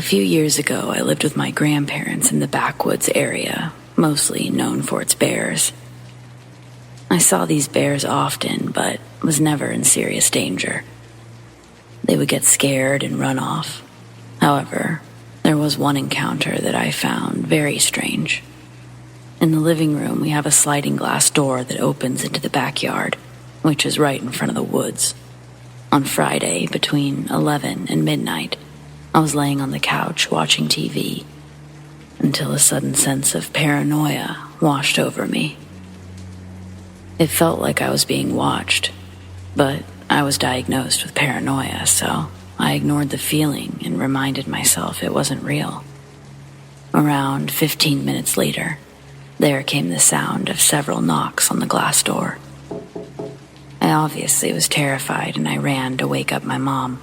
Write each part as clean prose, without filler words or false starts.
few years ago, I lived with my grandparents in the backwoods area, mostly known for its bears. I saw these bears often, but was never in serious danger. They would get scared and run off. However, there was one encounter that I found very strange. In the living room, we have a sliding glass door that opens into the backyard, which is right in front of the woods. On Friday, between 11 and midnight, I was laying on the couch watching TV until a sudden sense of paranoia washed over me. It felt like I was being watched, but I was diagnosed with paranoia, so I ignored the feeling and reminded myself it wasn't real. Around 15 minutes later, there came the sound of several knocks on the glass door. I obviously was terrified and I ran to wake up my mom.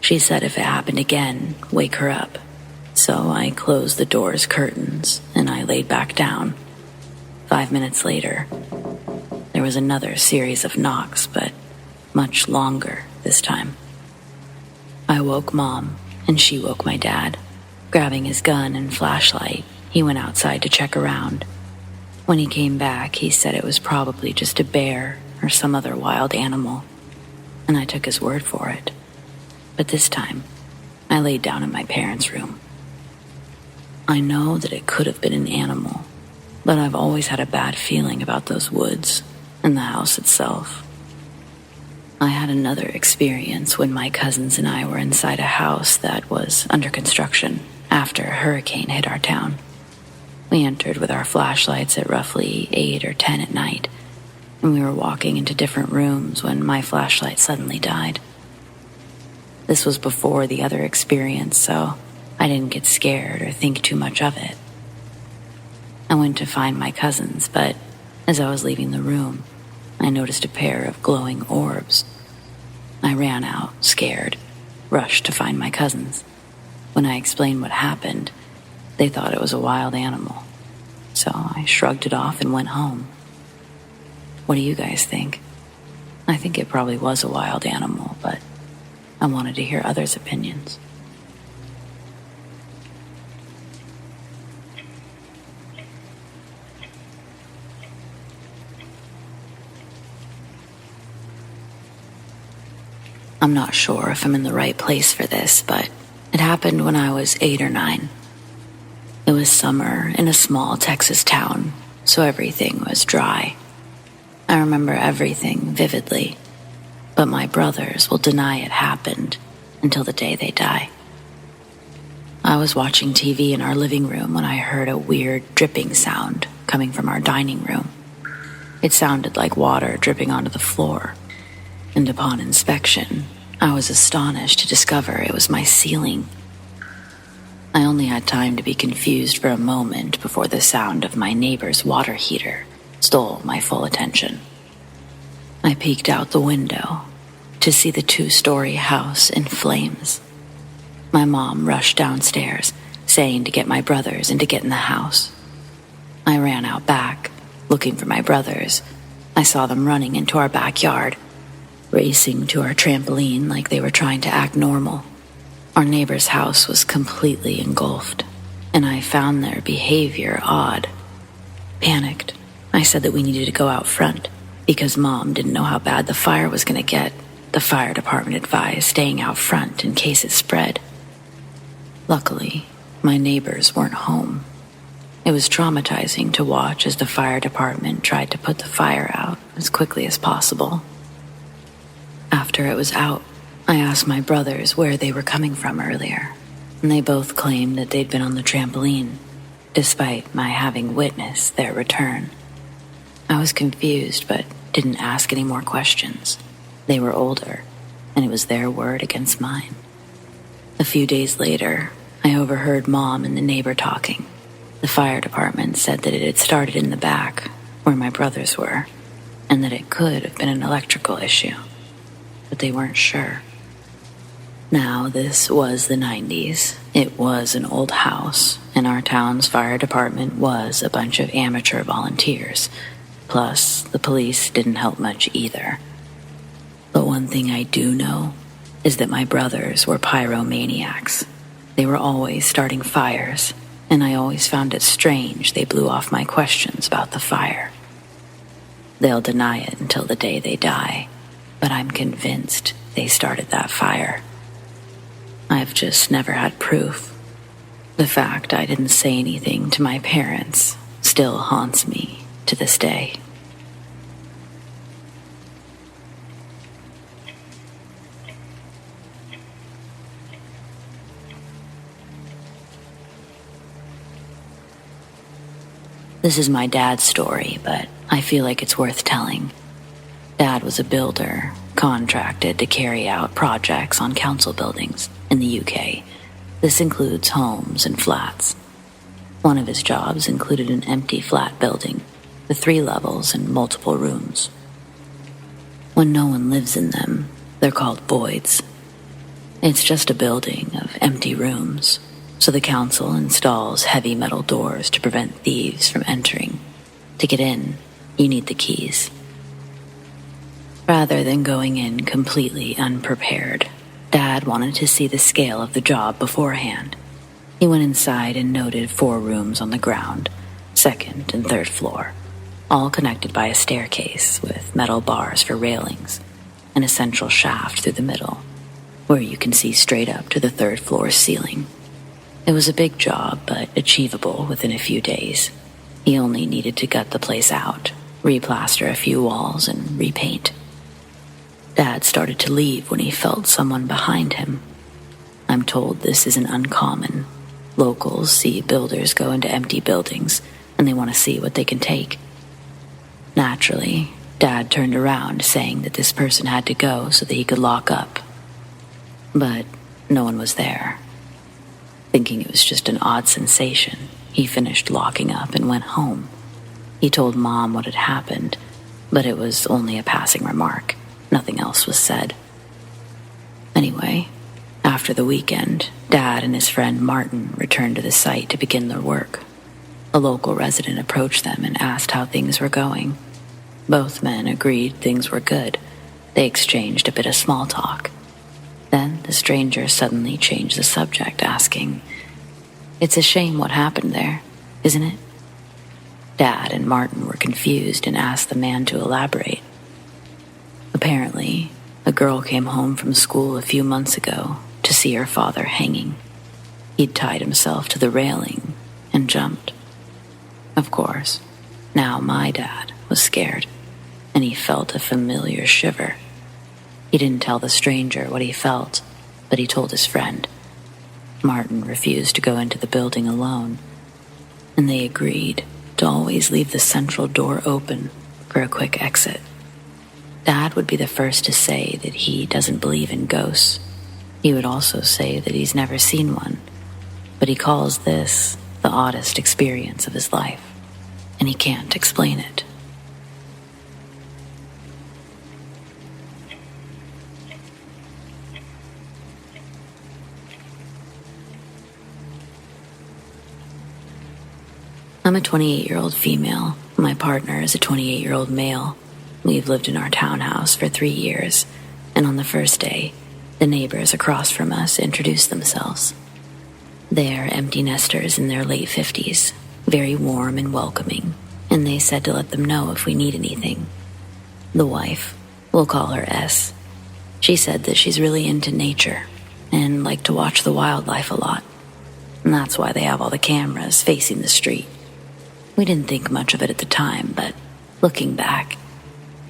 She said if it happened again, wake her up. So I closed the door's curtains and I laid back down. 5 minutes later, there was another series of knocks, but much longer this time. I woke Mom and she woke my dad. Grabbing his gun and flashlight, he went outside to check around. When he came back, he said it was probably just a bear or some other wild animal, and I took his word for it. But this time, I laid down in my parents' room. I know that it could have been an animal, but I've always had a bad feeling about those woods and the house itself. I had another experience when my cousins and I were inside a house that was under construction after a hurricane hit our town. We entered with our flashlights at roughly 8 or 10 at night, and we were walking into different rooms when my flashlight suddenly died. This was before the other experience, so I didn't get scared or think too much of it. I went to find my cousins, but as I was leaving the room, I noticed a pair of glowing orbs. I ran out, scared, rushed to find my cousins. When I explained what happened, they thought it was a wild animal, so I shrugged it off and went home. What do you guys think? I think it probably was a wild animal, but I wanted to hear others' opinions. I'm not sure if I'm in the right place for this, but it happened when I was 8 or 9. It was summer in a small Texas town, so everything was dry. I remember everything vividly, but my brothers will deny it happened until the day they die. I was watching TV in our living room when I heard a weird dripping sound coming from our dining room. It sounded like water dripping onto the floor, and upon inspection, I was astonished to discover it was my ceiling. I only had time to be confused for a moment before the sound of my neighbor's water heater stole my full attention. I peeked out the window to see the 2-story house in flames. My mom rushed downstairs, saying to get my brothers and to get in the house. I ran out back, looking for my brothers. I saw them running into our backyard, racing to our trampoline like they were trying to act normal. Our neighbor's house was completely engulfed, and I found their behavior odd. Panicked, I said that we needed to go out front because Mom didn't know how bad the fire was going to get. The fire department advised staying out front in case it spread. Luckily, my neighbors weren't home. It was traumatizing to watch as the fire department tried to put the fire out as quickly as possible. After it was out, I asked my brothers where they were coming from earlier, and they both claimed that they'd been on the trampoline, despite my having witnessed their return. I was confused, but didn't ask any more questions. They were older, and it was their word against mine. A few days later, I overheard Mom and the neighbor talking. The fire department said that it had started in the back, where my brothers were, and that it could have been an electrical issue, but they weren't sure. Now, this was the 90s. It was an old house, and our town's fire department was a bunch of amateur volunteers. Plus, the police didn't help much either. But one thing I do know is that my brothers were pyromaniacs. They were always starting fires, and I always found it strange they blew off my questions about the fire. They'll deny it until the day they die, but I'm convinced they started that fire. I've just never had proof. The fact I didn't say anything to my parents still haunts me to this day. This is my dad's story, but I feel like it's worth telling. Dad was a builder, contracted to carry out projects on council buildings in the UK. This includes homes and flats. One of his jobs included an empty flat building with 3 levels and multiple rooms. When no one lives in them, they're called voids. It's just a building of empty rooms, so the council installs heavy metal doors to prevent thieves from entering. To get in, you need the keys. Rather than going in completely unprepared, Dad wanted to see the scale of the job beforehand. He went inside and noted 4 rooms on the ground, 2nd and 3rd floor, all connected by a staircase with metal bars for railings, and a central shaft through the middle, where you can see straight up to the 3rd floor ceiling. It was a big job, but achievable within a few days. He only needed to gut the place out, replaster a few walls, and repaint. Dad started to leave when he felt someone behind him. I'm told this isn't uncommon. Locals see builders go into empty buildings, and they want to see what they can take. Naturally, Dad turned around, saying that this person had to go so that he could lock up. But no one was there. Thinking it was just an odd sensation, he finished locking up and went home. He told Mom what had happened, but it was only a passing remark. Nothing else was said. Anyway, after the weekend, Dad and his friend Martin returned to the site to begin their work. A local resident approached them and asked how things were going. Both men agreed things were good. They exchanged a bit of small talk. Then the stranger suddenly changed the subject, asking, "It's a shame what happened there, isn't it?" Dad and Martin were confused and asked the man to elaborate. Apparently, a girl came home from school a few months ago to see her father hanging. He'd tied himself to the railing and jumped. Of course, now my dad was scared, and he felt a familiar shiver. He didn't tell the stranger what he felt, but he told his friend. Martin refused to go into the building alone, and they agreed to always leave the central door open for a quick exit. Dad would be the first to say that he doesn't believe in ghosts. He would also say that he's never seen one, but he calls this the oddest experience of his life, and he can't explain it. I'm a 28-year-old female. My partner is a 28-year-old male. We've lived in our townhouse for 3 years, and on the first day, the neighbors across from us introduced themselves. They are empty nesters in their late 50s, very warm and welcoming, and they said to let them know if we need anything. The wife, we'll call her S, she said that she's really into nature and liked to watch the wildlife a lot, and that's why they have all the cameras facing the street. We didn't think much of it at the time, but looking back,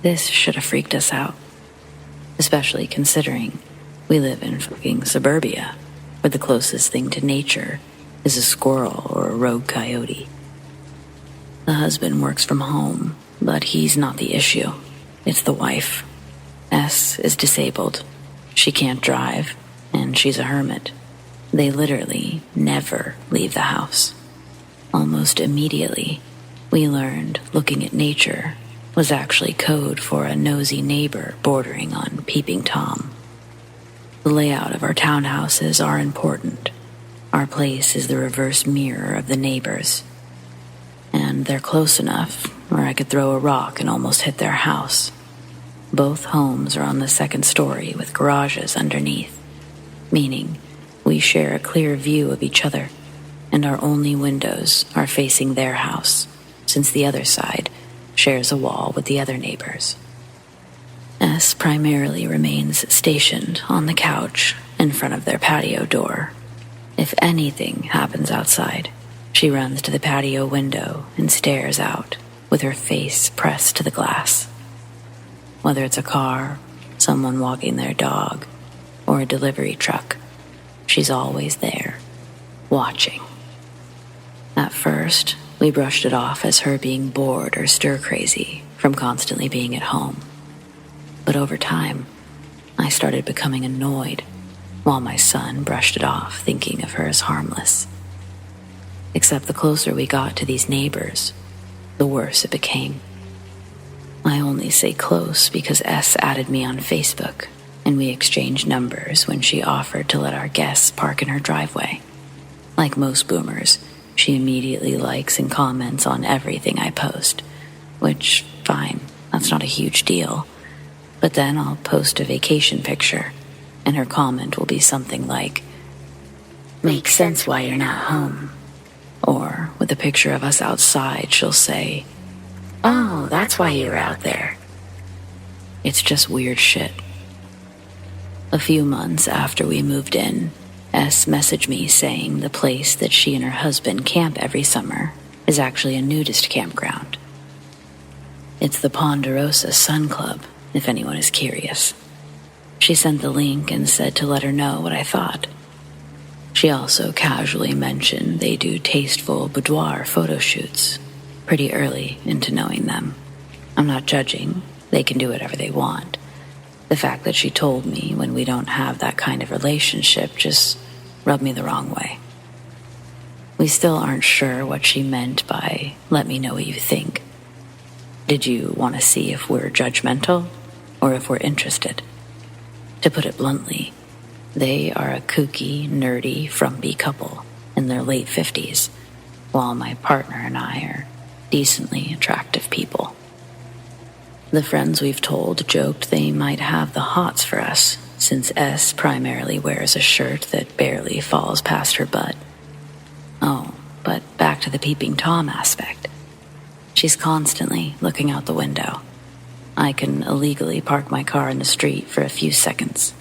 this should have freaked us out. Especially considering we live in fucking suburbia, where the closest thing to nature is a squirrel or a rogue coyote. The husband works from home, but he's not the issue. It's the wife. S is disabled. She can't drive, and she's a hermit. They literally never leave the house. Almost immediately, we learned looking at nature was actually code for a nosy neighbor bordering on peeping Tom. The layout of our townhouses are important. Our place is the reverse mirror of the neighbors, and they're close enough where I could throw a rock and almost hit their house. Both homes are on the 2nd story with garages underneath, meaning We share a clear view of each other, and our only windows are facing their house, since the other side shares a wall with the other neighbors. S primarily remains stationed on the couch in front of their patio door. If anything happens outside, she runs to the patio window and stares out with her face pressed to the glass. Whether it's a car, someone walking their dog, or a delivery truck, she's always there, watching. At first, we brushed it off as her being bored or stir-crazy from constantly being at home. But over time, I started becoming annoyed, while my son brushed it off, thinking of her as harmless. Except the closer we got to these neighbors, the worse it became. I only say close because S added me on Facebook, and we exchanged numbers when she offered to let our guests park in her driveway. Like most boomers, she immediately likes and comments on everything I post, which, fine, that's not a huge deal. But then I'll post a vacation picture, and her comment will be something like, "Makes sense why you're not home." Or, with a picture of us outside, she'll say, "Oh, that's why you were out there." It's just weird shit. A few months after we moved in, S messaged me saying the place that she and her husband camp every summer is actually a nudist campground. It's the Ponderosa Sun Club, if anyone is curious. She sent the link and said to let her know what I thought. She also casually mentioned they do tasteful boudoir photo shoots, pretty early into knowing them. I'm not judging, they can do whatever they want. The fact that she told me when we don't have that kind of relationship just rubbed me the wrong way. We still aren't sure what she meant by "let me know what you think." Did you want to see if we're judgmental or if we're interested? To put it bluntly, they are a kooky, nerdy, frumpy couple in their late 50s, while my partner and I are decently attractive people. The friends we've told joked they might have the hots for us, since S primarily wears a shirt that barely falls past her butt. Oh, but back to the peeping Tom aspect. She's constantly looking out the window. I can illegally park my car in the street for a few seconds,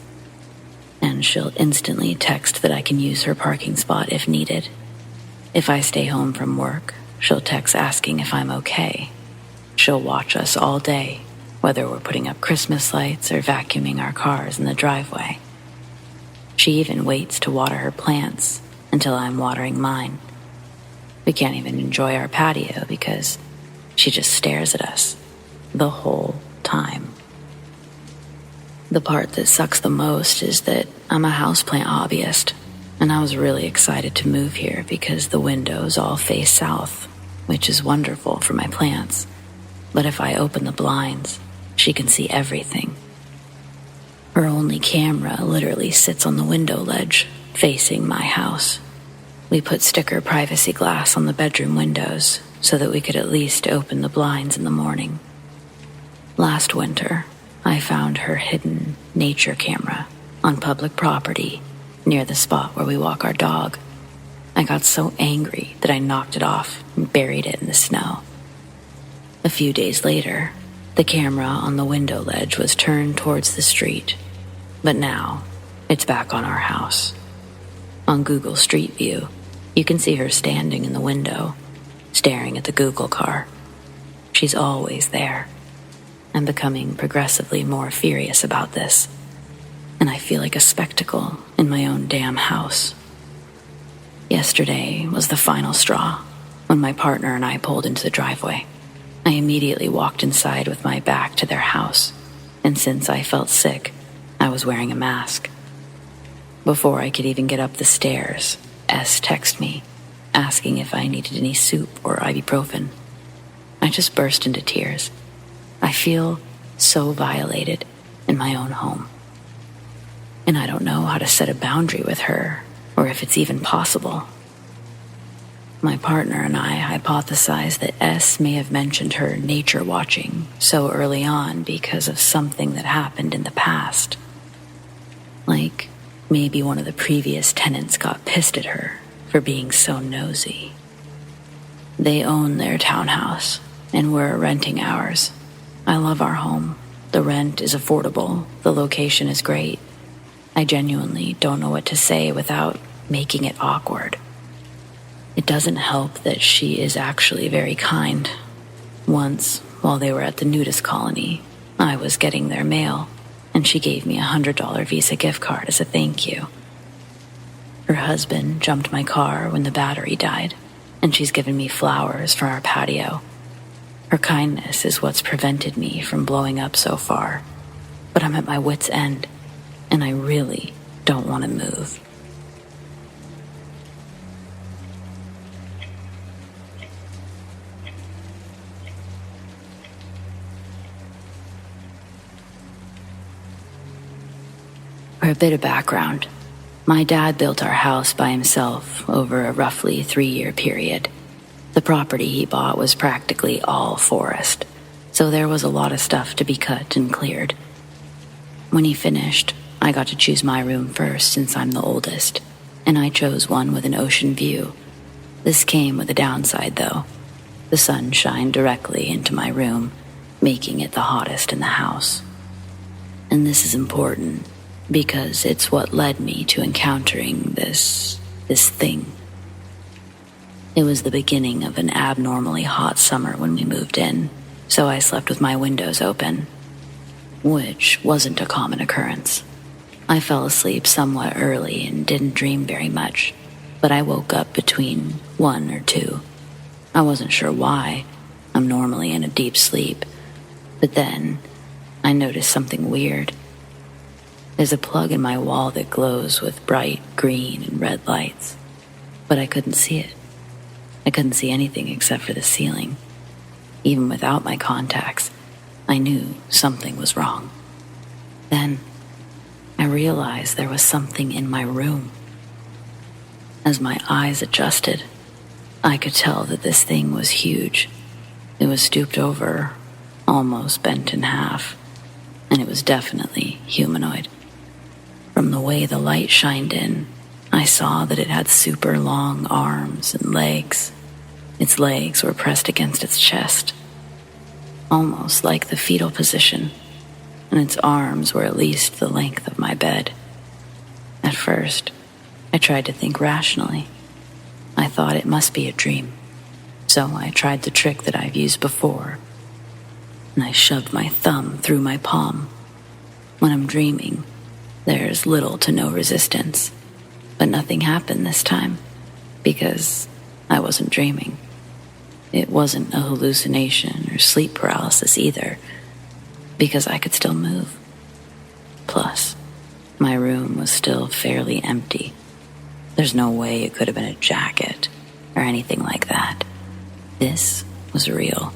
and she'll instantly text that I can use her parking spot if needed. If I stay home from work, she'll text asking if I'm okay. She'll watch us all day, whether we're putting up Christmas lights or vacuuming our cars in the driveway. She even waits to water her plants until I'm watering mine. We can't even enjoy our patio because she just stares at us the whole time. The part that sucks the most is that I'm a houseplant hobbyist, and I was really excited to move here because the windows all face south, which is wonderful for my plants. But if I open the blinds, she can see everything. Her only camera literally sits on the window ledge, facing my house. We put sticker privacy glass on the bedroom windows so that we could at least open the blinds in the morning. Last winter, I found her hidden nature camera on public property near the spot where we walk our dog. I got so angry that I knocked it off and buried it in the snow. A few days later, the camera on the window ledge was turned towards the street, but now it's back on our house. On Google Street View, you can see her standing in the window, staring at the Google car. She's always there. I'm becoming progressively more furious about this, and I feel like a spectacle in my own damn house. Yesterday was the final straw when my partner and I pulled into the driveway. I immediately walked inside with my back to their house, and since I felt sick, I was wearing a mask. Before I could even get up the stairs, S texted me, asking if I needed any soup or ibuprofen. I just burst into tears. I feel so violated in my own home. And I don't know how to set a boundary with her, or if it's even possible. My partner and I hypothesized that S may have mentioned her nature watching so early on because of something that happened in the past. Like, maybe one of the previous tenants got pissed at her for being so nosy. They own their townhouse, and we're renting ours. I love our home. The rent is affordable. The location is great. I genuinely don't know what to say without making it awkward. It doesn't help that she is actually very kind. Once, while they were at the nudist colony, I was getting their mail, and she gave me a $100 Visa gift card as a thank you. Her husband jumped my car when the battery died, and she's given me flowers for our patio. Her kindness is what's prevented me from blowing up so far, but I'm at my wit's end, and I really don't want to move. For a bit of background, my dad built our house by himself over a roughly 3-year period. The property he bought was practically all forest, so there was a lot of stuff to be cut and cleared. When he finished, I got to choose my room first since I'm the oldest, and I chose one with an ocean view. This came with a downside, though. The sun shined directly into my room, making it the hottest in the house. And this is important, because it's what led me to encountering this thing. It was the beginning of an abnormally hot summer when we moved in, so I slept with my windows open, which wasn't a common occurrence. I fell asleep somewhat early and didn't dream very much, but I woke up between 1 or 2. I wasn't sure why. I'm normally in a deep sleep, but then I noticed something weird. There's a plug in my wall that glows with bright green and red lights, but I couldn't see it. I couldn't see anything except for the ceiling. Even without my contacts, I knew something was wrong. Then, I realized there was something in my room. As my eyes adjusted, I could tell that this thing was huge. It was stooped over, almost bent in half, and it was definitely humanoid. From the way the light shined in, I saw that it had super long arms and legs. Its legs were pressed against its chest, almost like the fetal position, and its arms were at least the length of my bed. At first, I tried to think rationally. I thought it must be a dream, so I tried the trick that I've used before, and I shoved my thumb through my palm. When I'm dreaming, there's little to no resistance, but nothing happened this time, because I wasn't dreaming. It wasn't a hallucination or sleep paralysis either, because I could still move. Plus, my room was still fairly empty. There's no way it could have been a jacket or anything like that. This was real.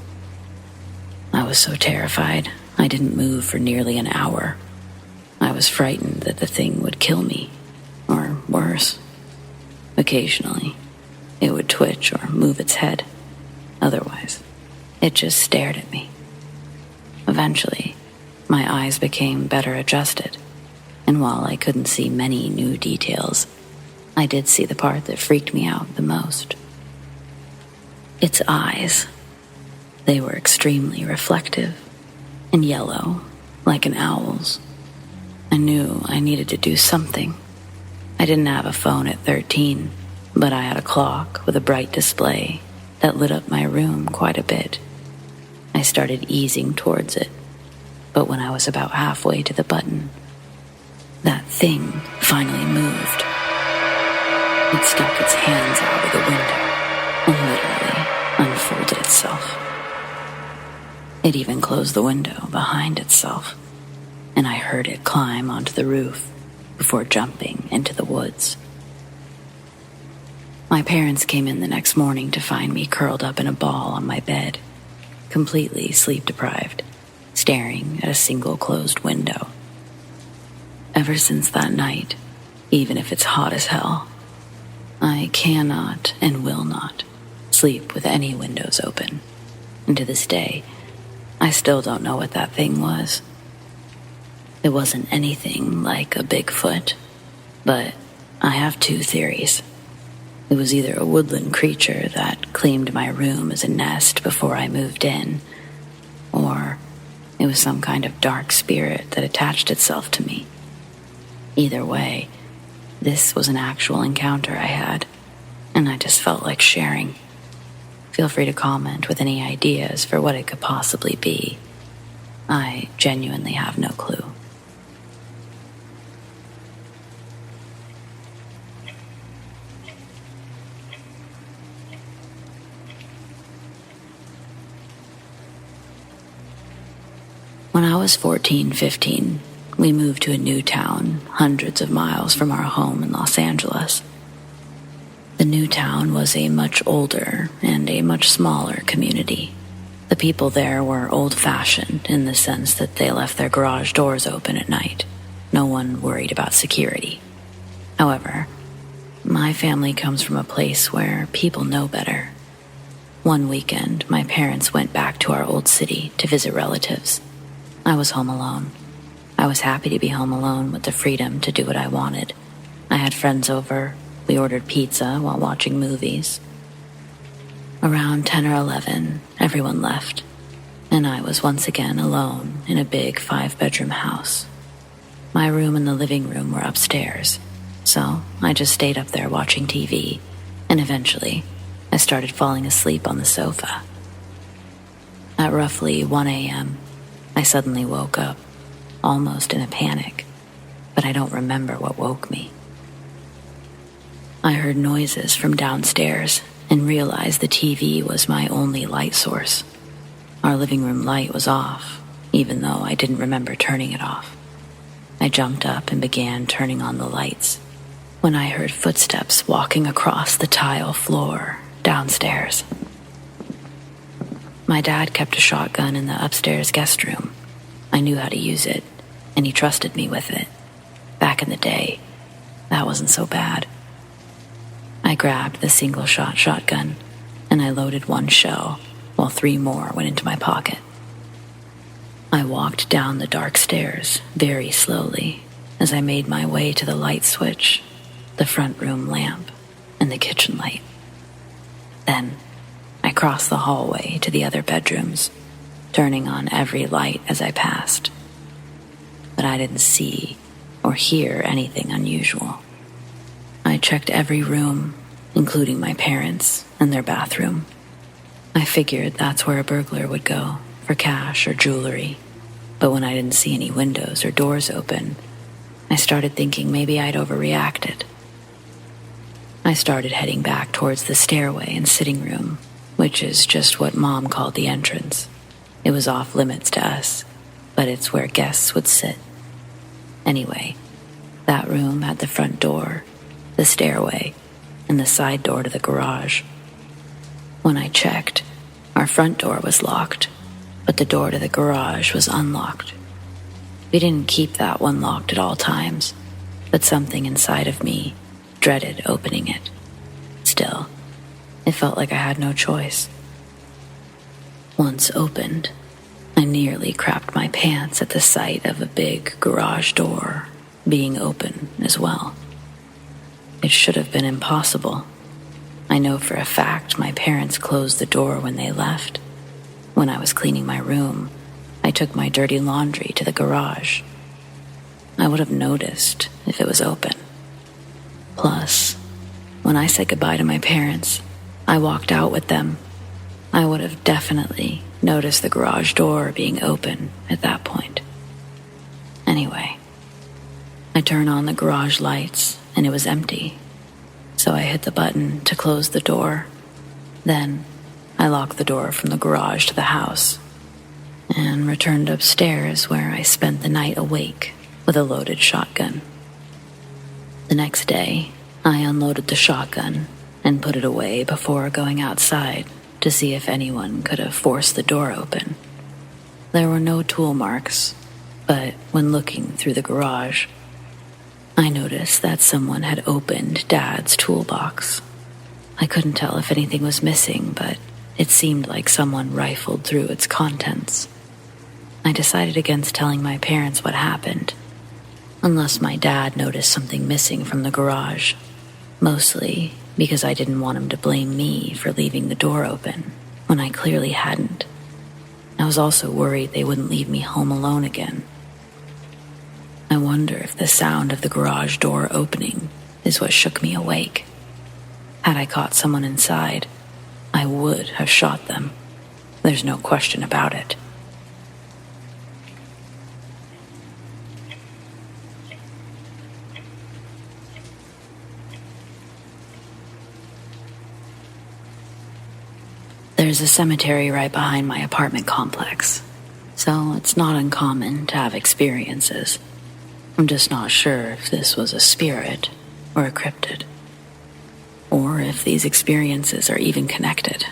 I was so terrified, I didn't move for nearly an hour. I was frightened that the thing would kill me, or worse. Occasionally, it would twitch or move its head. Otherwise, it just stared at me. Eventually, my eyes became better adjusted, and while I couldn't see many new details, I did see the part that freaked me out the most. Its eyes. They were extremely reflective and yellow, like an owl's. I knew I needed to do something. I didn't have a phone at 13, but I had a clock with a bright display that lit up my room quite a bit. I started easing towards it, but when I was about halfway to the button, that thing finally moved. It stuck its hands out of the window and literally unfolded itself. It even closed the window behind itself, and I heard it climb onto the roof before jumping into the woods. My parents came in the next morning to find me curled up in a ball on my bed, completely sleep-deprived, staring at a single closed window. Ever since that night, even if it's hot as hell, I cannot and will not sleep with any windows open. And to this day, I still don't know what that thing was. It wasn't anything like a Bigfoot, But I have two theories. It was either a woodland creature that claimed my room as a nest before I moved in, or it was some kind of dark spirit that attached itself to me. Either way, this was an actual encounter I had, and I just felt like sharing. Feel free to comment with any ideas for what it could possibly be. I genuinely have no clue. When I was 14, 15, we moved to a new town hundreds of miles from our home in Los Angeles. The new town was a much older and a much smaller community. The people there were old-fashioned in the sense that they left their garage doors open at night. No one worried about security. However, my family comes from a place where people know better. One weekend, my parents went back to our old city to visit relatives. I was home alone. I was happy to be home alone with the freedom to do what I wanted. I had friends over. We ordered pizza while watching movies. Around 10 or 11, everyone left, and I was once again alone in a big 5-bedroom house. My room and the living room were upstairs, so I just stayed up there watching TV, and eventually, I started falling asleep on the sofa. At roughly 1 a.m., I suddenly woke up, almost in a panic, but I don't remember what woke me. I heard noises from downstairs and realized the TV was my only light source. Our living room light was off, even though I didn't remember turning it off. I jumped up and began turning on the lights when I heard footsteps walking across the tile floor downstairs. My dad kept a shotgun in the upstairs guest room. I knew how to use it, and he trusted me with it. Back in the day, that wasn't so bad. I grabbed the single-shot shotgun, and I loaded one shell, while 3 more went into my pocket. I walked down the dark stairs very slowly as I made my way to the light switch, the front room lamp, and the kitchen light. Then, I crossed the hallway to the other bedrooms, turning on every light as I passed. But I didn't see or hear anything unusual. I checked every room, including my parents' and their bathroom. I figured that's where a burglar would go for cash or jewelry. But when I didn't see any windows or doors open, I started thinking maybe I'd overreacted. I started heading back towards the stairway and sitting room, which is just what Mom called the entrance. It was off limits to us, but it's where guests would sit. Anyway, that room had the front door, the stairway, and the side door to the garage. When I checked, our front door was locked, but the door to the garage was unlocked. We didn't keep that one locked at all times, but something inside of me dreaded opening it. Still, it felt like I had no choice. Once opened, I nearly crapped my pants at the sight of a big garage door being open as well. It should have been impossible. I know for a fact my parents closed the door when they left. When I was cleaning my room, I took my dirty laundry to the garage. I would have noticed if it was open. Plus, when I said goodbye to my parents, I walked out with them. I would have definitely noticed the garage door being open at that point. Anyway, I turned on the garage lights and it was empty. So I hit the button to close the door. Then I locked the door from the garage to the house and returned upstairs where I spent the night awake with a loaded shotgun. The next day, I unloaded the shotgun and put it away before going outside to see if anyone could have forced the door open. There were no tool marks, but when looking through the garage, I noticed that someone had opened Dad's toolbox. I couldn't tell if anything was missing, but it seemed like someone rifled through its contents. I decided against telling my parents what happened. unless my dad noticed something missing from the garage, mostly because I didn't want him to blame me for leaving the door open when I clearly hadn't. I was also worried they wouldn't leave me home alone again. I wonder if the sound of the garage door opening is what shook me awake. Had I caught someone inside, I would have shot them. There's no question about it. There's a cemetery right behind my apartment complex, so it's not uncommon to have experiences. I'm just not sure if this was a spirit or a cryptid, or if these experiences are even connected.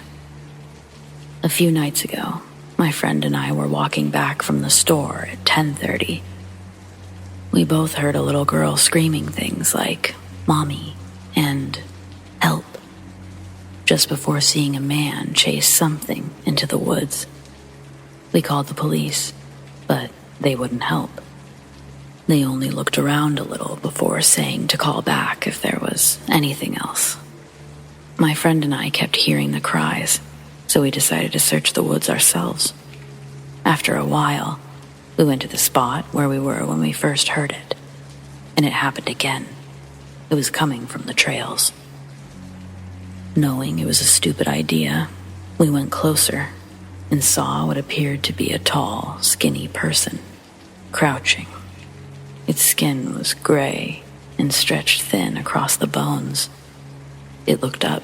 A few nights ago, my friend and I were walking back from the store at 10:30. We both heard a little girl screaming things like, "Mommy," and "Help," just before seeing a man chase something into the woods. We called the police, but they wouldn't help. They only looked around a little before saying to call back if there was anything else. My friend and I kept hearing the cries, so we decided to search the woods ourselves. After a while, we went to the spot where we were when we first heard it, and it happened again. It was coming from the trails. Knowing it was a stupid idea, we went closer and saw what appeared to be a tall, skinny person, crouching. Its skin was gray and stretched thin across the bones. It looked up,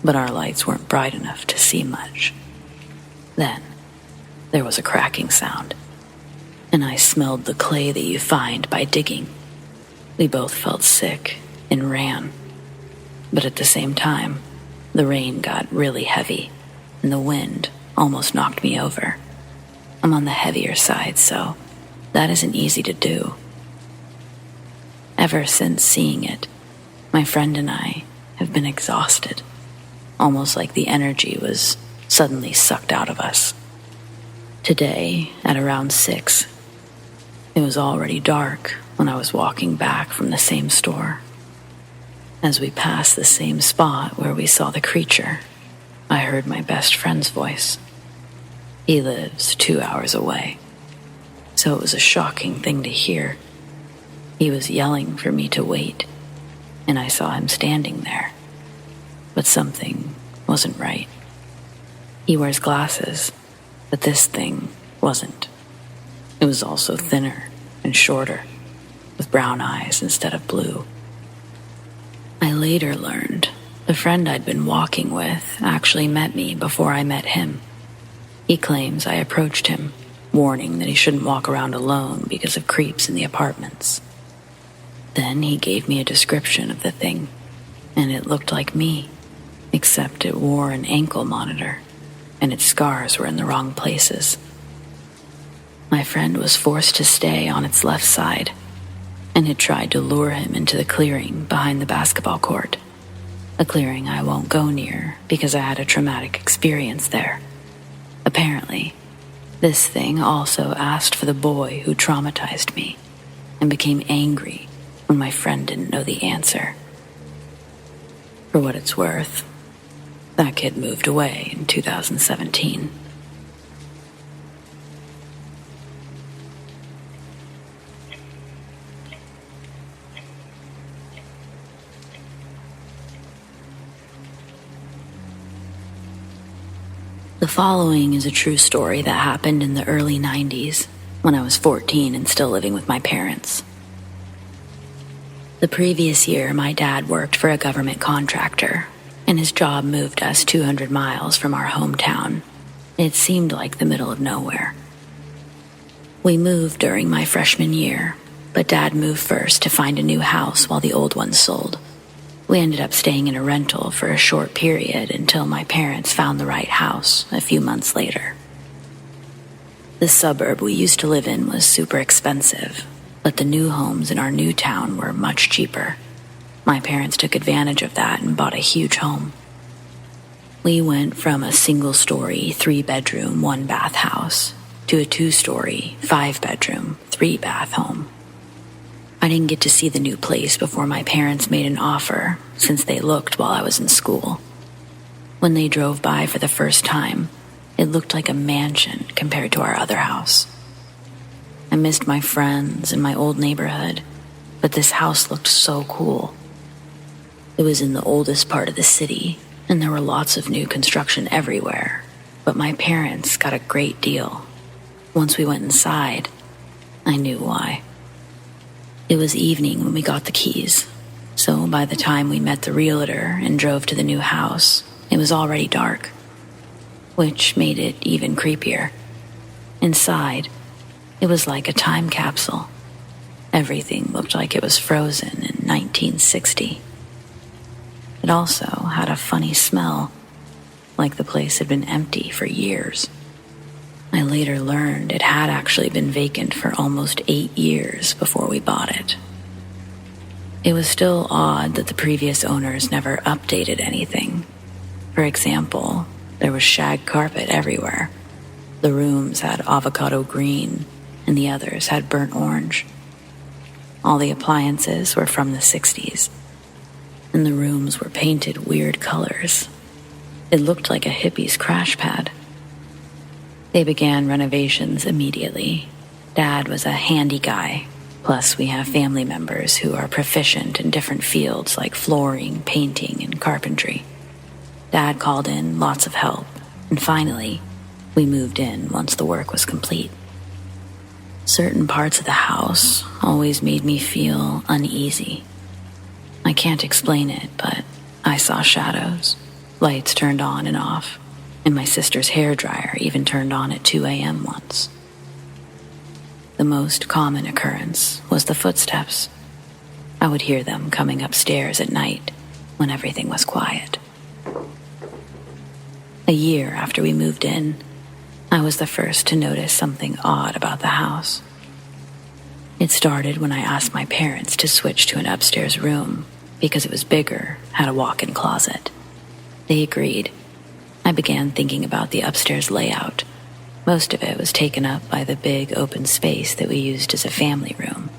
but our lights weren't bright enough to see much. Then, there was a cracking sound, and I smelled the clay that you find by digging. We both felt sick and ran, but at the same time, the rain got really heavy, and the wind almost knocked me over. I'm on the heavier side, so that isn't easy to do. Ever since seeing it, my friend and I have been exhausted, almost like the energy was suddenly sucked out of us. Today, at around 6, it was already dark when I was walking back from the same store. As we passed the same spot where we saw the creature, I heard my best friend's voice. He lives 2 hours away, so it was a shocking thing to hear. He was yelling for me to wait, and I saw him standing there. But something wasn't right. He wears glasses, but this thing wasn't. It was also thinner and shorter, with brown eyes instead of blue. I later learned the friend I'd been walking with actually met me before I met him. He claims I approached him, warning that he shouldn't walk around alone because of creeps in the apartments. Then he gave me a description of the thing, and it looked like me, except it wore an ankle monitor, and its scars were in the wrong places. My friend was forced to stay on its left side, and it tried to lure him into the clearing behind the basketball court, a clearing I won't go near because I had a traumatic experience there. Apparently, this thing also asked for the boy who traumatized me and became angry when my friend didn't know the answer. For what it's worth, that kid moved away in 2017. The following is a true story that happened in the early 90s when I was 14 and still living with my parents. The previous year, my dad worked for a government contractor, and his job moved us 200 miles from our hometown. It seemed like the middle of nowhere. We moved during my freshman year, but Dad moved first to find a new house while the old one sold. We ended up staying in a rental for a short period until my parents found the right house a few months later. The suburb we used to live in was super expensive, but the new homes in our new town were much cheaper. My parents took advantage of that and bought a huge home. We went from a single-story, 3-bedroom, 1-bath house to a 2-story, 5-bedroom, 3-bath home. I didn't get to see the new place before my parents made an offer, since they looked while I was in school. When they drove by for the first time, it looked like a mansion compared to our other house. I missed my friends and my old neighborhood, but this house looked so cool. It was in the oldest part of the city, and there were lots of new construction everywhere, but my parents got a great deal. Once we went inside, I knew why. It was evening when we got the keys, so by the time we met the realtor and drove to the new house, it was already dark, which made it even creepier. Inside, it was like a time capsule. Everything looked like it was frozen in 1960. It also had a funny smell, like the place had been empty for years. I later learned it had actually been vacant for almost 8 years before we bought it. It was still odd that the previous owners never updated anything. For example, there was shag carpet everywhere. The rooms had avocado green, and the others had burnt orange. All the appliances were from the 60s, and the rooms were painted weird colors. It looked like a hippie's crash pad. They began renovations immediately. Dad was a handy guy, plus we have family members who are proficient in different fields like flooring, painting, and carpentry. Dad called in lots of help, and finally, we moved in once the work was complete. Certain parts of the house always made me feel uneasy. I can't explain it, but I saw shadows, lights turned on and off, and my sister's hairdryer even turned on at 2 a.m. once. The most common occurrence was the footsteps. I would hear them coming upstairs at night when everything was quiet. A year after we moved in, I was the first to notice something odd about the house. It started when I asked my parents to switch to an upstairs room because it was bigger, had a walk-in closet. They agreed. I began thinking about the upstairs layout. Most of it was taken up by the big open space that we used as a family room.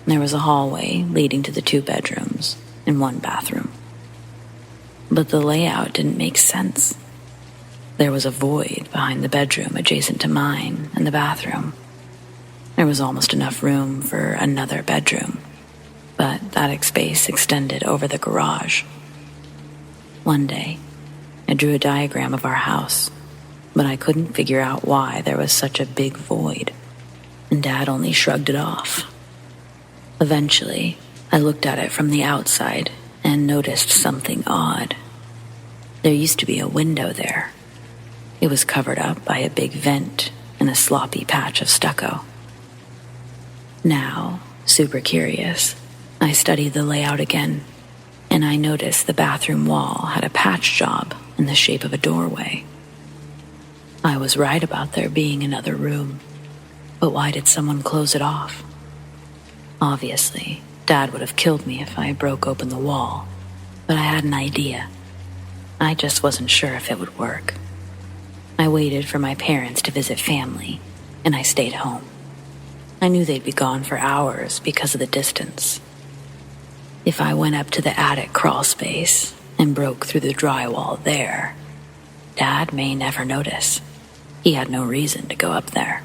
There was a hallway leading to the 2 bedrooms and 1 bathroom. But the layout didn't make sense. There was a void behind the bedroom adjacent to mine and the bathroom. There was almost enough room for another bedroom, but that space extended over the garage. One day, I drew a diagram of our house, but I couldn't figure out why there was such a big void, and Dad only shrugged it off. Eventually, I looked at it from the outside and noticed something odd. There used to be a window there. It was covered up by a big vent and a sloppy patch of stucco. Now, super curious, I studied the layout again, and I noticed the bathroom wall had a patch job in the shape of a doorway. I was right about there being another room, but why did someone close it off? Obviously, Dad would have killed me if I broke open the wall, but I had an idea. I just wasn't sure if it would work. I waited for my parents to visit family, and I stayed home. I knew they'd be gone for hours because of the distance. If I went up to the attic crawl space and broke through the drywall there, Dad may never notice. He had no reason to go up there.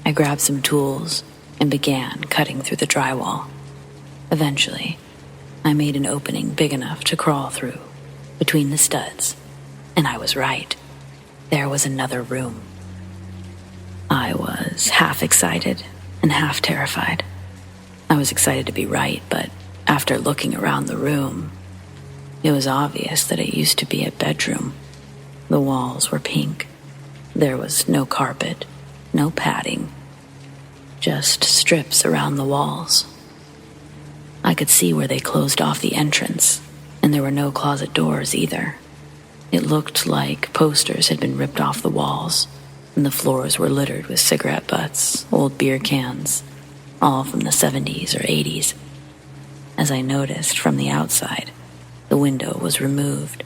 I grabbed some tools and began cutting through the drywall. Eventually, I made an opening big enough to crawl through between the studs, and I was right. There was another room. I was half excited and half terrified. I was excited to be right, but after looking around the room, it was obvious that it used to be a bedroom. The walls were pink. There was no carpet, no padding, just strips around the walls. I could see where they closed off the entrance, and there were no closet doors either. It looked like posters had been ripped off the walls, and the floors were littered with cigarette butts, old beer cans, all from the 70s or 80s. As I noticed from the outside, the window was removed,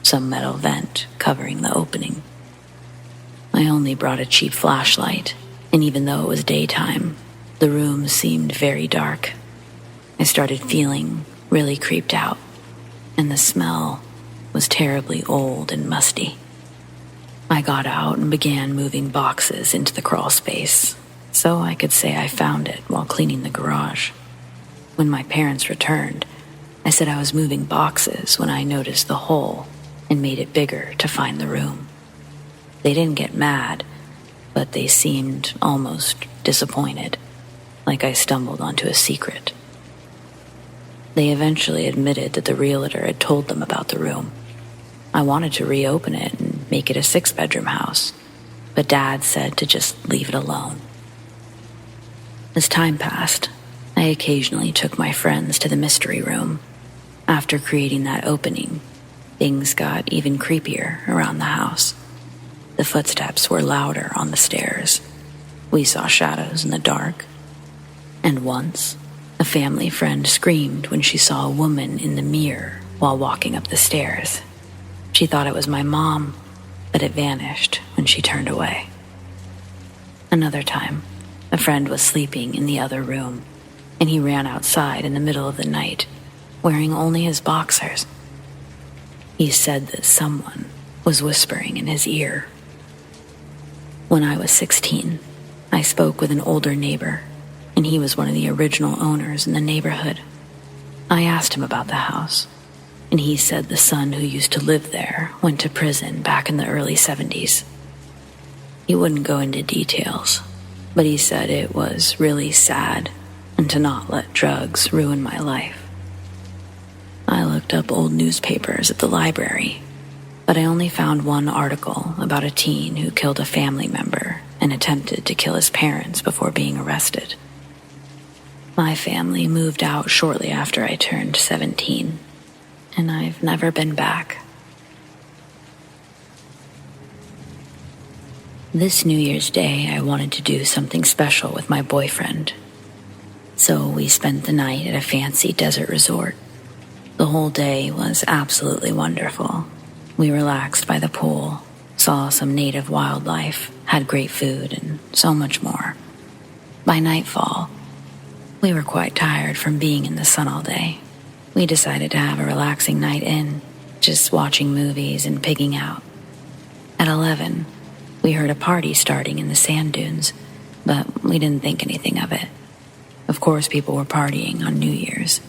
some metal vent covering the opening. I only brought a cheap flashlight, and even though it was daytime, The room seemed very dark. I started feeling really creeped out, and the smell was terribly old and musty. I got out and began moving boxes into the crawl space, so I could say I found it while cleaning the garage. When my parents returned, I said I was moving boxes when I noticed the hole and made it bigger to find the room. They didn't get mad, but they seemed almost disappointed, like I stumbled onto a secret. They eventually admitted that the realtor had told them about the room. I wanted to reopen it and make it a 6-bedroom house, but Dad said to just leave it alone. As time passed, I occasionally took my friends to the mystery room. After creating that opening, things got even creepier around the house. The footsteps were louder on the stairs. We saw shadows in the dark. And once, a family friend screamed when she saw a woman in the mirror while walking up the stairs. She thought it was my mom, but it vanished when she turned away. Another time, a friend was sleeping in the other room, and he ran outside in the middle of the night, wearing only his boxers. He said that someone was whispering in his ear. When I was 16, I spoke with an older neighbor, and he was one of the original owners in the neighborhood. I asked him about the house, and he said the son who used to live there went to prison back in the early 70s. He wouldn't go into details, but he said it was really sad and to not let drugs ruin my life. I looked up old newspapers at the library, but I only found one article about a teen who killed a family member and attempted to kill his parents before being arrested. My family moved out shortly after I turned 17, and I've never been back. This New Year's Day, I wanted to do something special with my boyfriend. So we spent the night at a fancy desert resort. The whole day was absolutely wonderful. We relaxed by the pool, saw some native wildlife, had great food, and so much more. By nightfall, we were quite tired from being in the sun all day. We decided to have a relaxing night in, just watching movies and pigging out. At 11, we heard a party starting in the sand dunes, but we didn't think anything of it. Of course, people were partying on New Year's.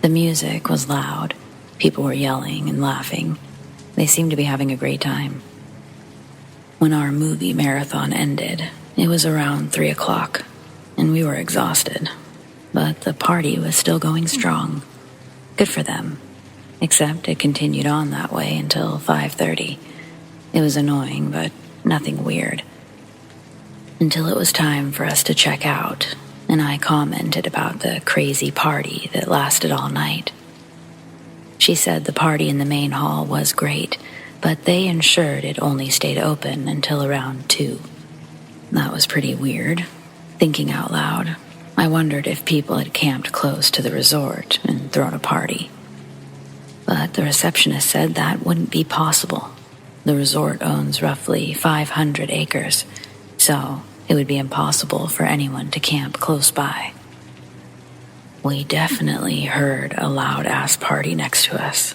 The music was loud. People were yelling and laughing. They seemed to be having a great time. When our movie marathon ended, it was around 3 o'clock, and we were exhausted. But the party was still going strong. Good for them. Except it continued on that way until 5:30. It was annoying, but nothing weird. Until it was time for us to check out, and I commented about the crazy party that lasted all night. She said the party in the main hall was great, but they ensured it only stayed open until around 2. That was pretty weird. Thinking out loud, I wondered if people had camped close to the resort and thrown a party. But the receptionist said that wouldn't be possible. The resort owns roughly 500 acres, so it would be impossible for anyone to camp close by. We definitely heard a loud-ass party next to us.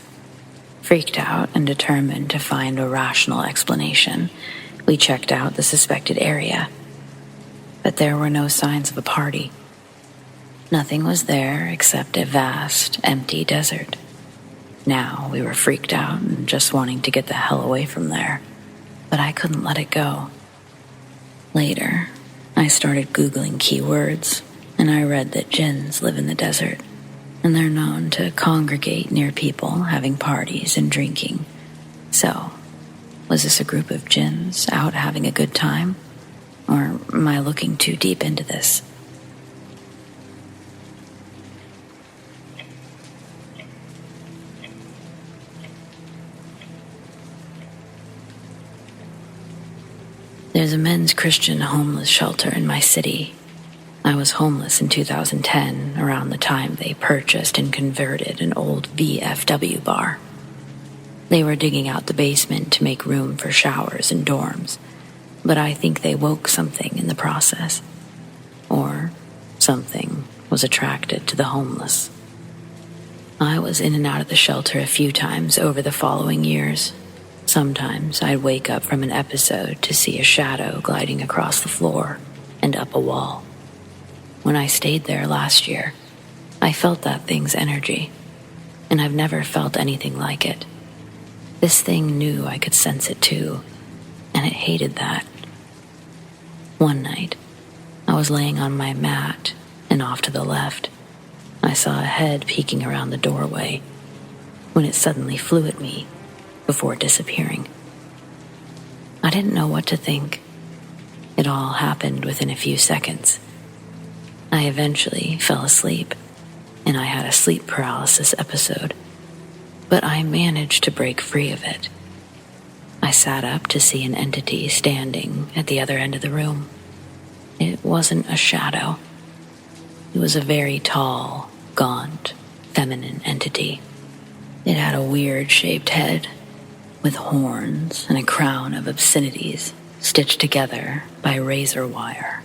Freaked out and determined to find a rational explanation, we checked out the suspected area. But there were no signs of a party. Nothing was there except a vast, empty desert. Now we were freaked out and just wanting to get the hell away from there, but I couldn't let it go. Later, I started Googling keywords, and I read that jinns live in the desert, and they're known to congregate near people having parties and drinking. So, was this a group of jinns out having a good time? Or am I looking too deep into this? There's a men's Christian homeless shelter in my city. I was homeless in 2010, around the time they purchased and converted an old VFW bar. They were digging out the basement to make room for showers and dorms, but I think they woke something in the process. Or Something was attracted to the homeless. I was in and out of the shelter a few times over the following years. Sometimes I'd wake up from an episode to see a shadow gliding across the floor and up a wall. When I stayed there last year, I felt that thing's energy, and I've never felt anything like it. This thing knew I could sense it too, and it hated that. One night, I was laying on my mat, and off to the left, I saw a head peeking around the doorway when it suddenly flew at me before disappearing. I didn't know what to think. It all happened within a few seconds. I eventually fell asleep, and I had a sleep paralysis episode, but I managed to break free of it. I sat up to see an entity standing at the other end of the room. It wasn't a shadow. It was a very tall, gaunt, feminine entity. It had a weird-shaped head with horns and a crown of obscenities stitched together by razor wire.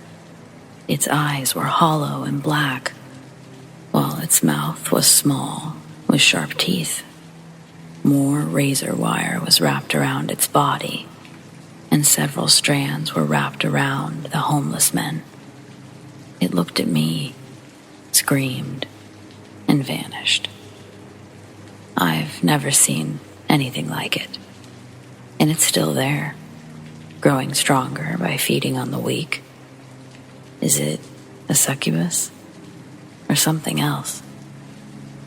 Its eyes were hollow and black, while its mouth was small with sharp teeth. More razor wire was wrapped around its body, and several strands were wrapped around the homeless men. It looked at me, screamed, and vanished. I've never seen anything like it, and it's still there, growing stronger by feeding on the weak. Is it a succubus or something else?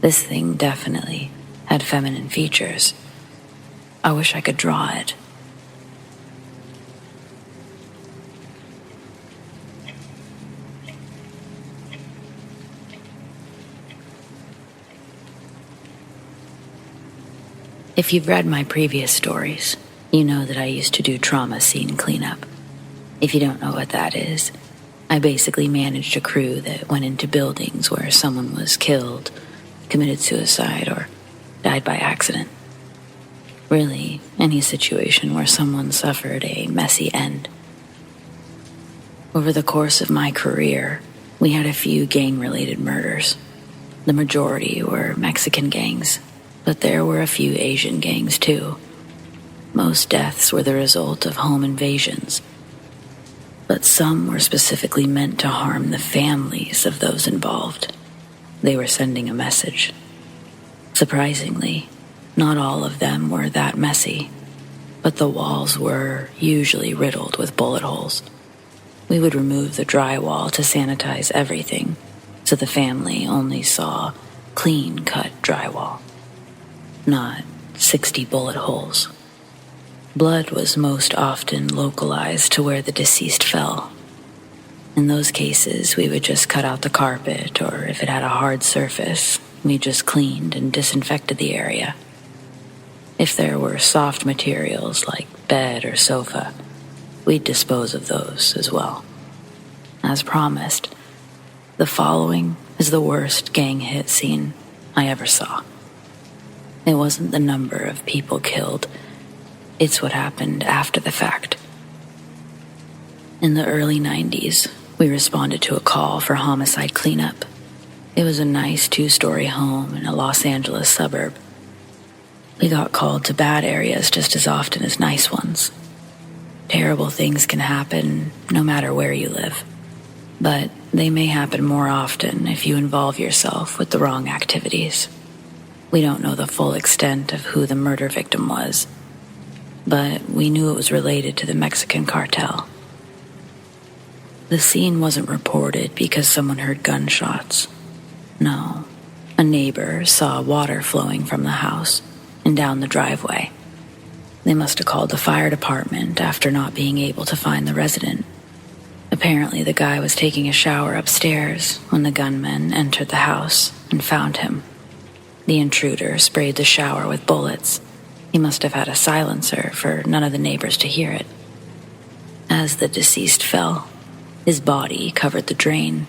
This thing definitely had feminine features. I wish I could draw it. If you've read my previous stories, you know that I used to do trauma scene cleanup. If you don't know what that is, I basically managed a crew that went into buildings where someone was killed, committed suicide, or died by accident. Really, any situation where someone suffered a messy end. Over the course of my career, we had a few gang-related murders. The majority were Mexican gangs, but there were a few Asian gangs too. Most deaths were the result of home invasions, but some were specifically meant to harm the families of those involved. They were sending a message. Surprisingly, not all of them were that messy, but the walls were usually riddled with bullet holes. We would remove the drywall to sanitize everything, so the family only saw clean-cut drywall, not 60 bullet holes. Blood was most often localized to where the deceased fell. In those cases, we would just cut out the carpet, or if it had a hard surface, we just cleaned and disinfected the area. If there were soft materials like bed or sofa, we'd dispose of those as well. As promised, the following is the worst gang hit scene I ever saw. It wasn't the number of people killed, it's what happened after the fact. In the early 90s, we responded to a call for homicide cleanup. It was a nice 2-story home in a Los Angeles suburb. We got called to bad areas just as often as nice ones. Terrible things can happen no matter where you live, but they may happen more often if you involve yourself with the wrong activities. We don't know the full extent of who the murder victim was, but we knew it was related to the Mexican cartel. The scene wasn't reported because someone heard gunshots. No, a neighbor saw water flowing from the house and down the driveway. They must have called the fire department after not being able to find the resident. Apparently, the guy was taking a shower upstairs when the gunmen entered the house and found him. The intruder sprayed the shower with bullets. He must have had a silencer for none of the neighbors to hear it. As the deceased fell, his body covered the drain,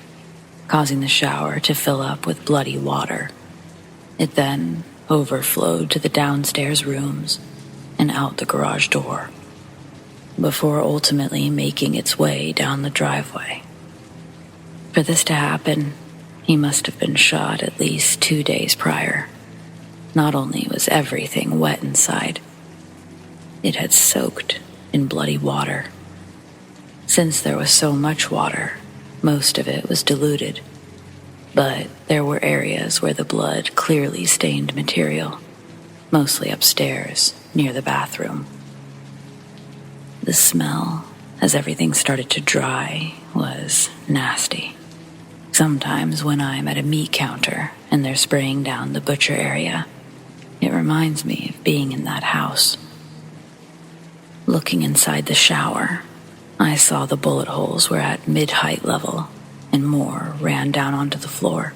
causing the shower to fill up with bloody water. It then overflowed to the downstairs rooms and out the garage door, before ultimately making its way down the driveway. For this to happen, he must have been shot at least 2 days prior. Not only was everything wet inside, it had soaked in bloody water. Since there was so much water, most of it was diluted, but there were areas where the blood clearly stained material, mostly upstairs near the bathroom. The smell, as everything started to dry, was nasty. Sometimes when I'm at a meat counter and they're spraying down the butcher area, it reminds me of being in that house. Looking inside the shower, I saw the bullet holes were at mid-height level and more ran down onto the floor.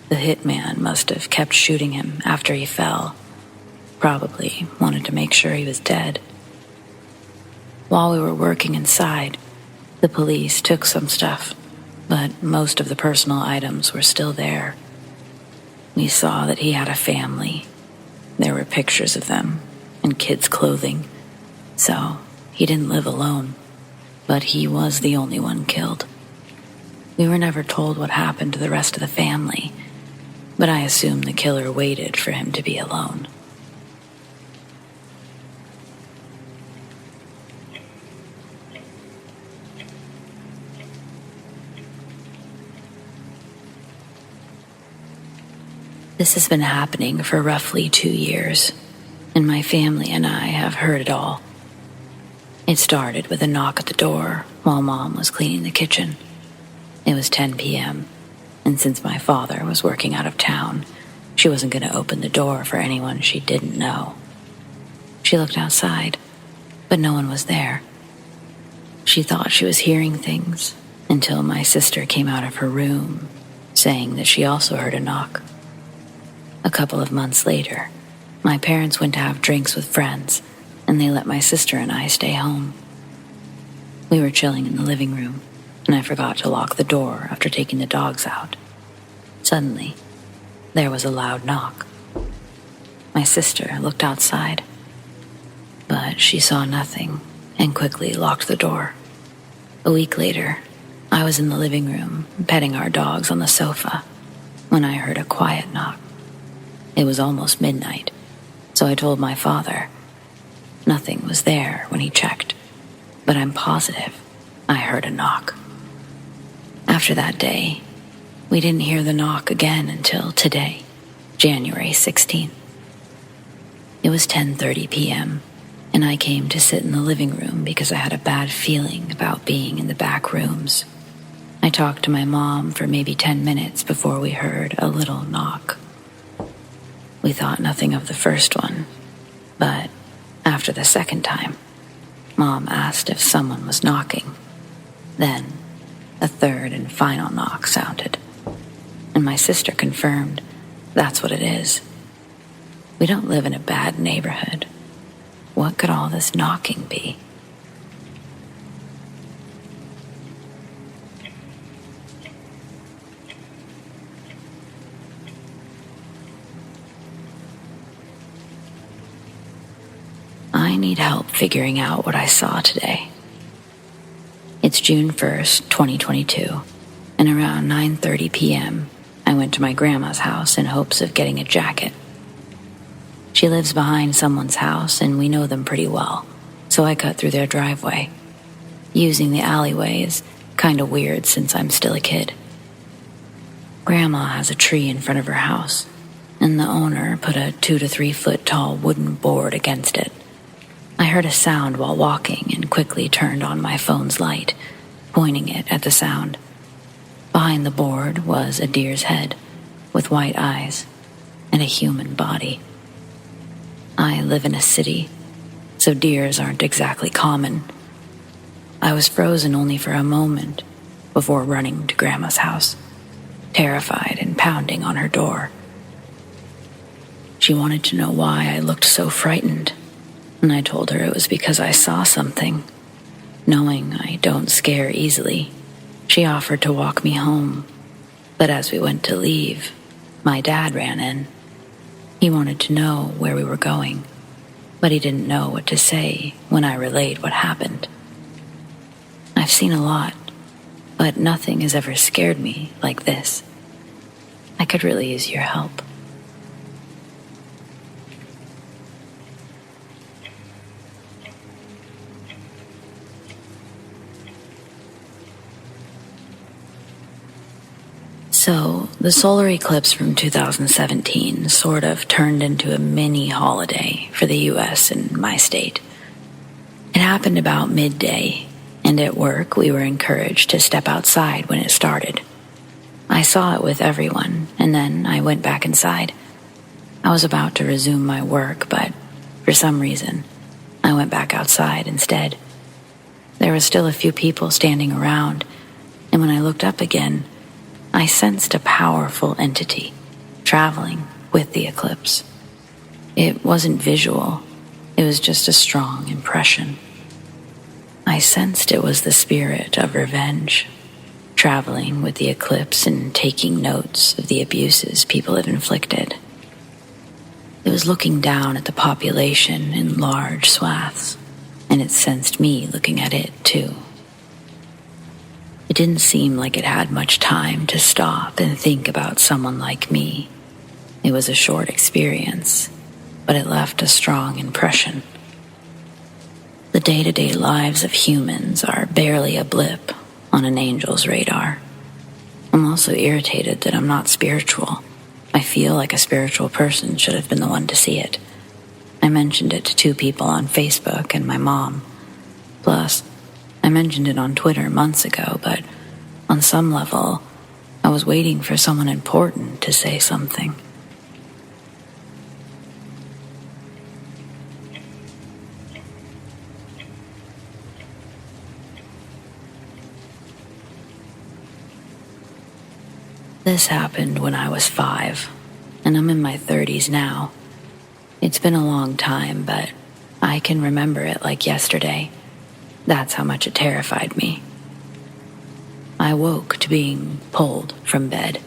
The hitman must have kept shooting him after he fell. Probably wanted to make sure he was dead. While we were working inside, the police took some stuff, but most of the personal items were still there. We saw that he had a family. There were pictures of them and kids' clothing, so he didn't live alone, but he was the only one killed. We were never told what happened to the rest of the family, but I assume the killer waited for him to be alone. This has been happening for roughly 2 years, and my family and I have heard it all. It started with a knock at the door while Mom was cleaning the kitchen. It was 10 p.m., and since my father was working out of town, she wasn't going to open the door for anyone she didn't know. She looked outside, but no one was there. She thought she was hearing things until my sister came out of her room, saying that she also heard a knock. A couple of months later, my parents went to have drinks with friends, and they let my sister and I stay home. We were chilling in the living room, and I forgot to lock the door after taking the dogs out. Suddenly, there was a loud knock. My sister looked outside, but she saw nothing and quickly locked the door. A week later, I was in the living room petting our dogs on the sofa when I heard a quiet knock. It was almost midnight, so I told my father. Nothing was there when he checked, but I'm positive I heard a knock. After that day, we didn't hear the knock again until today, January 16th. It was 10:30 p.m., and I came to sit in the living room because I had a bad feeling about being in the back rooms. I talked to my mom for maybe 10 minutes before we heard a little knock. We thought nothing of the first one, but after the second time, Mom asked if someone was knocking. Then, a third and final knock sounded, and my sister confirmed that's what it is. We don't live in a bad neighborhood. What could all this knocking be? I need help figuring out what I saw today. It's June 1st, 2022, and around 9:30 p.m., I went to my grandma's house in hopes of getting a jacket. She lives behind someone's house, and we know them pretty well, so I cut through their driveway. Using the alleyway is kind of weird since I'm still a kid. Grandma has a tree in front of her house, and the owner put a 2 to 3 foot tall wooden board against it. I heard a sound while walking and quickly turned on my phone's light, pointing it at the sound. Behind the board was a deer's head, with white eyes, and a human body. I live in a city, so deers aren't exactly common. I was frozen only for a moment before running to Grandma's house, terrified and pounding on her door. She wanted to know why I looked so frightened, and I told her it was because I saw something. Knowing I don't scare easily, she offered to walk me home, but as we went to leave, my dad ran in. He wanted to know where we were going, but he didn't know what to say when I relayed what happened. I've seen a lot, but nothing has ever scared me like this. I could really use your help. So, the solar eclipse from 2017 sort of turned into a mini holiday for the US and my state. It happened about midday, and at work we were encouraged to step outside when it started. I saw it with everyone, and then I went back inside. I was about to resume my work, but for some reason, I went back outside instead. There were still a few people standing around, and when I looked up again, I sensed a powerful entity traveling with the eclipse. It wasn't visual, it was just a strong impression. I sensed it was the spirit of revenge, traveling with the eclipse and taking notes of the abuses people have inflicted. It was looking down at the population in large swaths, and it sensed me looking at it too. It didn't seem like it had much time to stop and think about someone like me. It was a short experience, but it left a strong impression. The day-to-day lives of humans are barely a blip on an angel's radar. I'm also irritated that I'm not spiritual. I feel like a spiritual person should have been the one to see it. I mentioned it to 2 people on Facebook and my mom. Plus, I mentioned it on Twitter months ago, but on some level, I was waiting for someone important to say something. This happened when I was 5, and I'm in my 30s now. It's been a long time, but I can remember it like yesterday. That's how much it terrified me. I woke to being pulled from bed,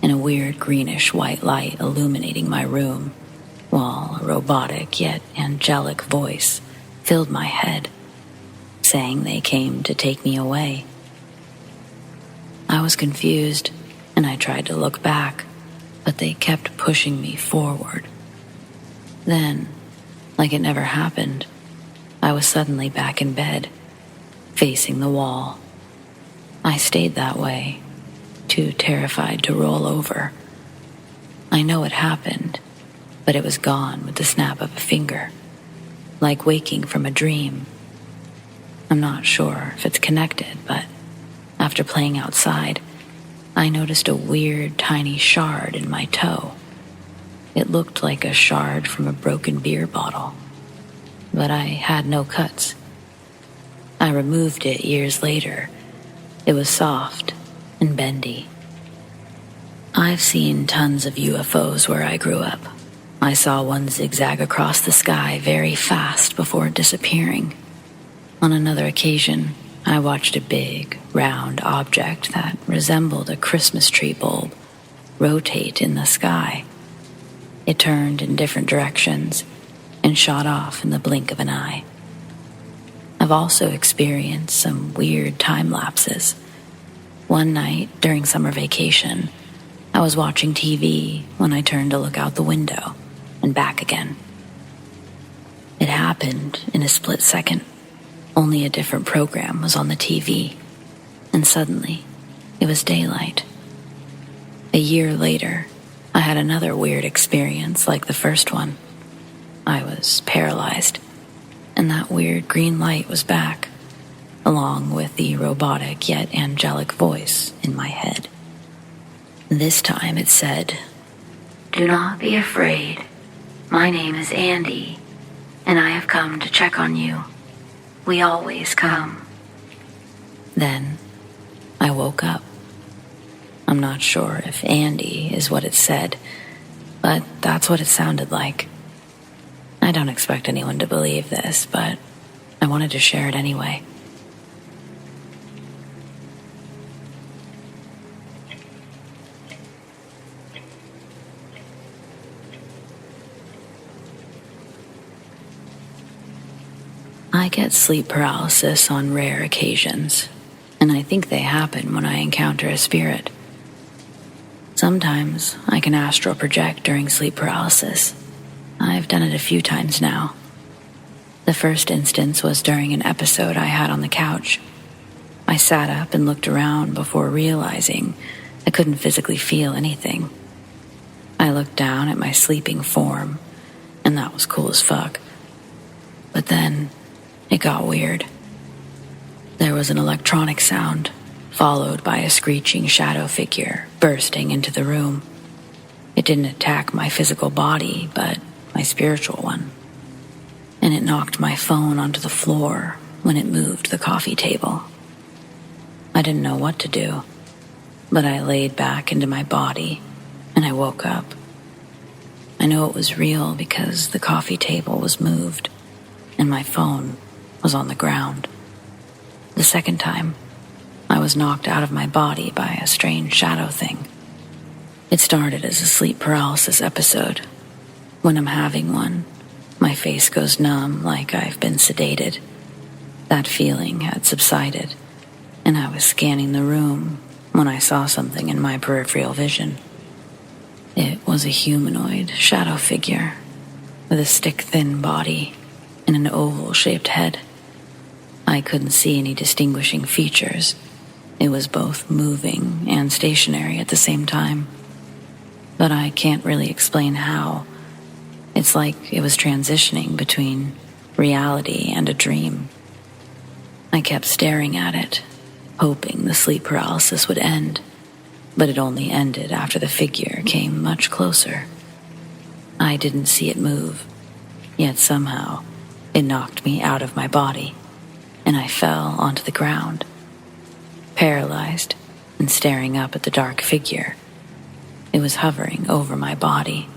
and a weird greenish white light illuminating my room, while a robotic yet angelic voice filled my head, saying they came to take me away. I was confused, and I tried to look back, but they kept pushing me forward. Then, like it never happened, I was suddenly back in bed, facing the wall. I stayed that way, too terrified to roll over. I know it happened, but it was gone with the snap of a finger, like waking from a dream. I'm not sure if it's connected, but after playing outside, I noticed a weird tiny shard in my toe. It looked like a shard from a broken beer bottle, but I had no cuts. I removed it years later. It was soft and bendy. I've seen tons of UFOs where I grew up. I saw one zigzag across the sky very fast before disappearing. On another occasion, I watched a big, round object that resembled a Christmas tree bulb rotate in the sky. It turned in different directions and shot off in the blink of an eye. I've also experienced some weird time lapses. One night during summer vacation, I was watching TV when I turned to look out the window and back again. It happened in a split second. Only a different program was on the TV, and suddenly it was daylight. A year later, I had another weird experience like the first one. I was paralyzed, and that weird green light was back, along with the robotic yet angelic voice in my head. This time it said, "Do not be afraid. My name is Andy, and I have come to check on you. We always come." Then I woke up. I'm not sure if Andy is what it said, but that's what it sounded like. I don't expect anyone to believe this, but I wanted to share it anyway. I get sleep paralysis on rare occasions, and I think they happen when I encounter a spirit. Sometimes I can astral project during sleep paralysis. I've done it a few times now. The first instance was during an episode I had on the couch. I sat up and looked around before realizing I couldn't physically feel anything. I looked down at my sleeping form, and that was cool as fuck. But then it got weird. There was an electronic sound, followed by a screeching shadow figure bursting into the room. It didn't attack my physical body, but my spiritual one. And it knocked my phone onto the floor when it moved the coffee table. I didn't know what to do, but I laid back into my body and I woke up. I know it was real because the coffee table was moved and my phone was on the ground. The second time, I was knocked out of my body by a strange shadow thing. It started as a sleep paralysis episode. When I'm having one, my face goes numb like I've been sedated. That feeling had subsided, and I was scanning the room when I saw something in my peripheral vision. It was a humanoid shadow figure with a stick-thin body and an oval-shaped head. I couldn't see any distinguishing features. It was both moving and stationary at the same time. But I can't really explain how. It's like it was transitioning between reality and a dream. I kept staring at it, hoping the sleep paralysis would end, but it only ended after the figure came much closer. I didn't see it move, yet somehow it knocked me out of my body, and I fell onto the ground, paralyzed and staring up at the dark figure. It was hovering over my body,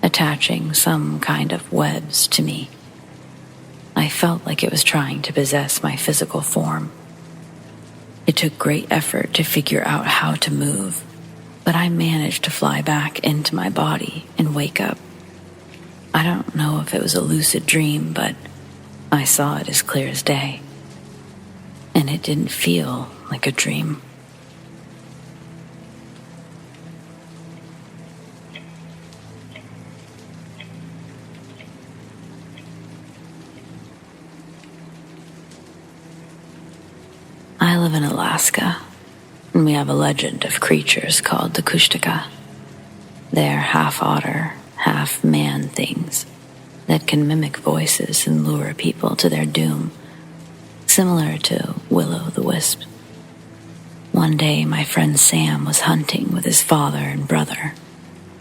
attaching some kind of webs to me. I felt like it was trying to possess my physical form. It took great effort to figure out how to move, but I managed to fly back into my body and wake up. I don't know if it was a lucid dream, but I saw it as clear as day. And it didn't feel like a dream. I live in Alaska, and we have a legend of creatures called the Kushtaka. They're half otter, half man things that can mimic voices and lure people to their doom, similar to Will-o'-the-Wisp. One day, my friend Sam was hunting with his father and brother.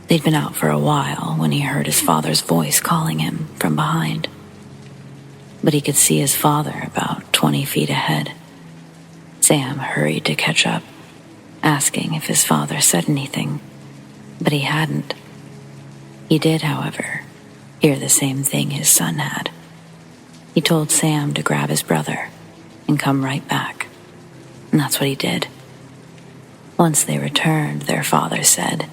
They'd been out for a while when he heard his father's voice calling him from behind. But he could see his father about 20 feet ahead. Sam hurried to catch up, asking if his father said anything, but he hadn't. He did, however, hear the same thing his son had. He told Sam to grab his brother and come right back, and that's what he did. Once they returned, their father said,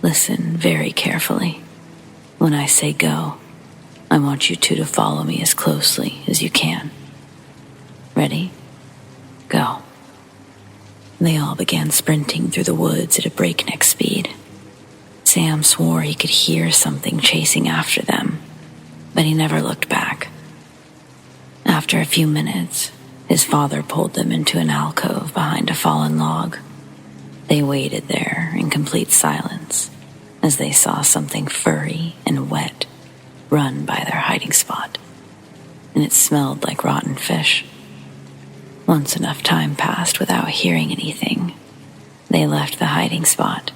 "Listen very carefully. When I say go, I want you two to follow me as closely as you can. Ready? Go." They all began sprinting through the woods at a breakneck speed. Sam swore he could hear something chasing after them, but he never looked back. After a few minutes, his father pulled them into an alcove behind a fallen log. They waited there in complete silence as they saw something furry and wet run by their hiding spot, and it smelled like rotten fish. Once enough time passed without hearing anything, they left the hiding spot,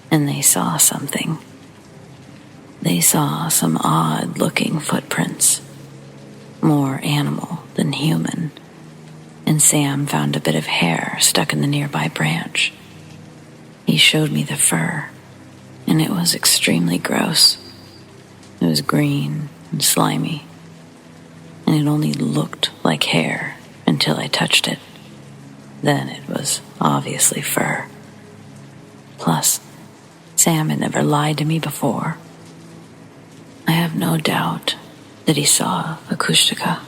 and they saw something. They saw some odd-looking footprints, more animal than human, and Sam found a bit of hair stuck in the nearby branch. He showed me the fur, and it was extremely gross. It was green and slimy, and it only looked like hair until I touched it. Then it was obviously fur. Plus, Sam had never lied to me before. I have no doubt that he saw a Kushtaka.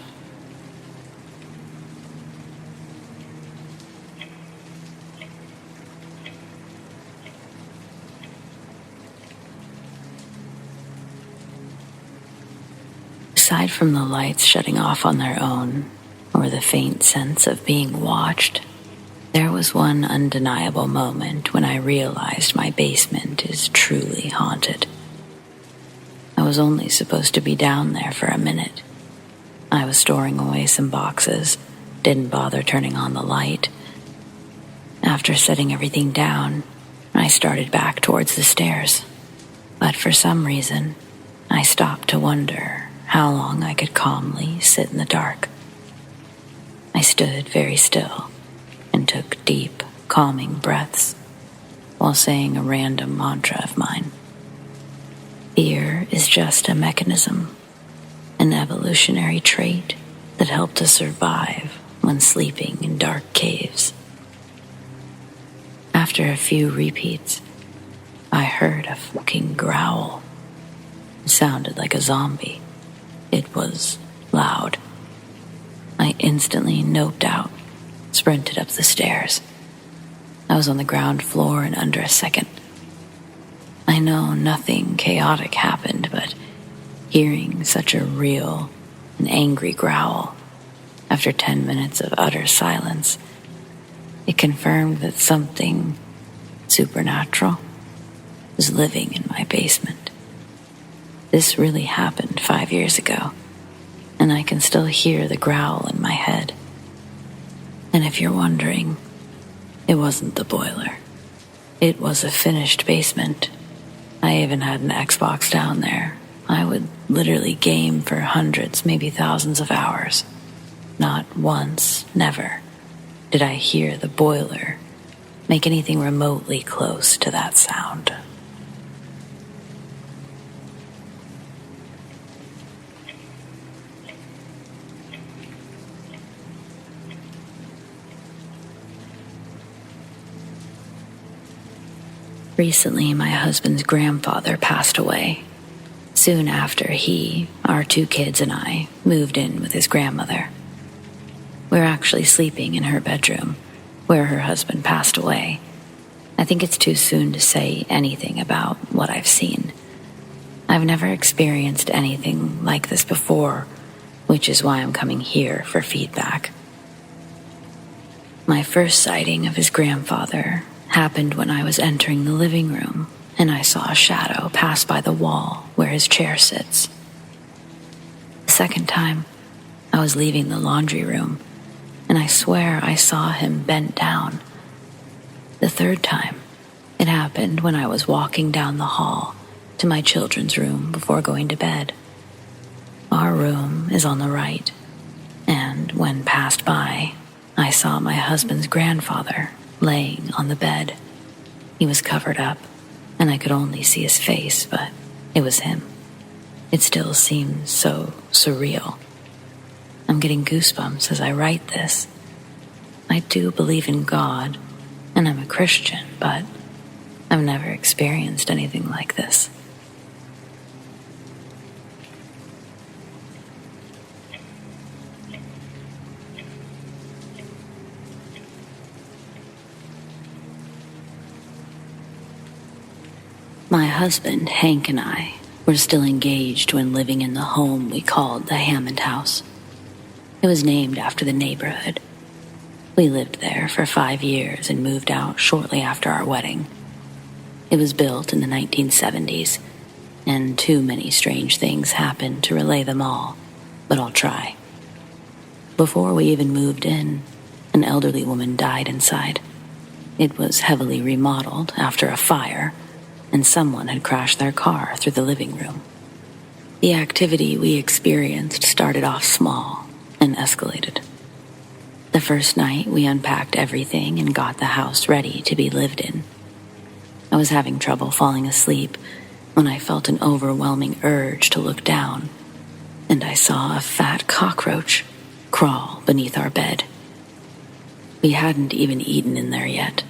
Aside from the lights shutting off on their own, or the faint sense of being watched, there was one undeniable moment when I realized my basement is truly haunted. I was only supposed to be down there for a minute. I was storing away some boxes, didn't bother turning on the light. After setting everything down, I started back towards the stairs, but for some reason, I stopped to wonder how long I could calmly sit in the dark. I stood very still and took deep, calming breaths while saying a random mantra of mine. Fear is just a mechanism, an evolutionary trait that helped us survive when sleeping in dark caves. After a few repeats, I heard a fucking growl. It sounded like a zombie. It was loud. I instantly noped out, sprinted up the stairs. I was on the ground floor in under a second. I know nothing chaotic happened, but hearing such a real and angry growl after 10 minutes of utter silence, it confirmed that something supernatural was living in my basement. This really happened 5 years ago, and I can still hear the growl in my head. And if you're wondering, it wasn't the boiler. It was a finished basement. I even had an Xbox down there. I would literally game for hundreds, maybe thousands of hours. Not once, never, did I hear the boiler make anything remotely close to that sound. Recently, my husband's grandfather passed away. Soon after he, our 2 kids, and I moved in with his grandmother. We're actually sleeping in her bedroom, where her husband passed away. I think it's too soon to say anything about what I've seen. I've never experienced anything like this before, which is why I'm coming here for feedback. My first sighting of his grandfather happened when I was entering the living room, and I saw a shadow pass by the wall where his chair sits. The second time, I was leaving the laundry room, and I swear I saw him bent down. The third time, it happened when I was walking down the hall to my children's room before going to bed. Our room is on the right, and when passed by, I saw my husband's grandfather laying on the bed. He was covered up, and I could only see his face, but it was him. It still seems so surreal. I'm getting goosebumps as I write this. I do believe in God, and I'm a Christian, but I've never experienced anything like this. My husband, Hank, and I were still engaged when living in the home we called the Hammond House. It was named after the neighborhood. We lived there for 5 years and moved out shortly after our wedding. It was built in the 1970s, and too many strange things happened to relay them all, but I'll try. Before we even moved in, an elderly woman died inside. It was heavily remodeled after a fire, and someone had crashed their car through the living room. The activity we experienced started off small and escalated. The first night, we unpacked everything and got the house ready to be lived in. I was having trouble falling asleep when I felt an overwhelming urge to look down, and I saw a fat cockroach crawl beneath our bed. We hadn't even eaten in there yet.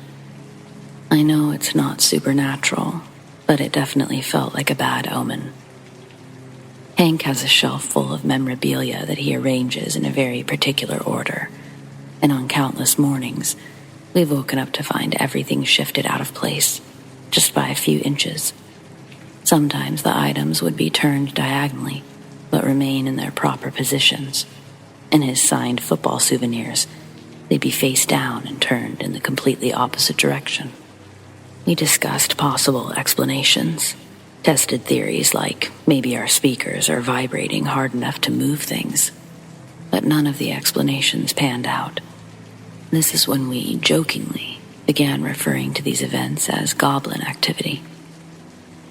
I know it's not supernatural, but it definitely felt like a bad omen. Hank has a shelf full of memorabilia that he arranges in a very particular order, and on countless mornings, we've woken up to find everything shifted out of place, just by a few inches. Sometimes the items would be turned diagonally, but remain in their proper positions. In his signed football souvenirs, they'd be face down and turned in the completely opposite direction. We discussed possible explanations, tested theories like maybe our speakers are vibrating hard enough to move things, but none of the explanations panned out. This is when we jokingly began referring to these events as goblin activity.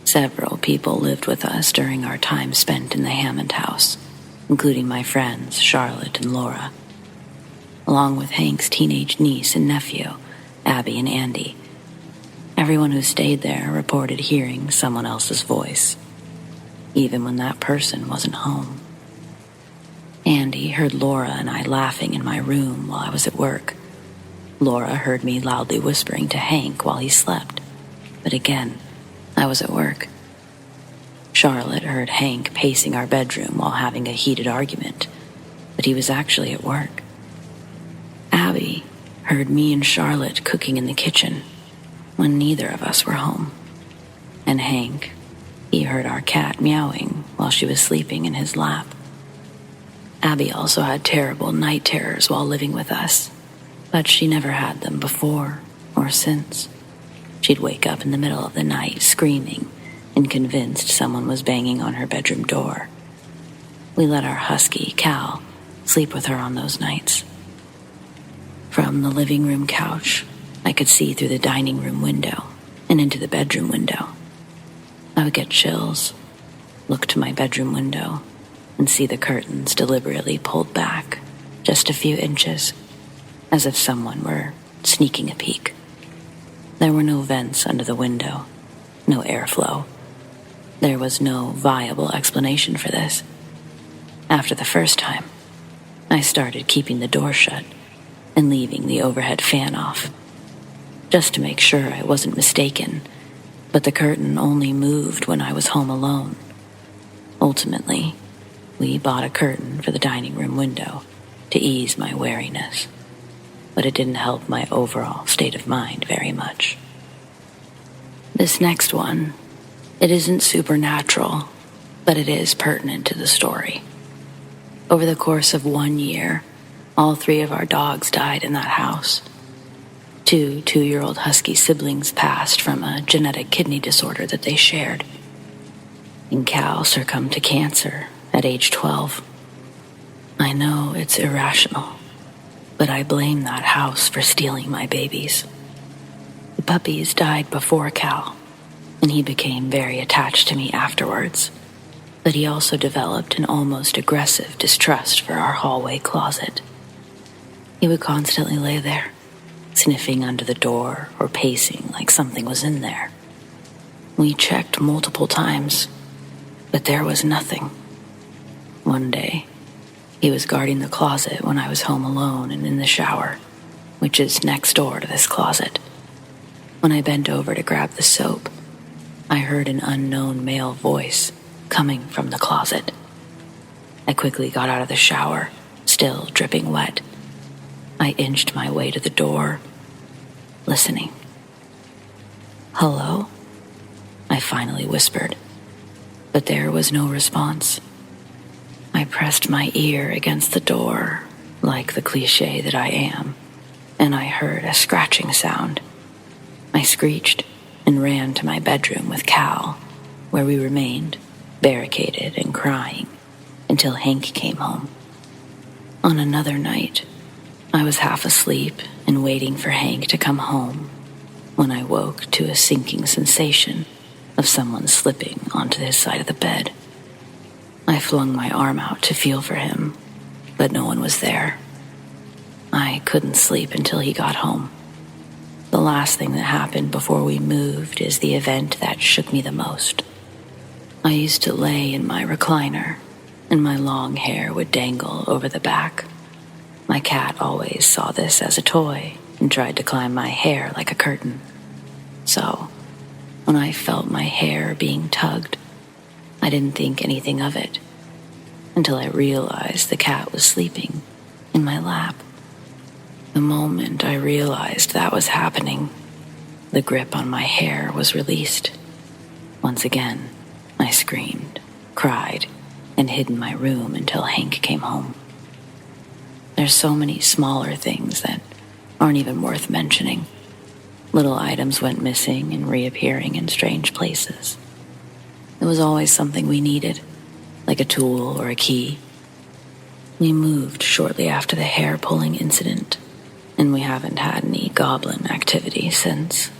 Several people lived with us during our time spent in the Hammond house, including my friends Charlotte and Laura. Along with Hank's teenage niece and nephew, Abby and Andy. Everyone who stayed there reported hearing someone else's voice, even when that person wasn't home. Andy heard Laura and I laughing in my room while I was at work. Laura heard me loudly whispering to Hank while he slept, but again, I was at work. Charlotte heard Hank pacing our bedroom while having a heated argument, but he was actually at work. Abby heard me and Charlotte cooking in the kitchen when neither of us were home. And Hank, he heard our cat meowing while she was sleeping in his lap. Abby also had terrible night terrors while living with us, but she never had them before or since. She'd wake up in the middle of the night screaming and convinced someone was banging on her bedroom door. We let our husky, Cal, sleep with her on those nights. From the living room couch, I could see through the dining room window and into the bedroom window. I would get chills, look to my bedroom window, and see the curtains deliberately pulled back just a few inches, as if someone were sneaking a peek. There were no vents under the window, no airflow. There was no viable explanation for this. After the first time, I started keeping the door shut and leaving the overhead fan off, just to make sure I wasn't mistaken, but the curtain only moved when I was home alone. Ultimately, we bought a curtain for the dining room window to ease my wariness, but it didn't help my overall state of mind very much. This next one, it isn't supernatural, but it is pertinent to the story. Over the course of 1 year, all 3 of our dogs died in that house. 2 two-year-old husky siblings passed from a genetic kidney disorder that they shared. And Cal succumbed to cancer at age 12. I know it's irrational, but I blame that house for stealing my babies. The puppies died before Cal, and he became very attached to me afterwards, but he also developed an almost aggressive distrust for our hallway closet. He would constantly lay there, sniffing under the door or pacing like something was in there. We checked multiple times, but there was nothing. One day, he was guarding the closet when I was home alone and in the shower, which is next door to this closet. When I bent over to grab the soap, I heard an unknown male voice coming from the closet. I quickly got out of the shower, still dripping wet. I inched my way to the door, listening. "Hello?" I finally whispered, but there was no response. I pressed my ear against the door, like the cliche that I am, and I heard a scratching sound. I screeched and ran to my bedroom with Cal, where we remained, barricaded and crying, until Hank came home. On another night, I was half asleep and waiting for Hank to come home when I woke to a sinking sensation of someone slipping onto his side of the bed. I flung my arm out to feel for him, but no one was there. I couldn't sleep until he got home. The last thing that happened before we moved is the event that shook me the most. I used to lay in my recliner, and my long hair would dangle over the back. My cat always saw this as a toy and tried to climb my hair like a curtain. So, when I felt my hair being tugged, I didn't think anything of it until I realized the cat was sleeping in my lap. The moment I realized that was happening, the grip on my hair was released. Once again, I screamed, cried, and hid in my room until Hank came home. There's so many smaller things that aren't even worth mentioning. Little items went missing and reappearing in strange places. There was always something we needed, like a tool or a key. We moved shortly after the hair-pulling incident, and we haven't had any goblin activity since.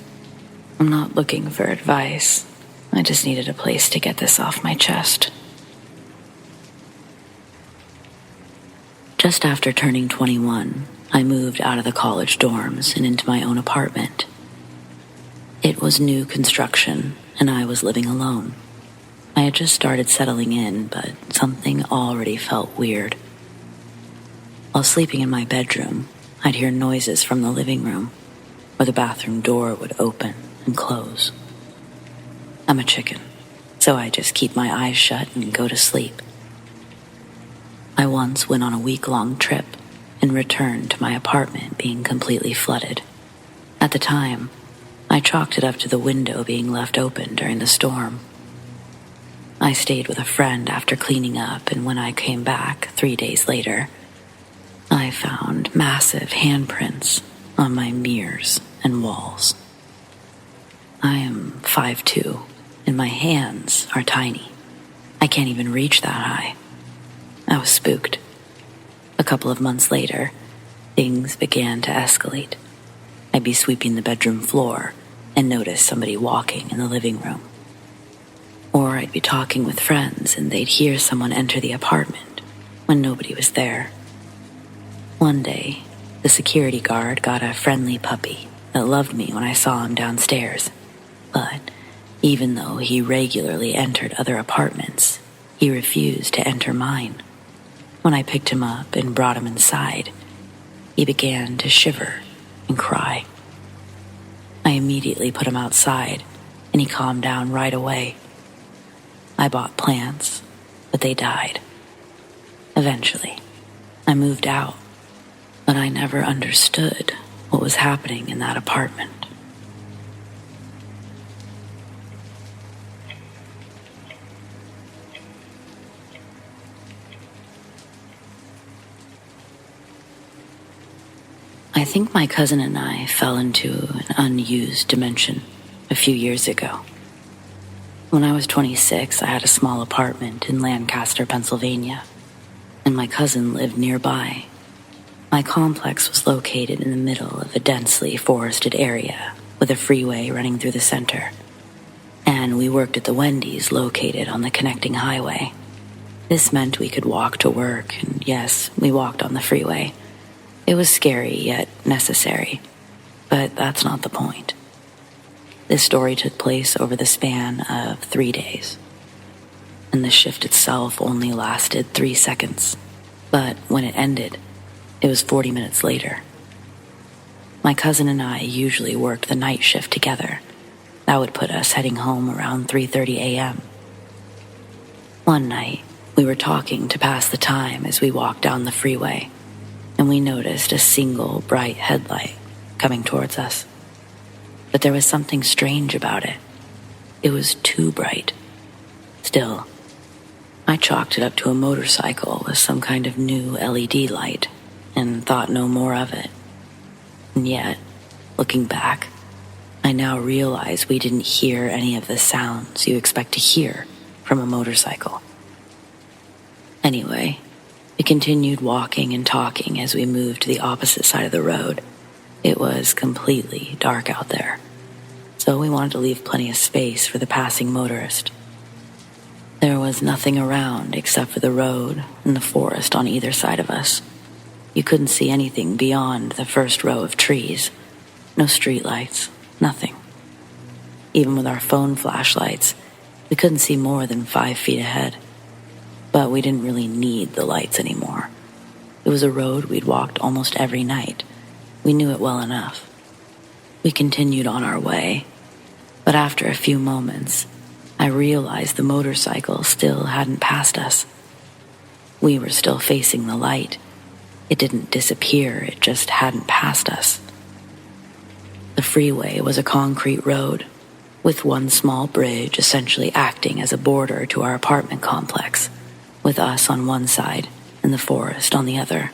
I'm not looking for advice. I just needed a place to get this off my chest. Just after turning 21, I moved out of the college dorms and into my own apartment. It was new construction, and I was living alone. I had just started settling in, but something already felt weird. While sleeping in my bedroom, I'd hear noises from the living room, where the bathroom door would open and close. I'm a chicken, so I just keep my eyes shut and go to sleep. I once went on a week-long trip and returned to my apartment being completely flooded. At the time, I chalked it up to the window being left open during the storm. I stayed with a friend after cleaning up, and when I came back 3 days later, I found massive handprints on my mirrors and walls. I am 5'2", and my hands are tiny. I can't even reach that high. I was spooked. A couple of months later, things began to escalate. I'd be sweeping the bedroom floor and notice somebody walking in the living room. Or I'd be talking with friends and they'd hear someone enter the apartment when nobody was there. One day, the security guard got a friendly puppy that loved me when I saw him downstairs. But even though he regularly entered other apartments, he refused to enter mine. When I picked him up and brought him inside, he began to shiver and cry. I immediately put him outside, and he calmed down right away. I bought plants, but they died. Eventually, I moved out, but I never understood what was happening in that apartment. I think my cousin and I fell into an unused dimension a few years ago. When I was 26, I had a small apartment in Lancaster, Pennsylvania, and my cousin lived nearby. My complex was located in the middle of a densely forested area with a freeway running through the center, and we worked at the Wendy's located on the connecting highway. This meant we could walk to work, and yes, we walked on the freeway. It was scary yet necessary, but that's not the point. This story took place over the span of 3 days, and the shift itself only lasted 3 seconds, but when it ended, it was 40 minutes later. My cousin and I usually worked the night shift together. That would put us heading home around 3:30 a.m. One night, we were talking to pass the time as we walked down the freeway, and we noticed a single bright headlight coming towards us. But there was something strange about it. It was too bright. Still, I chalked it up to a motorcycle with some kind of new LED light and thought no more of it. And yet, looking back, I now realize we didn't hear any of the sounds you expect to hear from a motorcycle. Anyway, we continued walking and talking as we moved to the opposite side of the road. It was completely dark out there, so we wanted to leave plenty of space for the passing motorist. There was nothing around except for the road and the forest on either side of us. You couldn't see anything beyond the first row of trees. No streetlights, nothing. Even with our phone flashlights, we couldn't see more than 5 feet ahead. But we didn't really need the lights anymore. It was a road we'd walked almost every night. We knew it well enough. We continued on our way, but after a few moments, I realized the motorcycle still hadn't passed us. We were still facing the light. It didn't disappear, it just hadn't passed us. The freeway was a concrete road, with one small bridge essentially acting as a border to our apartment complex, with us on one side and the forest on the other.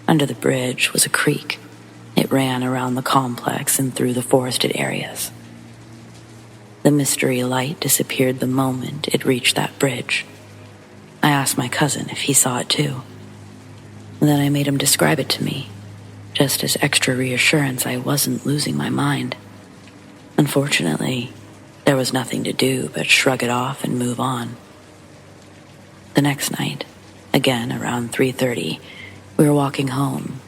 Under the bridge was a creek. It ran around the complex and through the forested areas. The mystery light disappeared the moment it reached that bridge. I asked my cousin if he saw it too. Then I made him describe it to me, just as extra reassurance I wasn't losing my mind. Unfortunately, there was nothing to do but shrug it off and move on. The next night, again around 3:30, we were walking home.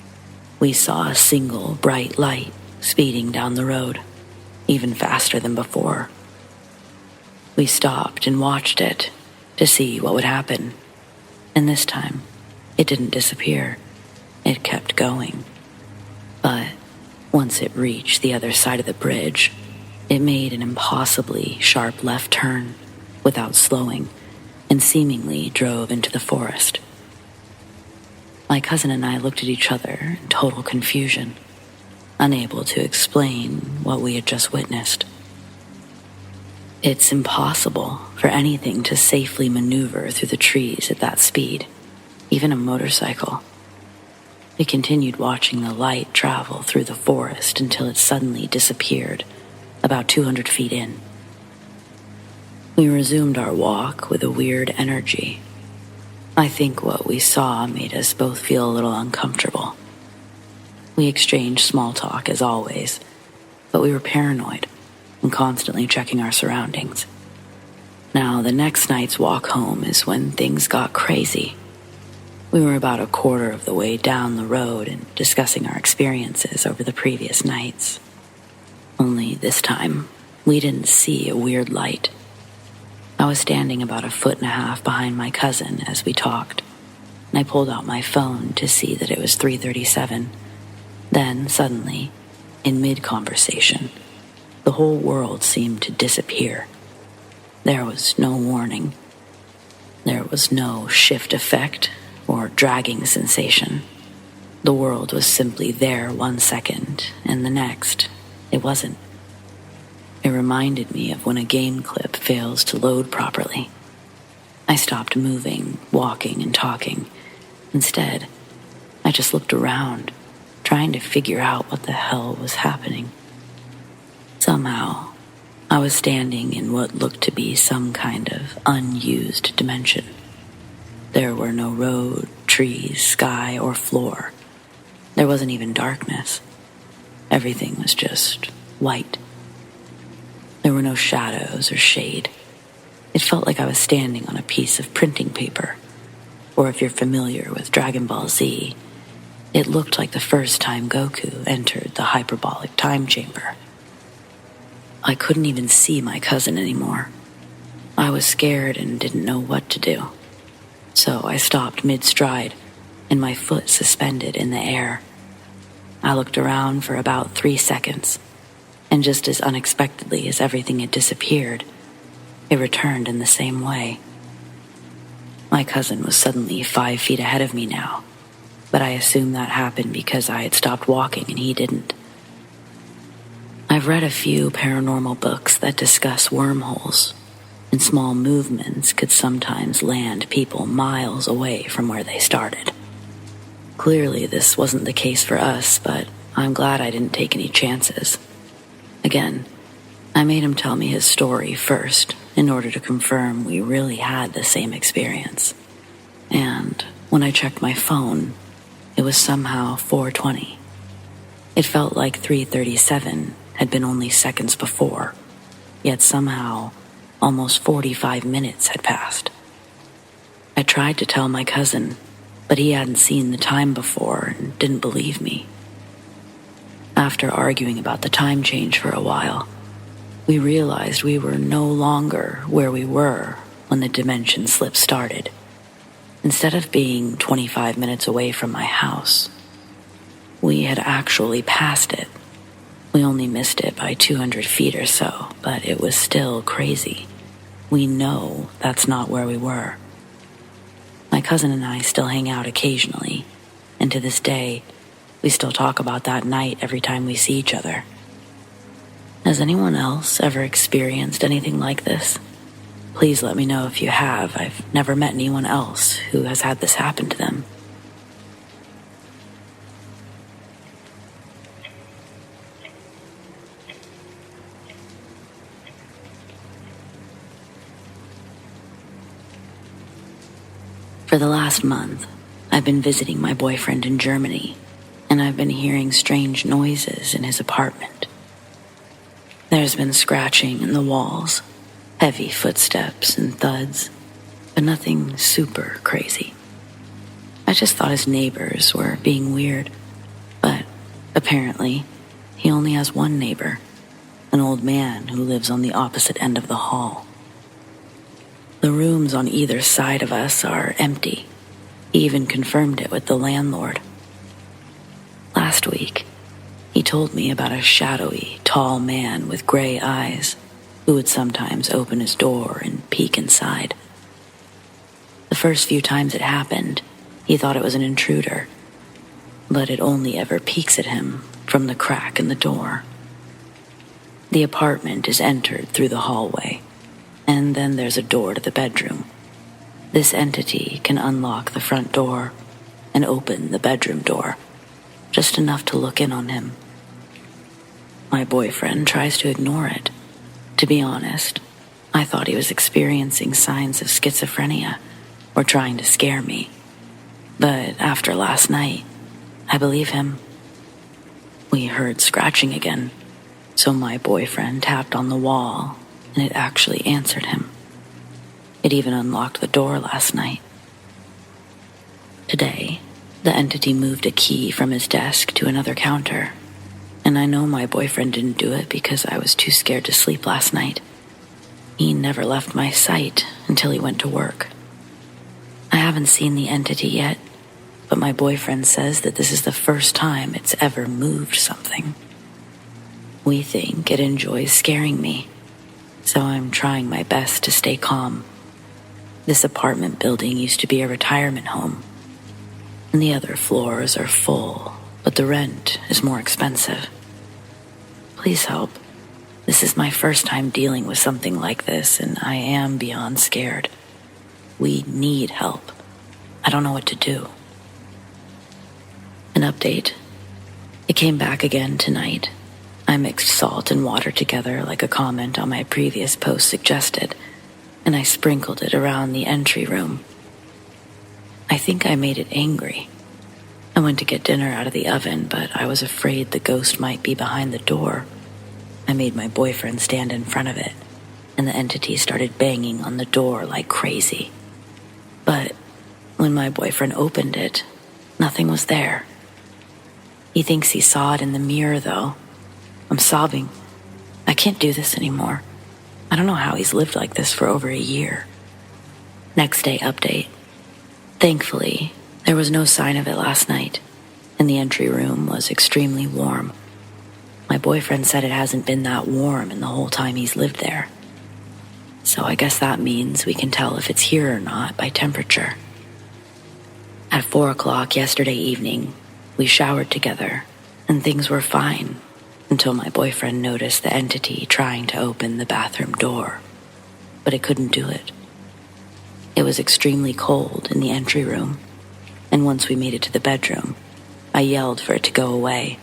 We saw a single bright light speeding down the road, even faster than before. We stopped and watched it to see what would happen, and this time, it didn't disappear. It kept going. But once it reached the other side of the bridge, it made an impossibly sharp left turn without slowing and seemingly drove into the forest. My cousin and I looked at each other in total confusion, unable to explain what we had just witnessed. It's impossible for anything to safely maneuver through the trees at that speed, even a motorcycle. We continued watching the light travel through the forest until it suddenly disappeared, about 200 feet in. We resumed our walk with a weird energy. I think what we saw made us both feel a little uncomfortable. We exchanged small talk as always, but we were paranoid and constantly checking our surroundings. Now, the next night's walk home is when things got crazy. We were about a quarter of the way down the road and discussing our experiences over the previous nights. Only this time, we didn't see a weird light. I was standing about 1.5 feet behind my cousin as we talked, and I pulled out my phone to see that it was 3:37. Then, suddenly, in mid-conversation, the whole world seemed to disappear. There was no warning. There was no shift effect or dragging sensation. The world was simply there 1 second, and the next, it wasn't. It reminded me of when a game clip fails to load properly. I stopped moving, walking, and talking. Instead, I just looked around, trying to figure out what the hell was happening. Somehow, I was standing in what looked to be some kind of unused dimension. There were no road, trees, sky, or floor. There wasn't even darkness. Everything was just white. There were no shadows or shade. It felt like I was standing on a piece of printing paper. Or if you're familiar with Dragon Ball Z, it looked like the first time Goku entered the hyperbolic time chamber. I couldn't even see my cousin anymore. I was scared and didn't know what to do. So I stopped mid-stride, and my foot suspended in the air. I looked around for about 3 seconds, and just as unexpectedly as everything had disappeared, it returned in the same way. My cousin was suddenly 5 feet ahead of me now, but I assumed that happened because I had stopped walking and he didn't. I've read a few paranormal books that discuss wormholes, and small movements could sometimes land people miles away from where they started. Clearly, this wasn't the case for us, but I'm glad I didn't take any chances. Again, I made him tell me his story first in order to confirm we really had the same experience. And when I checked my phone, it was somehow 4:20. It felt like 3:37 had been only seconds before, yet somehow almost 45 minutes had passed. I tried to tell my cousin, but he hadn't seen the time before and didn't believe me. After arguing about the time change for a while, we realized we were no longer where we were when the dimension slip started. Instead of being 25 minutes away from my house, we had actually passed it. We only missed it by 200 feet or so, but it was still crazy. We know that's not where we were. My cousin and I still hang out occasionally, and to this day, we still talk about that night every time we see each other. Has anyone else ever experienced anything like this? Please let me know if you have. I've never met anyone else who has had this happen to them. For the last month, I've been visiting my boyfriend in Germany, and I've been hearing strange noises in his apartment. There's been scratching in the walls, heavy footsteps and thuds, but nothing super crazy. I just thought his neighbors were being weird, but apparently he only has one neighbor, an old man who lives on the opposite end of the hall. The rooms on either side of us are empty. He even confirmed it with the landlord. Last week, he told me about a shadowy, tall man with gray eyes who would sometimes open his door and peek inside. The first few times it happened, he thought it was an intruder, but it only ever peeks at him from the crack in the door. The apartment is entered through the hallway, and then there's a door to the bedroom. This entity can unlock the front door and open the bedroom door, just enough to look in on him. My boyfriend tries to ignore it. To be honest, I thought he was experiencing signs of schizophrenia or trying to scare me. But after last night, I believe him. We heard scratching again, so my boyfriend tapped on the wall, and it actually answered him. It even unlocked the door last night. Today, the entity moved a key from his desk to another counter, and I know my boyfriend didn't do it because I was too scared to sleep last night. He never left my sight until he went to work. I haven't seen the entity yet, but my boyfriend says that this is the first time it's ever moved something. We think it enjoys scaring me, so I'm trying my best to stay calm. This apartment building used to be a retirement home, and the other floors are full, but the rent is more expensive. Please help. This is my first time dealing with something like this, and I am beyond scared. We need help. I don't know what to do. An update. It came back again tonight. I mixed salt and water together like a comment on my previous post suggested, and I sprinkled it around the entry room. I think I made it angry. I went to get dinner out of the oven, but I was afraid the ghost might be behind the door. I made my boyfriend stand in front of it, and the entity started banging on the door like crazy. But when my boyfriend opened it, nothing was there. He thinks he saw it in the mirror, though. I'm sobbing. I can't do this anymore. I don't know how he's lived like this for over a year. Next day update. Thankfully, there was no sign of it last night, and the entry room was extremely warm. My boyfriend said it hasn't been that warm in the whole time he's lived there. So I guess that means we can tell if it's here or not by temperature. At 4 o'clock yesterday evening, we showered together, and things were fine until my boyfriend noticed the entity trying to open the bathroom door, but it couldn't do it. It was extremely cold in the entry room, and once we made it to the bedroom, I yelled for it to go away,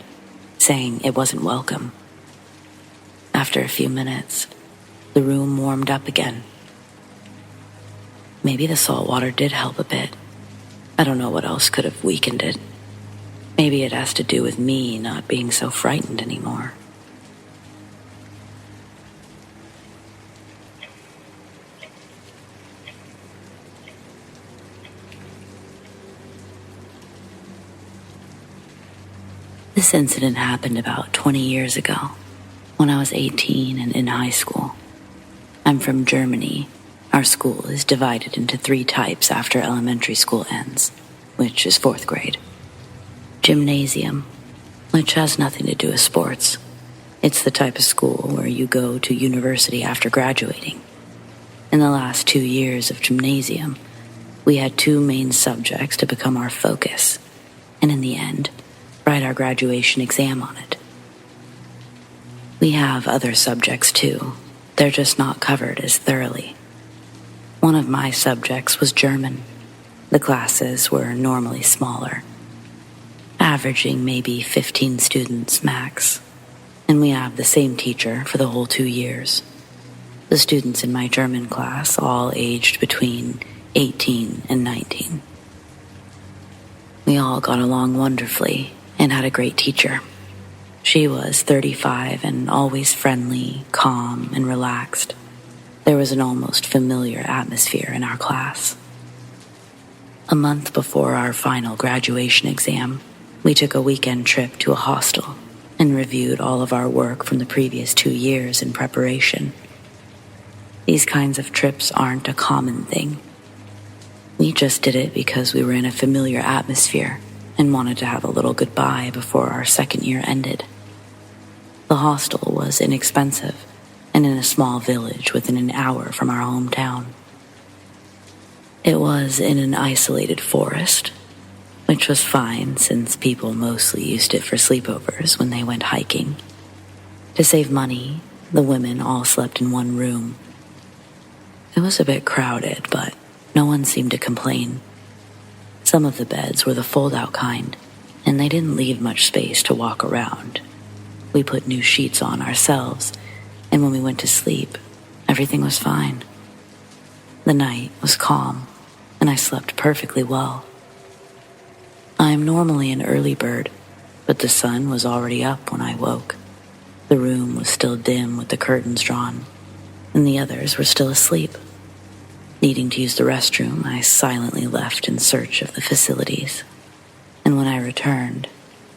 saying it wasn't welcome. After a few minutes, the room warmed up again. Maybe the salt water did help a bit. I don't know what else could have weakened it. Maybe it has to do with me not being so frightened anymore. This incident happened about 20 years ago, when I was 18 and in high school. I'm from Germany. Our school is divided into 3 types after elementary school ends, which is 4th grade. Gymnasium, which has nothing to do with sports. It's the type of school where you go to university after graduating. In the last 2 years of gymnasium, we had 2 main subjects to become our focus, and in the end, write our graduation exam on it. We have other subjects too. They're just not covered as thoroughly. One of my subjects was German. The classes were normally smaller, averaging maybe 15 students max, and we have the same teacher for the whole 2 years. The students in my German class all aged between 18 and 19. We all got along wonderfully and had a great teacher. She was 35 and always friendly, calm, and relaxed. There was an almost familiar atmosphere in our class. A month before our final graduation exam, we took a weekend trip to a hostel and reviewed all of our work from the previous 2 years in preparation. These kinds of trips aren't a common thing. We just did it because we were in a familiar atmosphere and wanted to have a little goodbye before our second year ended. The hostel was inexpensive and in a small village within an hour from our hometown. It was in an isolated forest, which was fine since people mostly used it for sleepovers when they went hiking. To save money, the women all slept in one room. It was a bit crowded, but no one seemed to complain. Some of the beds were the fold-out kind, and they didn't leave much space to walk around. We put new sheets on ourselves, and when we went to sleep, everything was fine. The night was calm, and I slept perfectly well. I am normally an early bird, but the sun was already up when I woke. The room was still dim with the curtains drawn, and the others were still asleep. Needing to use the restroom, I silently left in search of the facilities. And when I returned,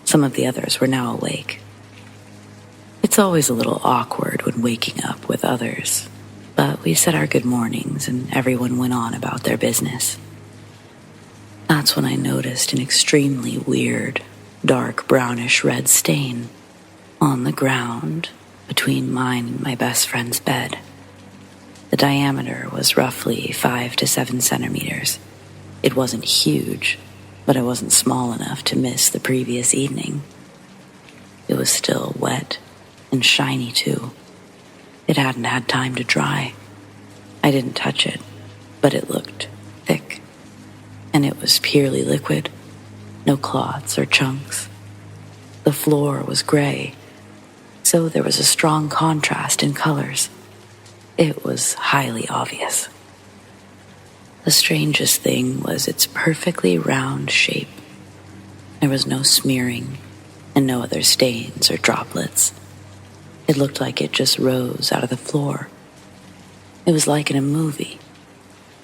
some of the others were now awake. It's always a little awkward when waking up with others, but we said our good mornings and everyone went on about their business. That's when I noticed an extremely weird, dark brownish red stain on the ground between mine and my best friend's bed. The diameter was roughly 5 to 7 centimeters. It wasn't huge, but it wasn't small enough to miss the previous evening. It was still wet and shiny too. It hadn't had time to dry. I didn't touch it, but it looked thick. And it was purely liquid, no clots or chunks. The floor was gray, so there was a strong contrast in colors. It was highly obvious. The strangest thing was its perfectly round shape. There was no smearing and no other stains or droplets. It looked like it just rose out of the floor. It was like in a movie,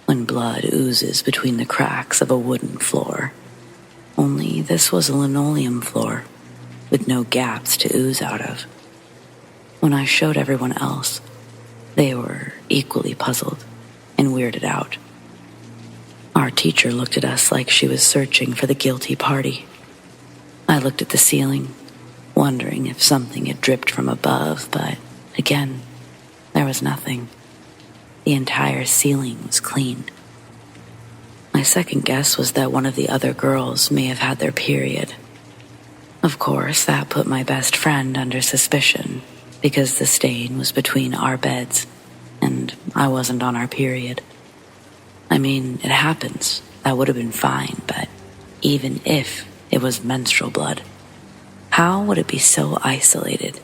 when blood oozes between the cracks of a wooden floor. Only this was a linoleum floor, with no gaps to ooze out of. When I showed everyone else, they were equally puzzled and weirded out. Our teacher looked at us like she was searching for the guilty party. I looked at the ceiling, wondering if something had dripped from above, but again, there was nothing. The entire ceiling was clean. My second guess was that one of the other girls may have had their period. Of course, that put my best friend under suspicion, because the stain was between our beds, and I wasn't on our period. I mean, it happens. That would have been fine, but even if it was menstrual blood, how would it be so isolated,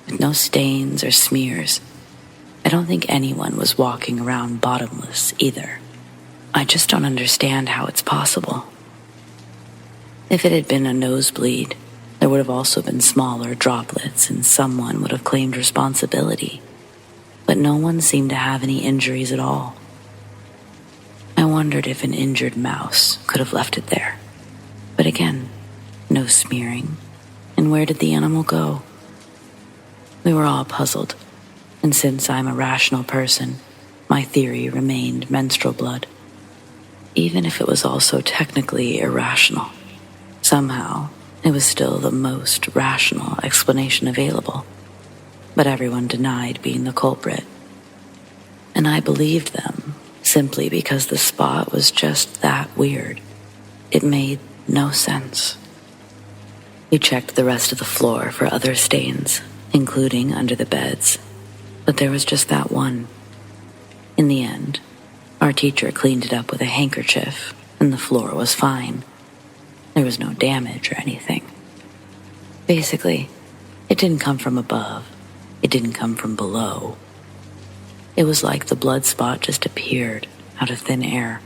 with no stains or smears? I don't think anyone was walking around bottomless either. I just don't understand how it's possible. If it had been a nosebleed, there would have also been smaller droplets and someone would have claimed responsibility. But no one seemed to have any injuries at all. I wondered if an injured mouse could have left it there. But again, no smearing. And where did the animal go? We were all puzzled, and since I'm a rational person, my theory remained menstrual blood. Even if it was also technically irrational, somehow it was still the most rational explanation available. But everyone denied being the culprit. And I believed them simply because the spot was just that weird. It made no sense. We checked the rest of the floor for other stains, including under the beds, but there was just that one. In the end, Our teacher cleaned it up with a handkerchief, and the floor was fine. There was no damage or anything. Basically, it didn't come from above. It didn't come from below. It was like the blood spot just appeared out of thin air.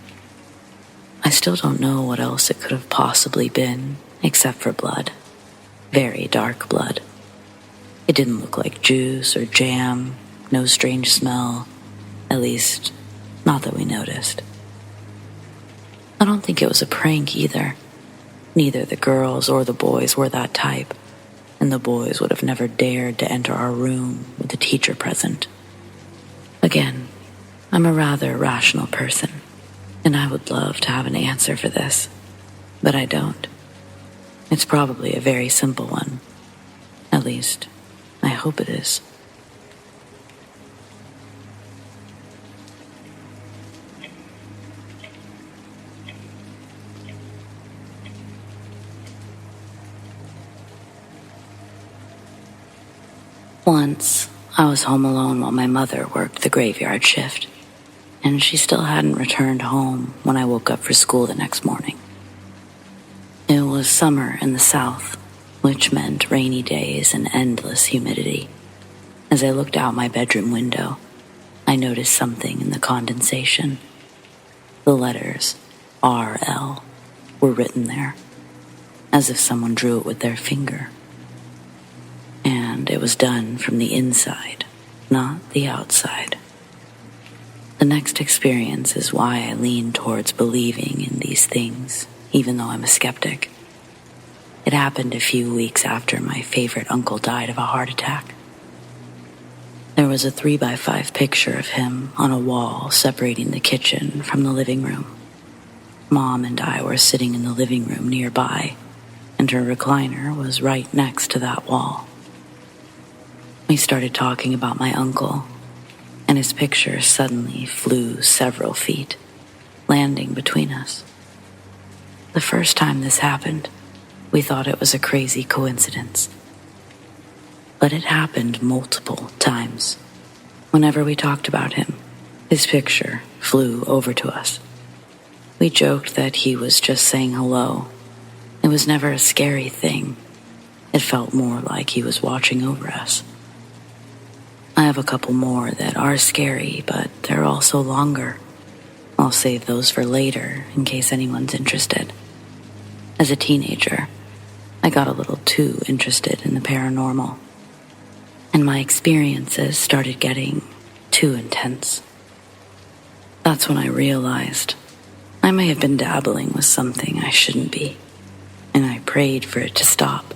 I still don't know what else it could have possibly been, except for blood. Very dark blood. It didn't look like juice or jam, no strange smell, at least, not that we noticed. I don't think it was a prank either. Neither the girls or the boys were that type, and the boys would have never dared to enter our room with the teacher present. Again, I'm a rather rational person, and I would love to have an answer for this, but I don't. It's probably a very simple one. At least, I hope it is. Once, I was home alone while my mother worked the graveyard shift, and she still hadn't returned home when I woke up for school the next morning. It was summer in the South, which meant rainy days and endless humidity. As I looked out my bedroom window, I noticed something in the condensation. The letters RL were written there, as if someone drew it with their finger. And it was done from the inside, not the outside. The next experience is why I lean towards believing in these things, even though I'm a skeptic. It happened a few weeks after my favorite uncle died of a heart attack. There was a 3x5 picture of him on a wall separating the kitchen from the living room. Mom and I were sitting in the living room nearby, and her recliner was right next to that wall. We started talking about my uncle, and his picture suddenly flew several feet, landing between us. The first time this happened, we thought it was a crazy coincidence. But it happened multiple times. Whenever we talked about him, his picture flew over to us. We joked that he was just saying hello. It was never a scary thing. It felt more like he was watching over us. I have a couple more that are scary, but they're also longer. I'll save those for later in case anyone's interested. As a teenager, I got a little too interested in the paranormal, and my experiences started getting too intense. That's when I realized I may have been dabbling with something I shouldn't be, and I prayed for it to stop.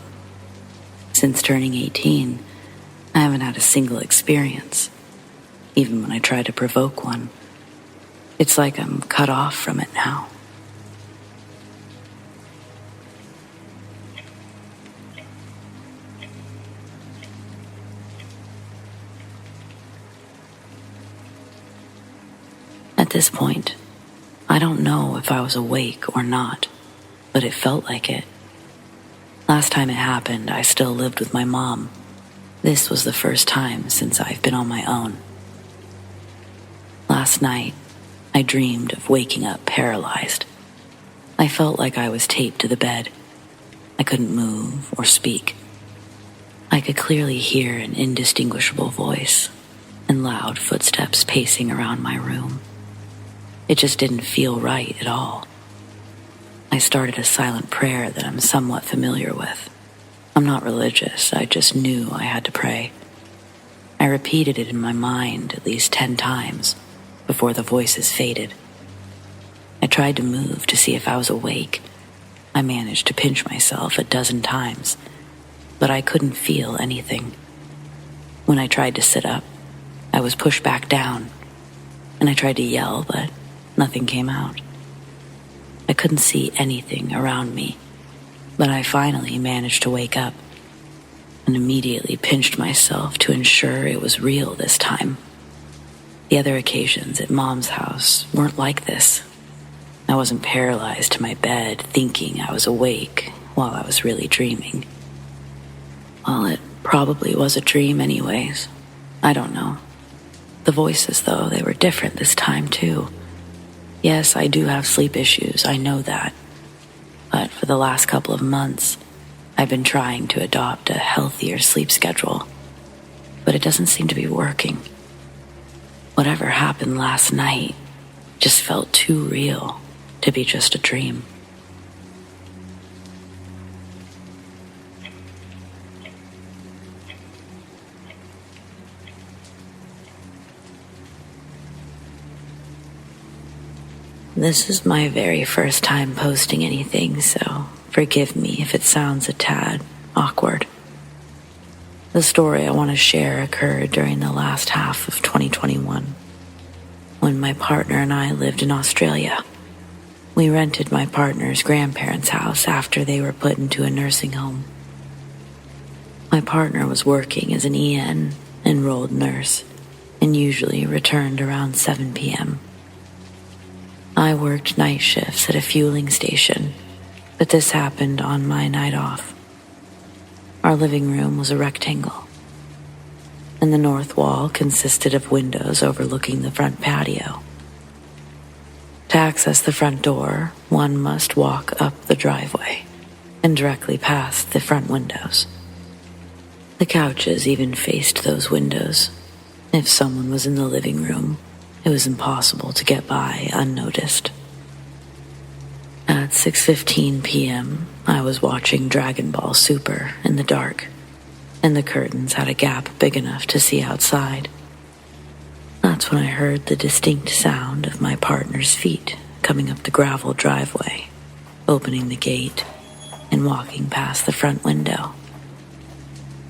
Since turning 18, I haven't had a single experience, even when I try to provoke one. It's like I'm cut off from it now. At this point, I don't know if I was awake or not, but it felt like it. Last time it happened, I still lived with my mom. This was the first time since I've been on my own. Last night, I dreamed of waking up paralyzed. I felt like I was taped to the bed. I couldn't move or speak. I could clearly hear an indistinguishable voice and loud footsteps pacing around my room. It just didn't feel right at all. I started a silent prayer that I'm somewhat familiar with. I'm not religious, I just knew I had to pray. I repeated it in my mind at least 10 times before the voices faded. I tried to move to see if I was awake. I managed to pinch myself a dozen times, but I couldn't feel anything. When I tried to sit up, I was pushed back down, and I tried to yell, but nothing came out. I couldn't see anything around me, but I finally managed to wake up and immediately pinched myself to ensure it was real this time. The other occasions at Mom's house weren't like this. I wasn't paralyzed to my bed thinking I was awake while I was really dreaming. Well, it probably was a dream anyways. I don't know. The voices, though, they were different this time too. Yes, I do have sleep issues, I know that. But for the last couple of months, I've been trying to adopt a healthier sleep schedule. But it doesn't seem to be working. Whatever happened last night just felt too real to be just a dream. This is my very first time posting anything, so forgive me if it sounds a tad awkward. The story I want to share occurred during the last half of 2021, when my partner and I lived in Australia. We rented my partner's grandparents' house after they were put into a nursing home. My partner was working as an EN, enrolled nurse, and usually returned around 7 p.m. I worked night shifts at a fueling station, but this happened on my night off. Our living room was a rectangle, and the north wall consisted of windows overlooking the front patio. To access the front door, one must walk up the driveway and directly past the front windows. The couches even faced those windows. If someone was in the living room, it was impossible to get by unnoticed. At 6:15 p.m., I was watching Dragon Ball Super in the dark, and the curtains had a gap big enough to see outside. That's when I heard the distinct sound of my partner's feet coming up the gravel driveway, opening the gate, and walking past the front window.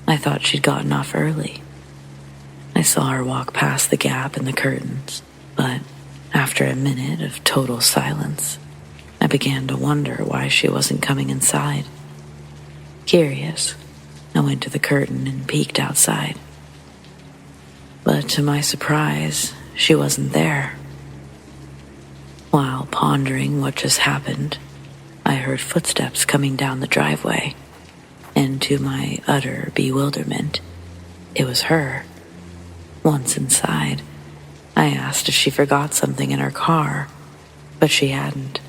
I thought she'd gotten off early. I saw her walk past the gap in the curtains, but after a minute of total silence, I began to wonder why she wasn't coming inside. Curious, I went to the curtain and peeked outside. But to my surprise, she wasn't there. While pondering what just happened, I heard footsteps coming down the driveway, and to my utter bewilderment, it was her. Once inside, I asked if she forgot something in her car, but she hadn't.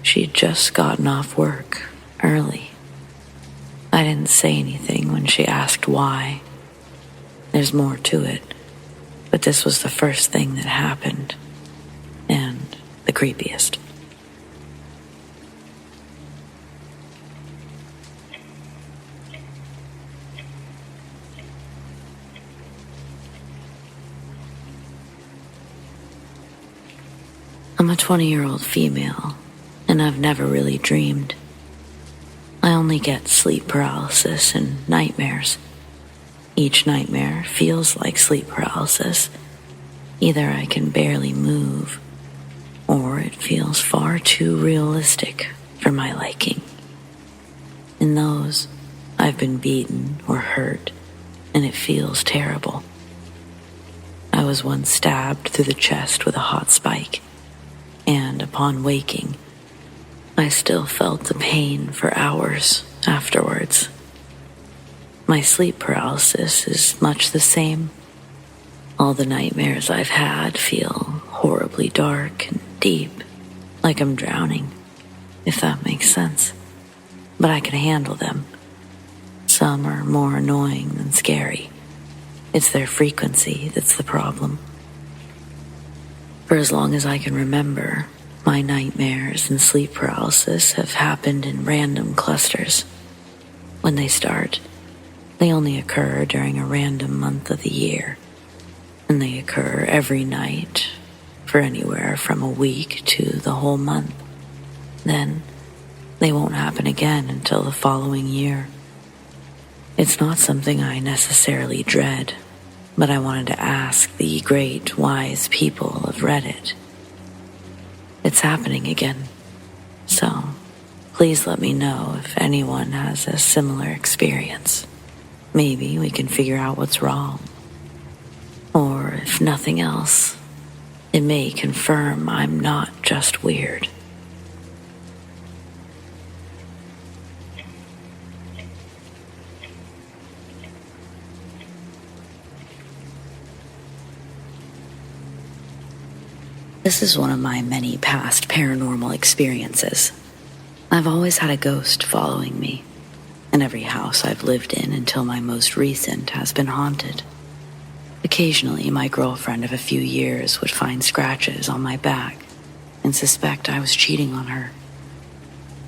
She'd just gotten off work early. I didn't say anything when she asked why. There's more to it, but this was the first thing that happened, and the creepiest. I'm a 20-year-old female, and I've never really dreamed. I only get sleep paralysis and nightmares. Each nightmare feels like sleep paralysis. Either I can barely move, or it feels far too realistic for my liking. In those, I've been beaten or hurt, and it feels terrible. I was once stabbed through the chest with a hot spike, and upon waking, I still felt the pain for hours afterwards. My sleep paralysis is much the same. All the nightmares I've had feel horribly dark and deep, like I'm drowning, if that makes sense. But I can handle them. Some are more annoying than scary. It's their frequency that's the problem. For as long as I can remember, my nightmares and sleep paralysis have happened in random clusters. When they start, they only occur during a random month of the year, and they occur every night for anywhere from a week to the whole month. Then, they won't happen again until the following year. It's not something I necessarily dread, but I wanted to ask the great, wise people of Reddit. It's happening again, so please let me know if anyone has a similar experience. Maybe we can figure out what's wrong. Or if nothing else, it may confirm I'm not just weird. This is one of my many past paranormal experiences. I've always had a ghost following me, and every house I've lived in until my most recent has been haunted. Occasionally, my girlfriend of a few years would find scratches on my back and suspect I was cheating on her.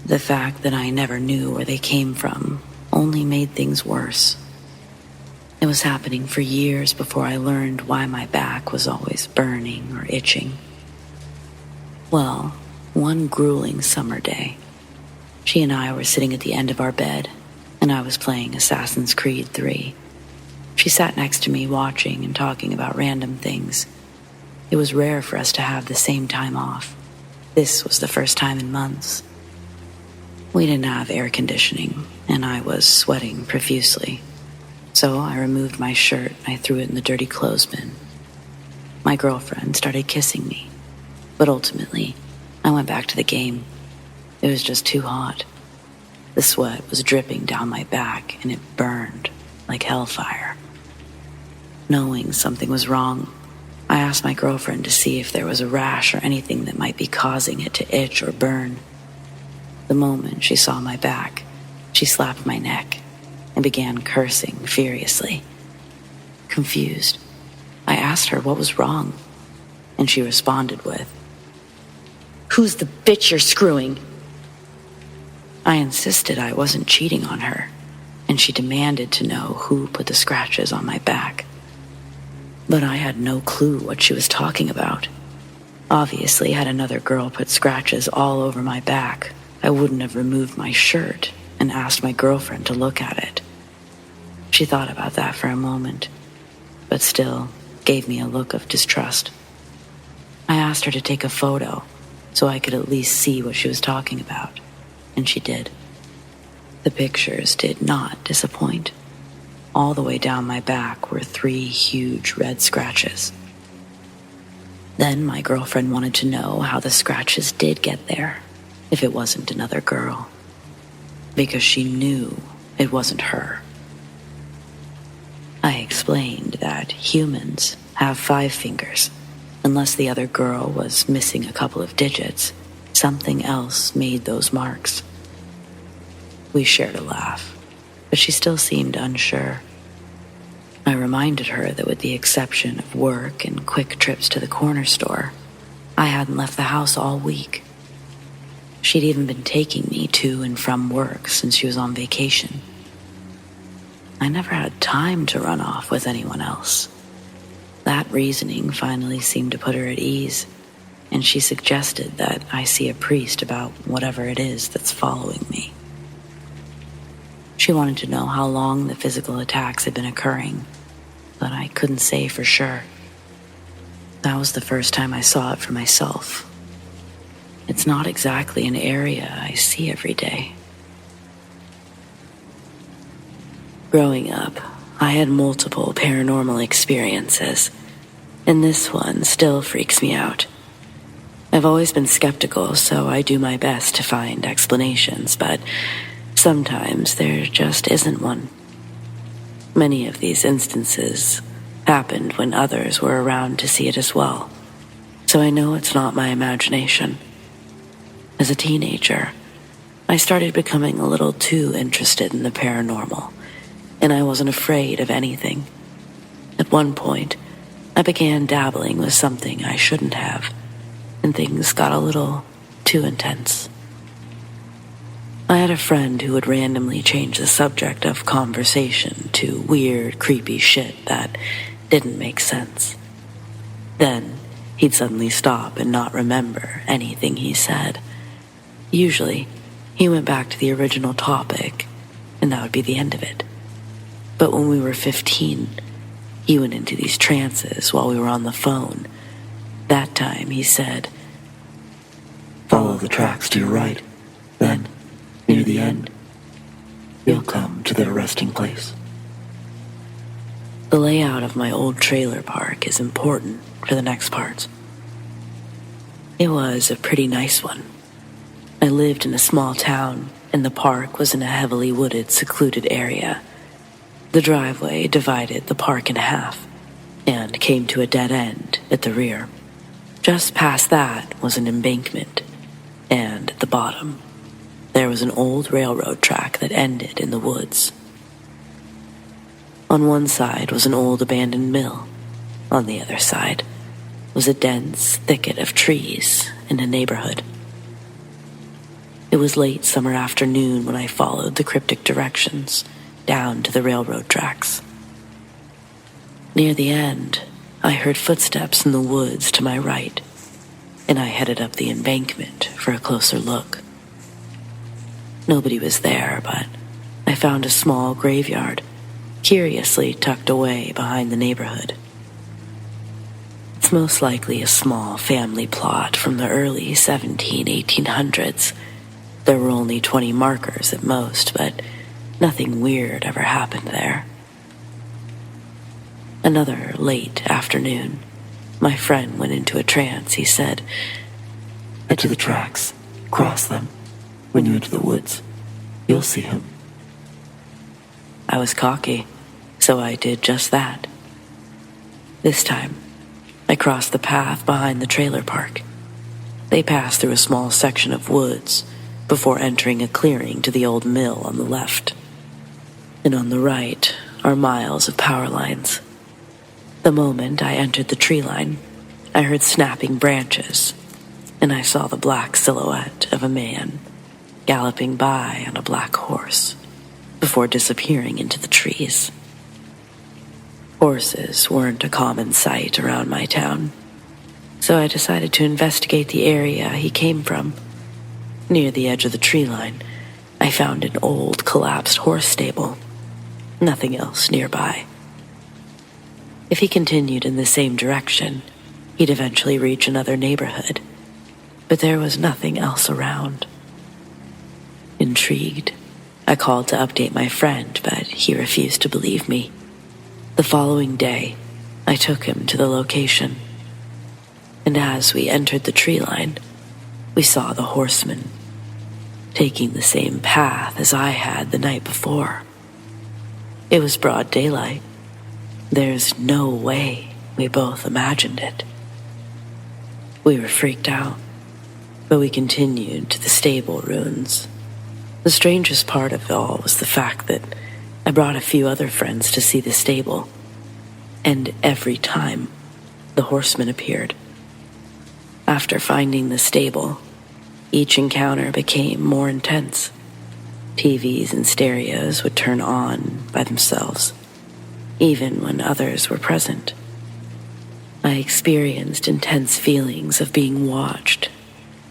The fact that I never knew where they came from only made things worse. It was happening for years before I learned why my back was always burning or itching. Well, one grueling summer day, she and I were sitting at the end of our bed, and I was playing Assassin's Creed 3. She sat next to me watching and talking about random things. It was rare for us to have the same time off. This was the first time in months. We didn't have air conditioning, and I was sweating profusely. So I removed my shirt and I threw it in the dirty clothes bin. My girlfriend started kissing me, but ultimately, I went back to the game. It was just too hot. The sweat was dripping down my back and it burned like hellfire. Knowing something was wrong, I asked my girlfriend to see if there was a rash or anything that might be causing it to itch or burn. The moment she saw my back, she slapped my neck and began cursing furiously. Confused, I asked her what was wrong, and she responded with, "Who's the bitch you're screwing?" I insisted I wasn't cheating on her, and she demanded to know who put the scratches on my back. But I had no clue what she was talking about. Obviously, had another girl put scratches all over my back, I wouldn't have removed my shirt and asked my girlfriend to look at it. She thought about that for a moment, but still gave me a look of distrust. I asked her to take a photo so I could at least see what she was talking about, and she did. The pictures did not disappoint. All the way down my back were 3 huge red scratches. Then my girlfriend wanted to know how the scratches did get there, if it wasn't another girl, because she knew it wasn't her. I explained that humans have 5 fingers. Unless the other girl was missing a couple of digits, something else made those marks. We shared a laugh, but she still seemed unsure. I reminded her that with the exception of work and quick trips to the corner store, I hadn't left the house all week. She'd even been taking me to and from work since she was on vacation. I never had time to run off with anyone else. That reasoning finally seemed to put her at ease, and she suggested that I see a priest about whatever it is that's following me. She wanted to know how long the physical attacks had been occurring, but I couldn't say for sure. That was the first time I saw it for myself. It's not exactly an area I see every day. Growing up, I had multiple paranormal experiences, and this one still freaks me out. I've always been skeptical, so I do my best to find explanations, but sometimes there just isn't one. Many of these instances happened when others were around to see it as well, so I know it's not my imagination. As a teenager, I started becoming a little too interested in the paranormal, and I wasn't afraid of anything. At one point, I began dabbling with something I shouldn't have, and things got a little too intense. I had a friend who would randomly change the subject of conversation to weird, creepy shit that didn't make sense. Then, he'd suddenly stop and not remember anything he said. Usually, he went back to the original topic, and that would be the end of it. But when we were 15, he went into these trances while we were on the phone. That time he said, "Follow the tracks to your right, then, near the end, you'll come to their resting place." The layout of my old trailer park is important for the next parts. It was a pretty nice one. I lived in a small town, and the park was in a heavily wooded, secluded area. The driveway divided the park in half and came to a dead end at the rear. Just past that was an embankment, and at the bottom, there was an old railroad track that ended in the woods. On one side was an old abandoned mill. On the other side was a dense thicket of trees in a neighborhood. It was late summer afternoon when I followed the cryptic directions down to the railroad tracks. Near the end, I heard footsteps in the woods to my right, and I headed up the embankment for a closer look. Nobody was there, but I found a small graveyard, curiously tucked away behind the neighborhood. It's most likely a small family plot from the early 1800s. There were only 20 markers at most, but nothing weird ever happened there. Another late afternoon, my friend went into a trance. He said, "Head to the tracks. Cross them. When you enter the woods, you'll see him." I was cocky, so I did just that. This time, I crossed the path behind the trailer park. They passed through a small section of woods before entering a clearing to the old mill on the left. And on the right are miles of power lines. The moment I entered the tree line, I heard snapping branches, and I saw the black silhouette of a man galloping by on a black horse before disappearing into the trees. Horses weren't a common sight around my town, so I decided to investigate the area he came from. Near the edge of the tree line, I found an old collapsed horse stable. Nothing else nearby. If he continued in the same direction, he'd eventually reach another neighborhood, but there was nothing else around. Intrigued, I called to update my friend, but he refused to believe me. The following day, I took him to the location, and as we entered the tree line, we saw the horseman taking the same path as I had the night before. It was broad daylight. There's no way we both imagined it. We were freaked out, but we continued to the stable ruins. The strangest part of it all was the fact that I brought a few other friends to see the stable, and every time the horseman appeared. After finding the stable, each encounter became more intense. TVs and stereos would turn on by themselves, even when others were present. I experienced intense feelings of being watched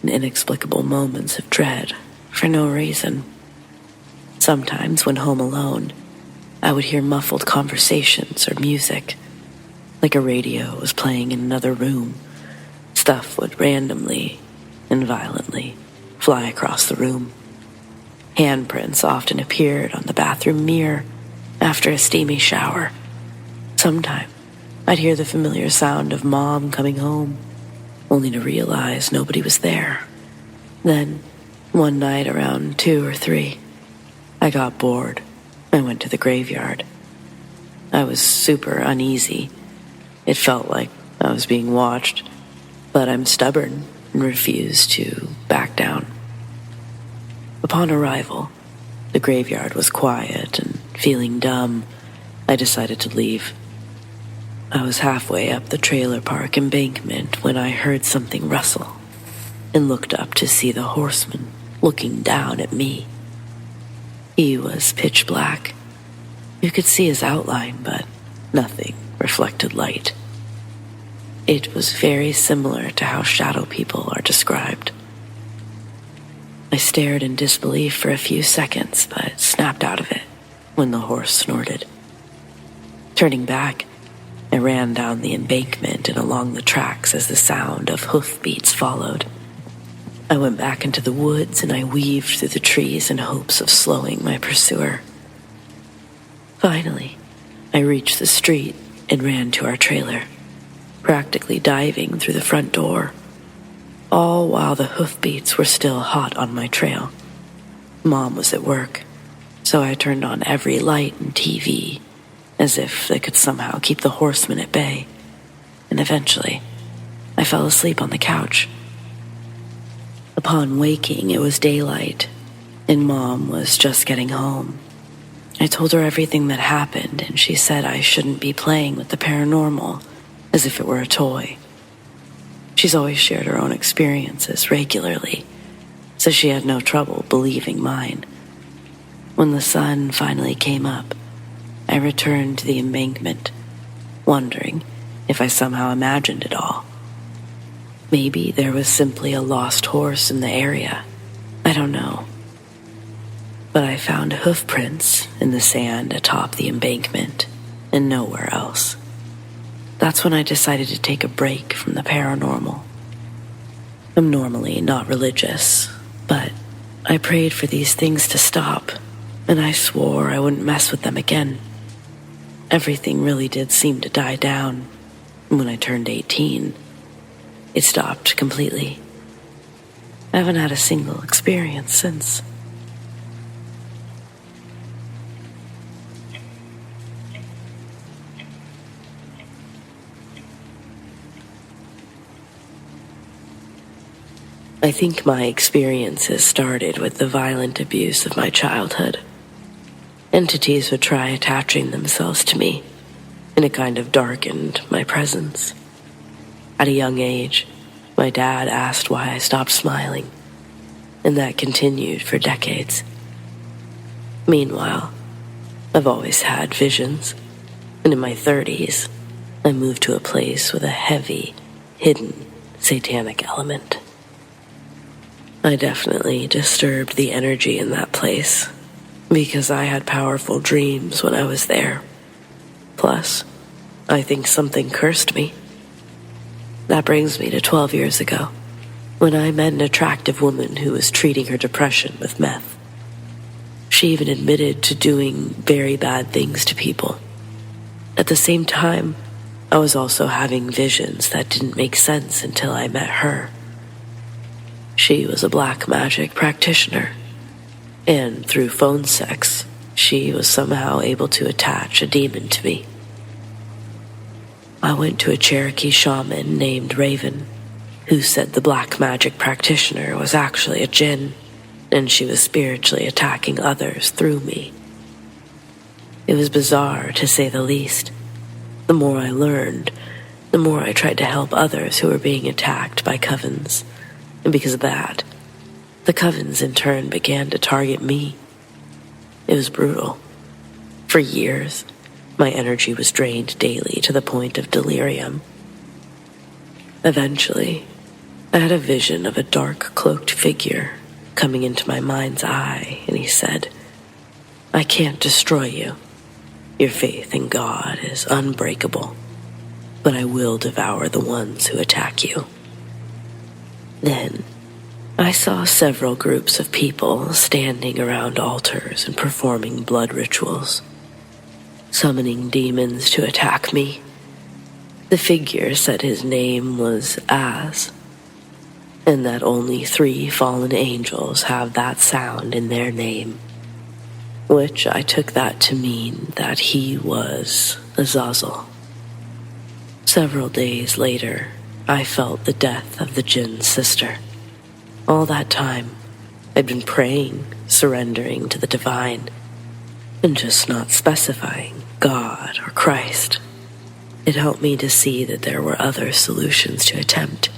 and inexplicable moments of dread for no reason. Sometimes when home alone, I would hear muffled conversations or music, like a radio was playing in another room. Stuff would randomly and violently fly across the room. Handprints often appeared on the bathroom mirror after a steamy shower. Sometimes I'd hear the familiar sound of Mom coming home, only to realize nobody was there. Then, one night around 2 or 3, I got bored. I went to the graveyard. I was super uneasy. It felt like I was being watched, but I'm stubborn and refused to back down. Upon arrival, the graveyard was quiet, and feeling dumb, I decided to leave. I was halfway up the trailer park embankment when I heard something rustle and looked up to see the horseman looking down at me. He was pitch black. You could see his outline, but nothing reflected light. It was very similar to how shadow people are described. I stared in disbelief for a few seconds, but snapped out of it when the horse snorted. Turning back, I ran down the embankment and along the tracks as the sound of hoofbeats followed. I went back into the woods and I weaved through the trees in hopes of slowing my pursuer. Finally, I reached the street and ran to our trailer, practically diving through the front door, all while the hoofbeats were still hot on my trail. Mom was at work, so I turned on every light and TV, as if they could somehow keep the horseman at bay, and eventually, I fell asleep on the couch. Upon waking, it was daylight, and Mom was just getting home. I told her everything that happened, and she said I shouldn't be playing with the paranormal as if it were a toy. She's always shared her own experiences regularly, so she had no trouble believing mine. When the sun finally came up, I returned to the embankment, wondering if I somehow imagined it all. Maybe there was simply a lost horse in the area. I don't know. But I found hoof prints in the sand atop the embankment and nowhere else. That's when I decided to take a break from the paranormal. I'm normally not religious, but I prayed for these things to stop, and I swore I wouldn't mess with them again. Everything really did seem to die down. When I turned 18, it stopped completely. I haven't had a single experience since. I think my experiences started with the violent abuse of my childhood. Entities would try attaching themselves to me, and it kind of darkened my presence. At a young age, my dad asked why I stopped smiling, and that continued for decades. Meanwhile, I've always had visions, and in my 30s, I moved to a place with a heavy, hidden, satanic element. I definitely disturbed the energy in that place, because I had powerful dreams when I was there. Plus, I think something cursed me. That brings me to 12 years ago, when I met an attractive woman who was treating her depression with meth. She even admitted to doing very bad things to people. At the same time, I was also having visions that didn't make sense until I met her. She was a black magic practitioner, and through phone sex, she was somehow able to attach a demon to me. I went to a Cherokee shaman named Raven, who said the black magic practitioner was actually a djinn, and she was spiritually attacking others through me. It was bizarre, to say the least. The more I learned, the more I tried to help others who were being attacked by covens. And because of that, the covens in turn began to target me. It was brutal. For years, my energy was drained daily to the point of delirium. Eventually, I had a vision of a dark cloaked figure coming into my mind's eye, and he said, "I can't destroy you. Your faith in God is unbreakable, but I will devour the ones who attack you." Then, I saw several groups of people standing around altars and performing blood rituals, summoning demons to attack me. The figure said his name was Az, and that only 3 fallen angels have that sound in their name, which I took that to mean that he was Azazel. Several days later, I felt the death of the djinn's sister. All that time, I'd been praying, surrendering to the divine, and just not specifying God or Christ. It helped me to see that there were other solutions to attempt.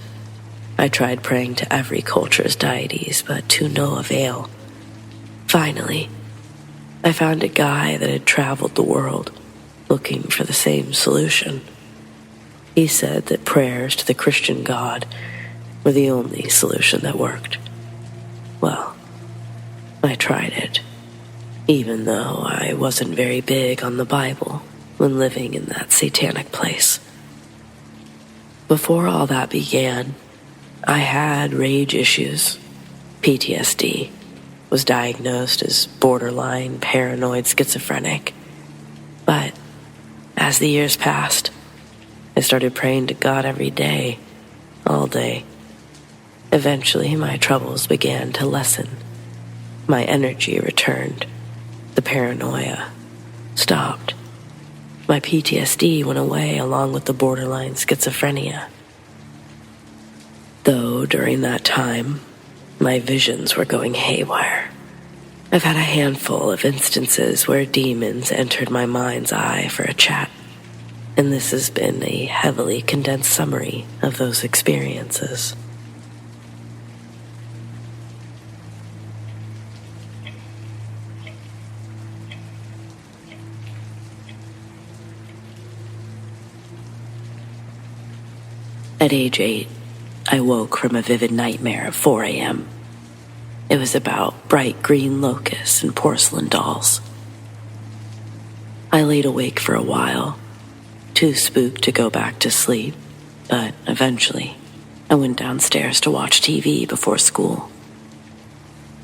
I tried praying to every culture's deities, but to no avail. Finally, I found a guy that had traveled the world, looking for the same solution. He said that prayers to the Christian God were the only solution that worked. Well, I tried it, even though I wasn't very big on the Bible when living in that satanic place. Before all that began, I had rage issues, PTSD, was diagnosed as borderline paranoid schizophrenic. But as the years passed, I started praying to God every day, all day. Eventually, my troubles began to lessen. My energy returned. The paranoia stopped. My PTSD went away along with the borderline schizophrenia. Though during that time, my visions were going haywire. I've had a handful of instances where demons entered my mind's eye for a chat, and this has been a heavily condensed summary of those experiences. At age 8, I woke from a vivid nightmare at 4 a.m. It was about bright green locusts and porcelain dolls. I laid awake for a while, too spooked to go back to sleep, but eventually I went downstairs to watch TV before school.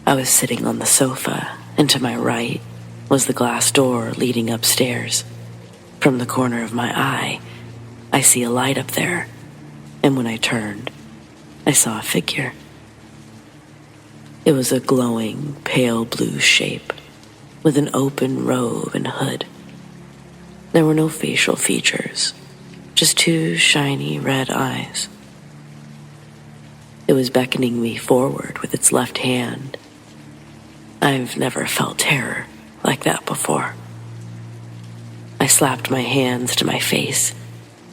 I was sitting on the sofa, and to my right was the glass door leading upstairs. From the corner of my eye, I see a light up there, and when I turned, I saw a figure. It was a glowing, pale blue shape with an open robe and hood. There were no facial features, just two shiny red eyes. It was beckoning me forward with its left hand. I've never felt terror like that before. I slapped my hands to my face,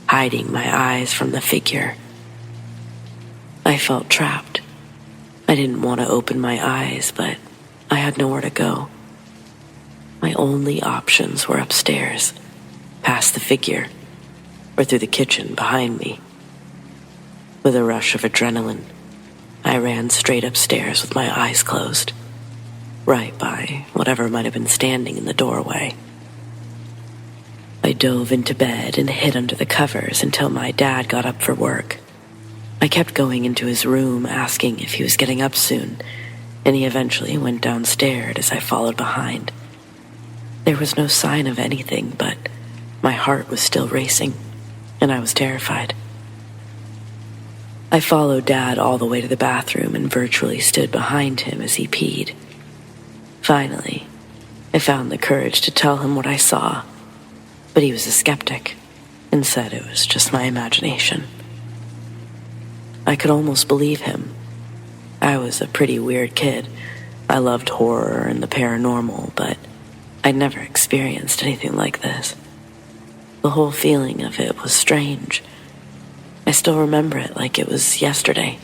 hiding my eyes from the figure. I felt trapped. I didn't want to open my eyes, but I had nowhere to go. My only options were upstairs, past the figure, or through the kitchen behind me. With a rush of adrenaline, I ran straight upstairs with my eyes closed, right by whatever might have been standing in the doorway. I dove into bed and hid under the covers until my dad got up for work. I kept going into his room asking if he was getting up soon, and he eventually went downstairs as I followed behind. There was no sign of anything, but my heart was still racing, and I was terrified. I followed Dad all the way to the bathroom and virtually stood behind him as he peed. Finally, I found the courage to tell him what I saw, but he was a skeptic and said it was just my imagination. I could almost believe him. I was a pretty weird kid. I loved horror and the paranormal, but I'd never experienced anything like this. The whole feeling of it was strange. I still remember it like it was yesterday,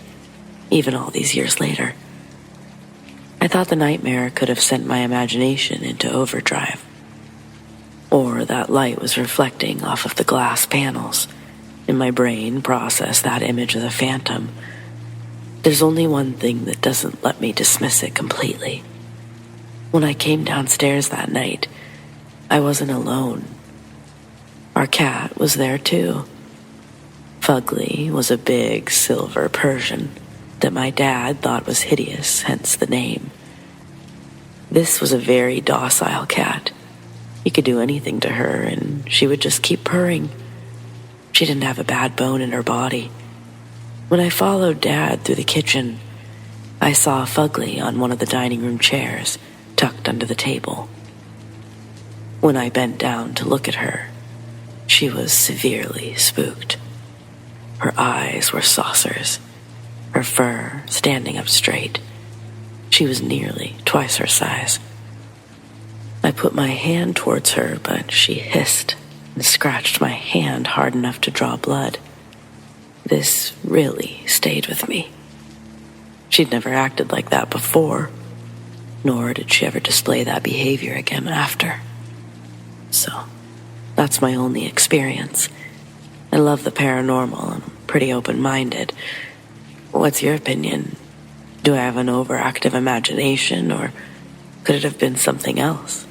even all these years later. I thought the nightmare could have sent my imagination into overdrive. Or that light was reflecting off of the glass panels, and my brain processed that image of the phantom. There's only one thing that doesn't let me dismiss it completely. When I came downstairs that night, I wasn't alone. Our cat was there too. Fugly was a big silver Persian that my dad thought was hideous, hence the name. This was a very docile cat. You could do anything to her and she would just keep purring. She didn't have a bad bone in her body. When I followed Dad through the kitchen, I saw Fugly on one of the dining room chairs, tucked under the table. When I bent down to look at her, she was severely spooked. Her eyes were saucers, her fur standing up straight. She was nearly twice her size. I put my hand towards her, but she hissed and scratched my hand hard enough to draw blood. This really stayed with me. She'd never acted like that before, nor did she ever display that behavior again after. So, that's my only experience. I love the paranormal. I'm pretty open-minded. What's your opinion? Do I have an overactive imagination, or could it have been something else?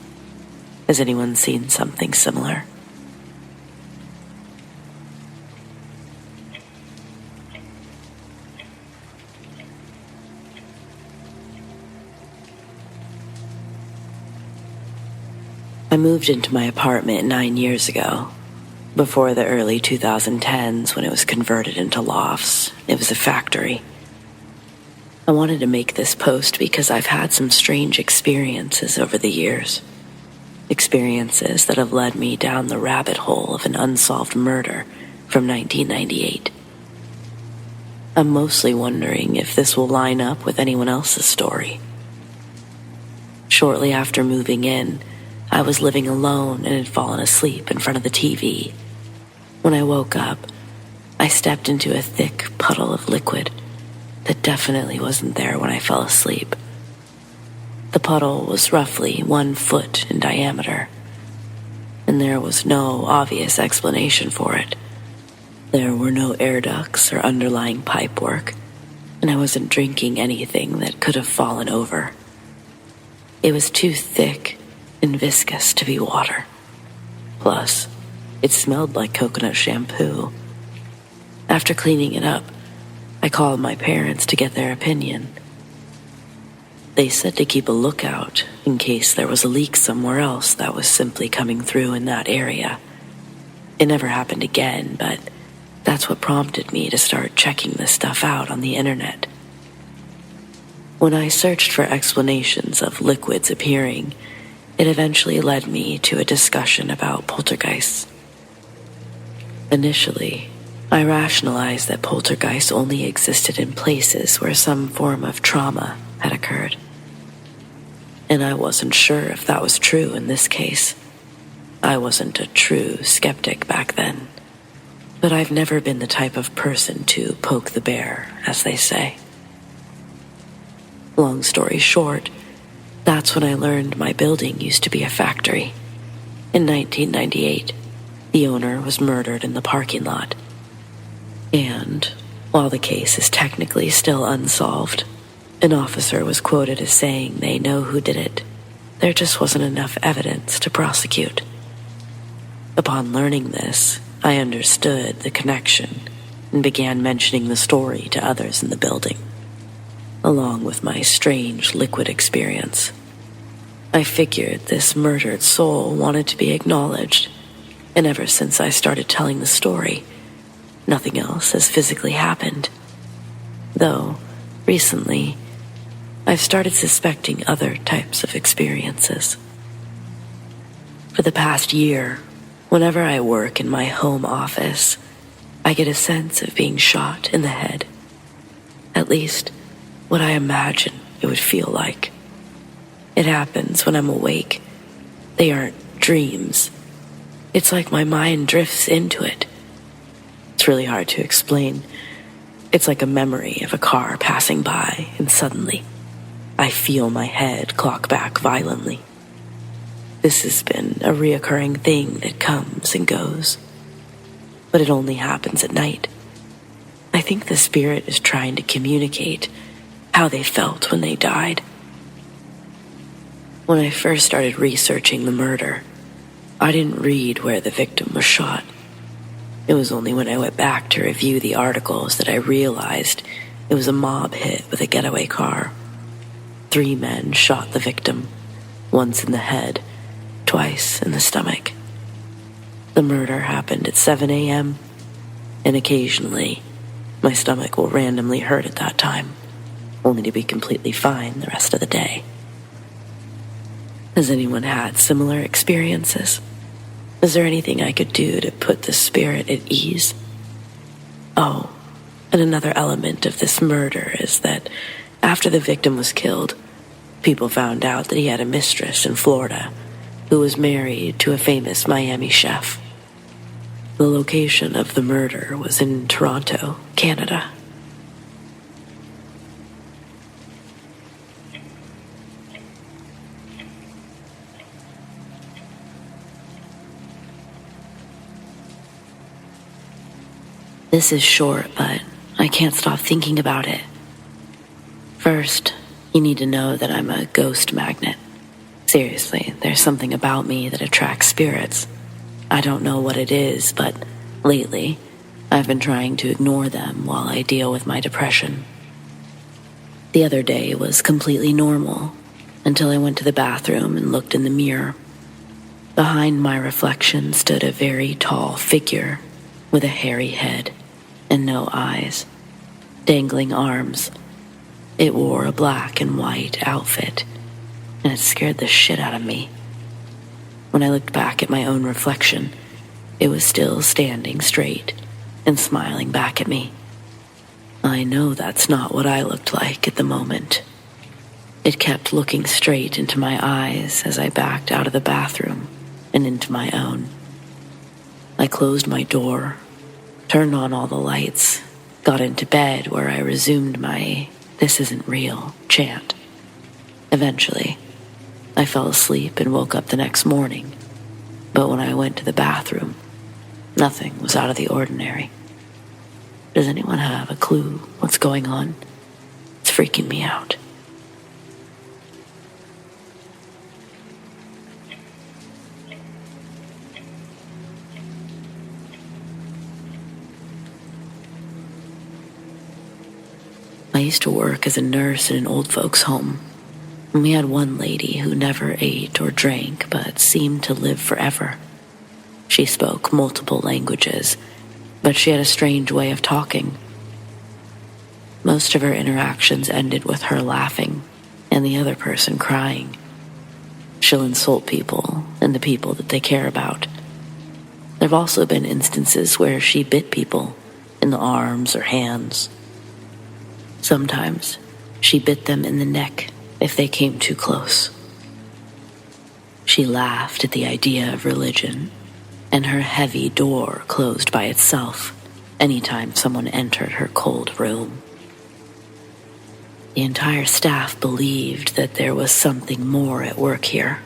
Has anyone seen something similar? I moved into my apartment 9 years ago. Before the early 2010s, when it was converted into lofts, it was a factory. I wanted to make this post because I've had some strange experiences over the years. Experiences that have led me down the rabbit hole of an unsolved murder from 1998. I'm mostly wondering if this will line up with anyone else's story. Shortly after moving in, I was living alone and had fallen asleep in front of the TV. When I woke up, I stepped into a thick puddle of liquid that definitely wasn't there when I fell asleep. The puddle was roughly 1 foot in diameter, and there was no obvious explanation for it. There were no air ducts or underlying pipework, and I wasn't drinking anything that could have fallen over. It was too thick and viscous to be water. Plus, it smelled like coconut shampoo. After cleaning it up, I called my parents to get their opinion. They said to keep a lookout in case there was a leak somewhere else that was simply coming through in that area. It never happened again, but that's what prompted me to start checking this stuff out on the internet. When I searched for explanations of liquids appearing, it eventually led me to a discussion about poltergeists. Initially, I rationalized that poltergeists only existed in places where some form of trauma had occurred. And I wasn't sure if that was true in this case. I wasn't a true skeptic back then, but I've never been the type of person to poke the bear, as they say. Long story short, that's when I learned my building used to be a factory. In 1998, the owner was murdered in the parking lot. And while the case is technically still unsolved, an officer was quoted as saying they know who did it. There just wasn't enough evidence to prosecute. Upon learning this, I understood the connection and began mentioning the story to others in the building, along with my strange liquid experience. I figured this murdered soul wanted to be acknowledged, and ever since I started telling the story, nothing else has physically happened. Though, recently, I've started suspecting other types of experiences. For the past year, whenever I work in my home office, I get a sense of being shot in the head. At least, what I imagine it would feel like. It happens when I'm awake. They aren't dreams. It's like my mind drifts into it. It's really hard to explain. It's like a memory of a car passing by, and suddenly, I feel my head clock back violently. This has been a reoccurring thing that comes and goes, but it only happens at night. I think the spirit is trying to communicate how they felt when they died. When I first started researching the murder, I didn't read where the victim was shot. It was only when I went back to review the articles that I realized it was a mob hit with a getaway car. 3 men shot the victim, once in the head, twice in the stomach. The murder happened at 7 a.m., and occasionally, my stomach will randomly hurt at that time, only to be completely fine the rest of the day. Has anyone had similar experiences? Is there anything I could do to put the spirit at ease? Oh, and another element of this murder is that after the victim was killed, people found out that he had a mistress in Florida who was married to a famous Miami chef. The location of the murder was in Toronto, Canada. This is short, but I can't stop thinking about it. First, you need to know that I'm a ghost magnet. Seriously, there's something about me that attracts spirits. I don't know what it is, but lately, I've been trying to ignore them while I deal with my depression. The other day was completely normal until I went to the bathroom and looked in the mirror. Behind my reflection stood a very tall figure with a hairy head and no eyes, dangling arms. It wore a black and white outfit, and it scared the shit out of me. When I looked back at my own reflection, it was still standing straight and smiling back at me. I know that's not what I looked like at the moment. It kept looking straight into my eyes as I backed out of the bathroom and into my own. I closed my door, turned on all the lights, got into bed where I resumed my "this isn't real" chant. Eventually, I fell asleep and woke up the next morning, but when I went to the bathroom, nothing was out of the ordinary. Does anyone have a clue what's going on? It's freaking me out. I used to work as a nurse in an old folks' home, and we had one lady who never ate or drank but seemed to live forever. She spoke multiple languages, but she had a strange way of talking. Most of her interactions ended with her laughing and the other person crying. She'll insult people and the people that they care about. There have also been instances where she bit people in the arms or hands. Sometimes she bit them in the neck if they came too close. She laughed at the idea of religion, and her heavy door closed by itself anytime someone entered her cold room. The entire staff believed that there was something more at work here,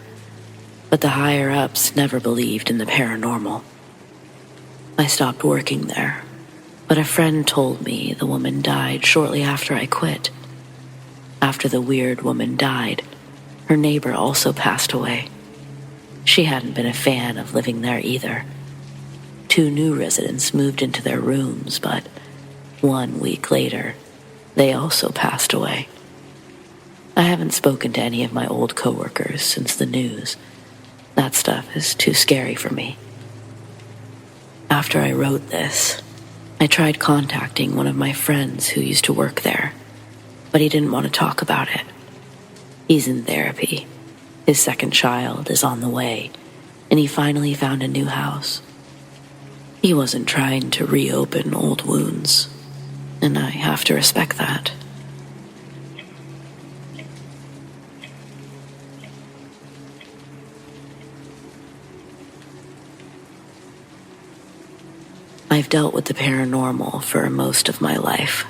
but the higher-ups never believed in the paranormal. I stopped working there, but a friend told me the woman died shortly after I quit. After the weird woman died, her neighbor also passed away. She hadn't been a fan of living there either. 2 new residents moved into their rooms, but 1 week later, they also passed away. I haven't spoken to any of my old coworkers since the news. That stuff is too scary for me. After I wrote this, I tried contacting one of my friends who used to work there, but he didn't want to talk about it. He's in therapy. His second child is on the way, and he finally found a new house. He wasn't trying to reopen old wounds, and I have to respect that. I've dealt with the paranormal for most of my life.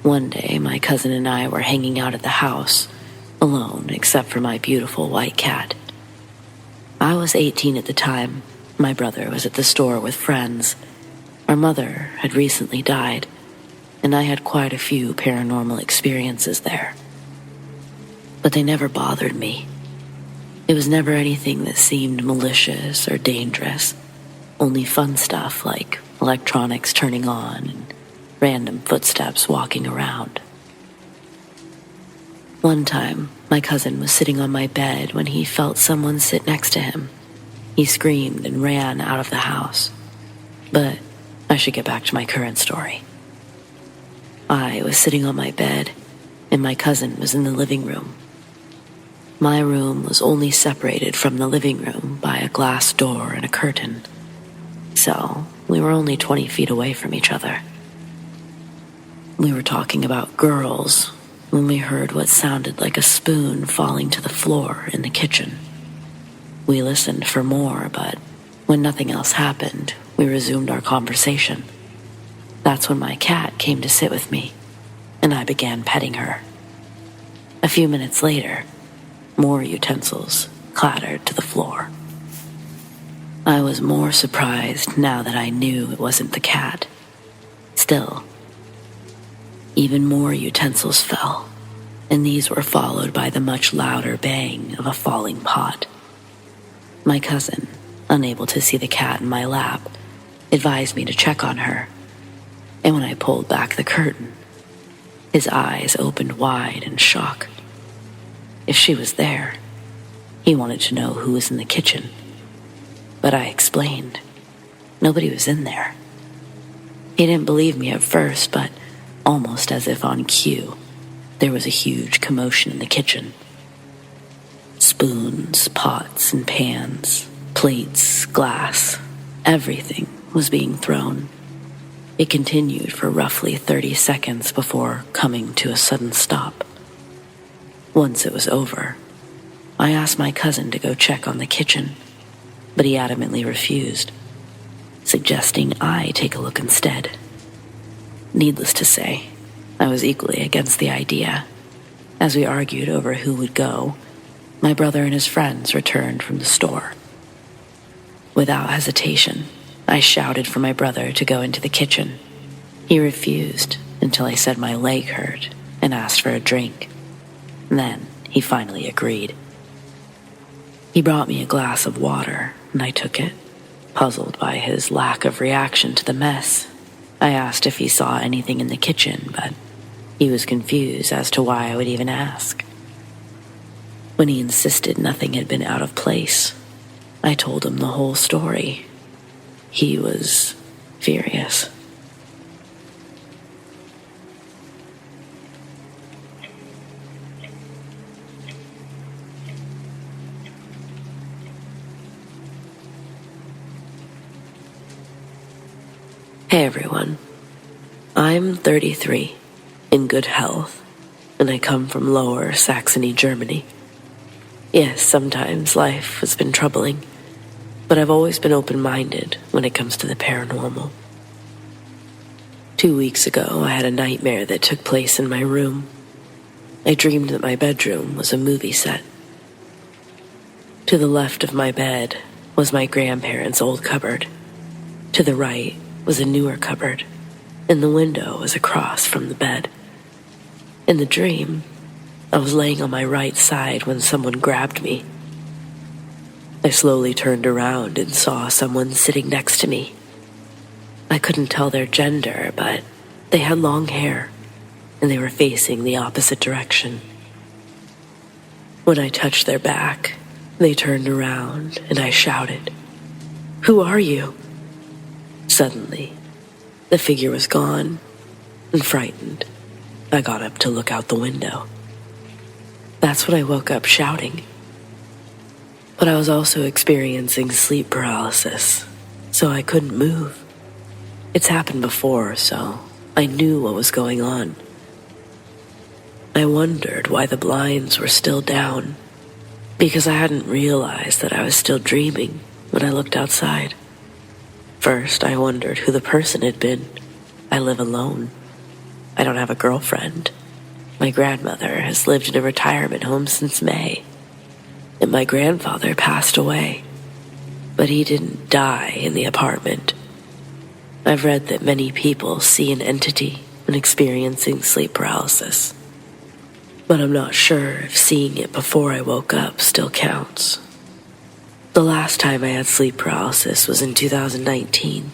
One day, my cousin and I were hanging out at the house, alone except for my beautiful white cat. I was 18 at the time. My brother was at the store with friends. Our mother had recently died, and I had quite a few paranormal experiences there. But they never bothered me. It was never anything that seemed malicious or dangerous, only fun stuff like electronics turning on and random footsteps walking around. One time, my cousin was sitting on my bed when he felt someone sit next to him. He screamed and ran out of the house. But I should get back to my current story. I was sitting on my bed, and my cousin was in the living room. My room was only separated from the living room by a glass door and a curtain, so we were only 20 feet away from each other. We were talking about girls when we heard what sounded like a spoon falling to the floor in the kitchen. We listened for more, but when nothing else happened, we resumed our conversation. That's when my cat came to sit with me, and I began petting her. A few minutes later, more utensils clattered to the floor. I was more surprised now that I knew it wasn't the cat. Still, even more utensils fell, and these were followed by the much louder bang of a falling pot. My cousin, unable to see the cat in my lap, advised me to check on her, and when I pulled back the curtain, his eyes opened wide in shock. If she was there, he wanted to know who was in the kitchen. But I explained. Nobody was in there. He didn't believe me at first, but almost as if on cue, there was a huge commotion in the kitchen. Spoons, pots, and pans, plates, glass, everything was being thrown. It continued for roughly 30 seconds before coming to a sudden stop. Once it was over, I asked my cousin to go check on the kitchen, but he adamantly refused, suggesting I take a look instead. Needless to say, I was equally against the idea. As we argued over who would go, my brother and his friends returned from the store. Without hesitation, I shouted for my brother to go into the kitchen. He refused until I said my leg hurt and asked for a drink. Then he finally agreed. He brought me a glass of water, and I took it. Puzzled by his lack of reaction to the mess, I asked if he saw anything in the kitchen, but he was confused as to why I would even ask. When he insisted nothing had been out of place, I told him the whole story. He was furious. Hey everyone, I'm 33, in good health, and I come from Lower Saxony, Germany. Yes, sometimes life has been troubling, but I've always been open-minded when it comes to the paranormal. 2 weeks ago, I had a nightmare that took place in my room. I dreamed that my bedroom was a movie set. To the left of my bed was my grandparents' old cupboard. To the right was a newer cupboard, and the window was across from the bed. In the dream, I was laying on my right side when someone grabbed me. I slowly turned around and saw someone sitting next to me. I couldn't tell their gender, but they had long hair, and they were facing the opposite direction. When I touched their back, they turned around and I shouted, "Who are you?" Suddenly, the figure was gone, and frightened, I got up to look out the window. That's when I woke up shouting. But I was also experiencing sleep paralysis, so I couldn't move. It's happened before, so I knew what was going on. I wondered why the blinds were still down, because I hadn't realized that I was still dreaming when I looked outside. First, I wondered who the person had been. I live alone. I don't have a girlfriend. My grandmother has lived in a retirement home since May, and my grandfather passed away, but he didn't die in the apartment. I've read that many people see an entity when experiencing sleep paralysis, but I'm not sure if seeing it before I woke up still counts. The last time I had sleep paralysis was in 2019,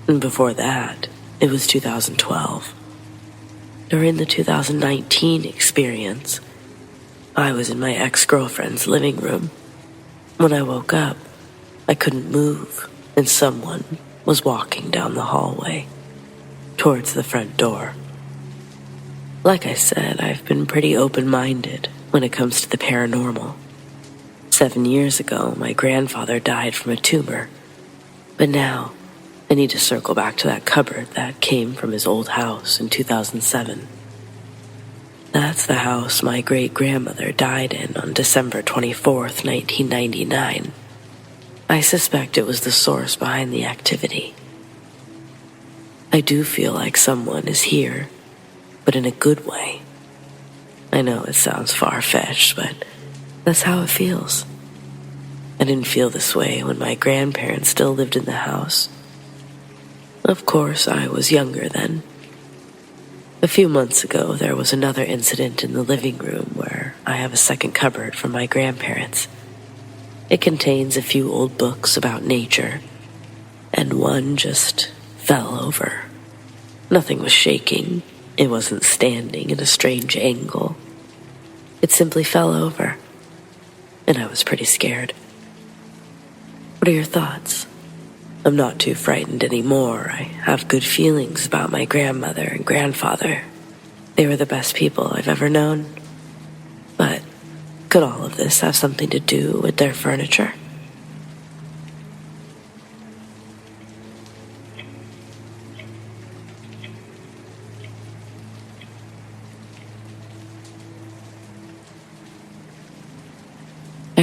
and before that, it was 2012. During the 2019 experience, I was in my ex-girlfriend's living room. When I woke up, I couldn't move, and someone was walking down the hallway towards the front door. Like I said, I've been pretty open-minded when it comes to the paranormal. 7 years ago, my grandfather died from a tumor, but now I need to circle back to that cupboard that came from his old house in 2007. That's the house my great-grandmother died in on December 24th, 1999. I suspect it was the source behind the activity. I do feel like someone is here, but in a good way. I know it sounds far-fetched, but that's how it feels. I didn't feel this way when my grandparents still lived in the house. Of course, I was younger then. A few months ago, there was another incident in the living room where I have a second cupboard from my grandparents. It contains a few old books about nature, and one just fell over. Nothing was shaking. It wasn't standing in a strange angle. It simply fell over, and I was pretty scared. What are your thoughts? I'm not too frightened anymore. I have good feelings about my grandmother and grandfather. They were the best people I've ever known. But could all of this have something to do with their furniture?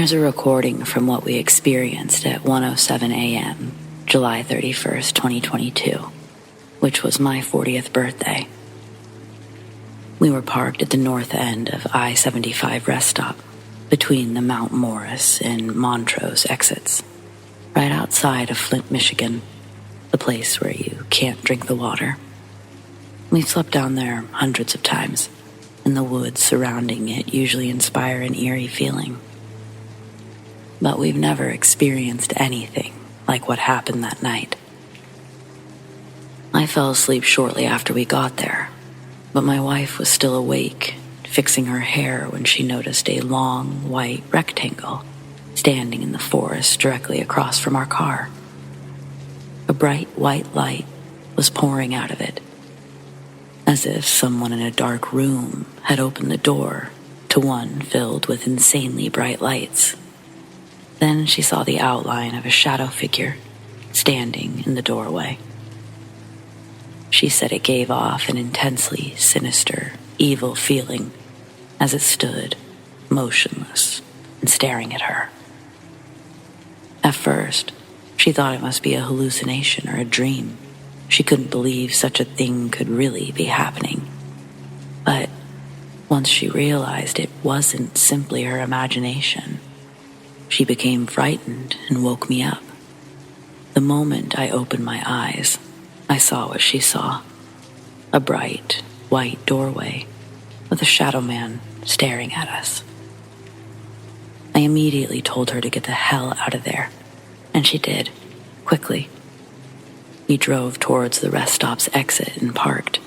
There's a recording from what we experienced at 1:07 a.m., July 31st, 2022, which was my 40th birthday. We were parked at the north end of I-75 rest stop, between the Mount Morris and Montrose exits, right outside of Flint, Michigan, the place where you can't drink the water. We've slept down there hundreds of times, and the woods surrounding it usually inspire an eerie feeling. But we've never experienced anything like what happened that night. I fell asleep shortly after we got there, but my wife was still awake, fixing her hair when she noticed a long, white rectangle standing in the forest directly across from our car. A bright white light was pouring out of it, as if someone in a dark room had opened the door to one filled with insanely bright lights. Then she saw the outline of a shadow figure standing in the doorway. She said it gave off an intensely sinister, evil feeling as it stood, motionless and staring at her. At first, she thought it must be a hallucination or a dream. She couldn't believe such a thing could really be happening. But once she realized it wasn't simply her imagination, she became frightened and woke me up. The moment I opened my eyes, I saw what she saw. A bright, white doorway with a shadow man staring at us. I immediately told her to get the hell out of there, and she did, quickly. We drove towards the rest stop's exit and parked,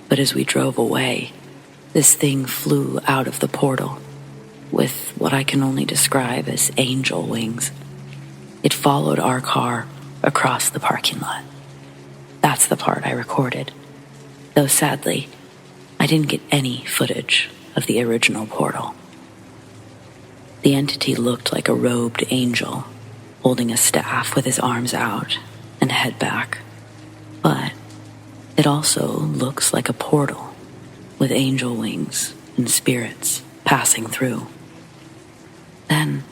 but as we drove away, this thing flew out of the portal with what I can only describe as angel wings. It followed our car across the parking lot. That's the part I recorded, though sadly, I didn't get any footage of the original portal. The entity looked like a robed angel, holding a staff with his arms out and head back, but it also looks like a portal with angel wings and spirits passing through. Then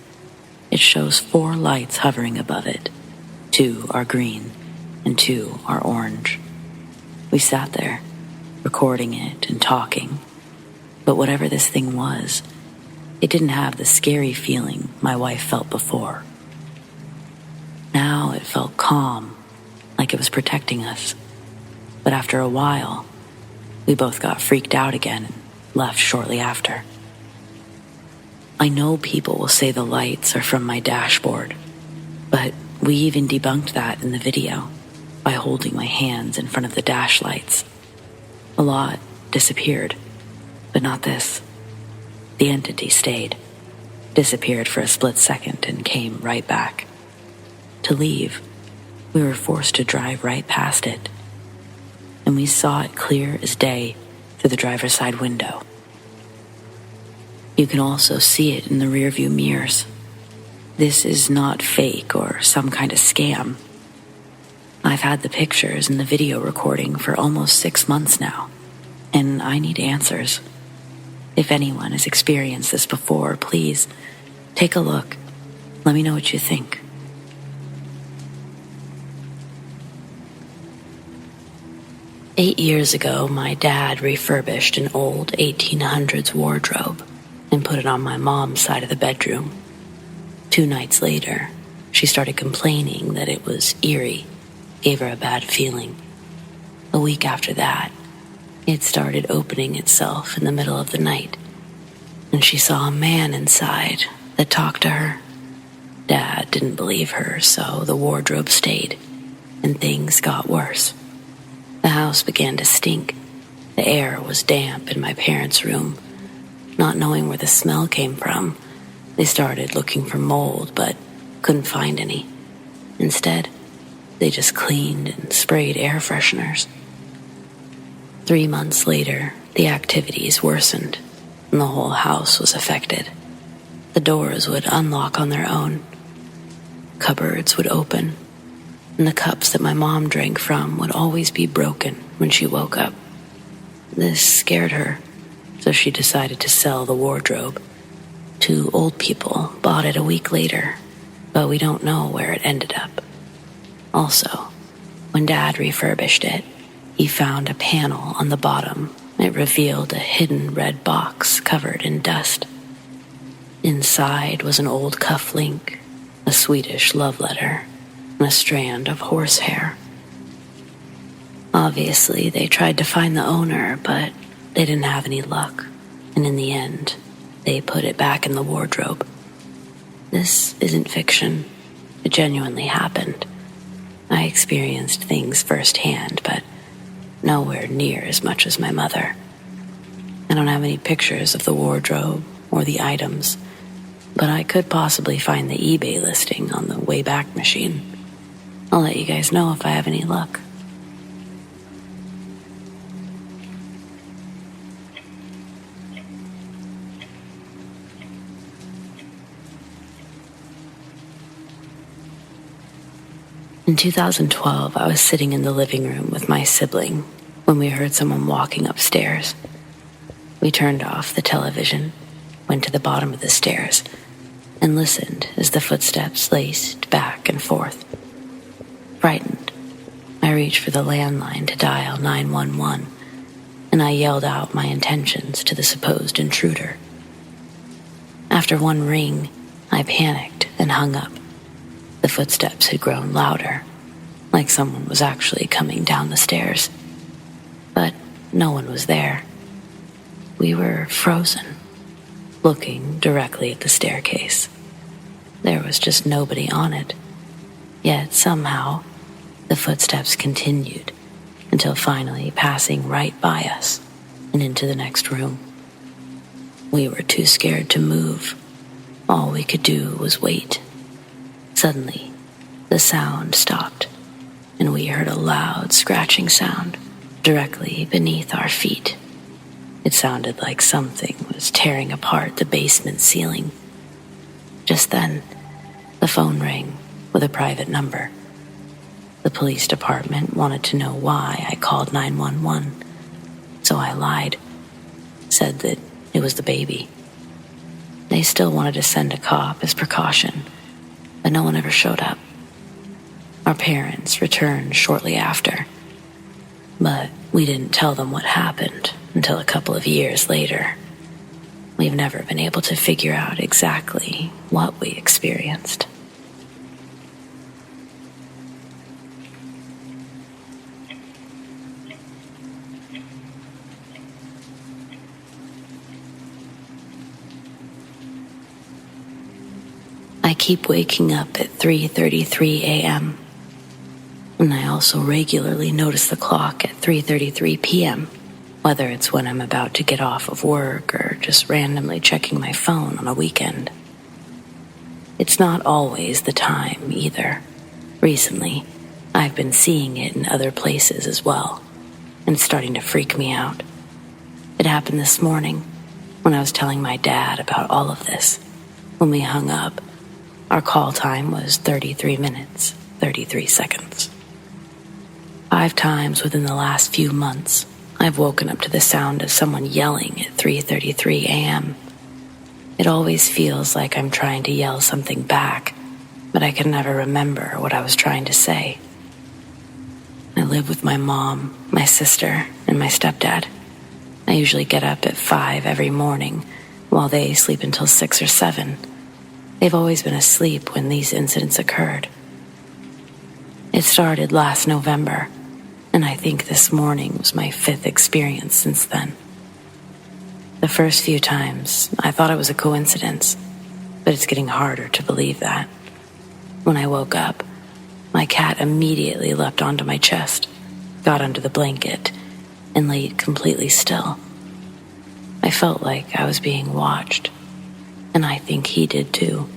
it shows 4 lights hovering above it. 2 are green and 2 are orange. We sat there, recording it and talking, but whatever this thing was, it didn't have the scary feeling my wife felt before. Now it felt calm, like it was protecting us. But after a while, we both got freaked out again and left shortly after. I know people will say the lights are from my dashboard, but we even debunked that in the video by holding my hands in front of the dash lights. A lot disappeared, but not this. The entity stayed, disappeared for a split second, and came right back. To leave, we were forced to drive right past it, and we saw it clear as day through the driver's side window. You can also see it in the rearview mirrors. This is not fake or some kind of scam. I've had the pictures and the video recording for almost 6 months now, and I need answers. If anyone has experienced this before, please take a look. Let me know what you think. "8 years ago, my dad refurbished an old 1800s wardrobe and put it on my mom's side of the bedroom. 2 nights later, she started complaining that it was eerie, gave her a bad feeling. A week after that, it started opening itself in the middle of the night, and she saw a man inside that talked to her. Dad didn't believe her, so the wardrobe stayed, and things got worse. The house began to stink. The air was damp in my parents' room. Not knowing where the smell came from, they started looking for mold, but couldn't find any. Instead, they just cleaned and sprayed air fresheners. 3 months later, the activities worsened, and the whole house was affected. The doors would unlock on their own. Cupboards would open, and the cups that my mom drank from would always be broken when she woke up. This scared her, so she decided to sell the wardrobe. Two old people bought it a week later, but we don't know where it ended up. Also, when Dad refurbished it, he found a panel on the bottom. It revealed a hidden red box covered in dust. Inside was an old cufflink, a Swedish love letter, and a strand of horsehair. Obviously, they tried to find the owner, but they didn't have any luck, and in the end, they put it back in the wardrobe. This isn't fiction. It genuinely happened. I experienced things firsthand, but nowhere near as much as my mother. I don't have any pictures of the wardrobe or the items, but I could possibly find the eBay listing on the Wayback Machine. I'll let you guys know if I have any luck. In 2012, I was sitting in the living room with my sibling when we heard someone walking upstairs. We turned off the television, went to the bottom of the stairs, and listened as the footsteps laced back and forth. Frightened, I reached for the landline to dial 911, and I yelled out my intentions to the supposed intruder. After one ring, I panicked and hung up. The footsteps had grown louder, like someone was actually coming down the stairs. But no one was there. We were frozen, looking directly at the staircase. There was just nobody on it. Yet somehow, the footsteps continued until finally passing right by us and into the next room. We were too scared to move. All we could do was wait. Suddenly, the sound stopped, and we heard a loud scratching sound directly beneath our feet. It sounded like something was tearing apart the basement ceiling. Just then, the phone rang with a private number. The police department wanted to know why I called 911, so I lied, said that it was the baby. They still wanted to send a cop as precaution, but no one ever showed up. Our parents returned shortly after, but we didn't tell them what happened until a couple of years later. We've never been able to figure out exactly what we experienced. I keep waking up at 3:33 a.m. And I also regularly notice the clock at 3:33 p.m., whether it's when I'm about to get off of work or just randomly checking my phone on a weekend. It's not always the time either. Recently, I've been seeing it in other places as well, and it's starting to freak me out. It happened this morning when I was telling my dad about all of this. When we hung up, our call time was 33 minutes, 33 seconds. 5 times within the last few months, I've woken up to the sound of someone yelling at 3:33 a.m. It always feels like I'm trying to yell something back, but I can never remember what I was trying to say. I live with my mom, my sister, and my stepdad. I usually get up at 5 every morning, while they sleep until 6 or 7. They've always been asleep when these incidents occurred. It started last November, and I think this morning was my 5th experience since then. The first few times, I thought it was a coincidence, but it's getting harder to believe that. When I woke up, my cat immediately leapt onto my chest, got under the blanket, and laid completely still. I felt like I was being watched, and I think he did too.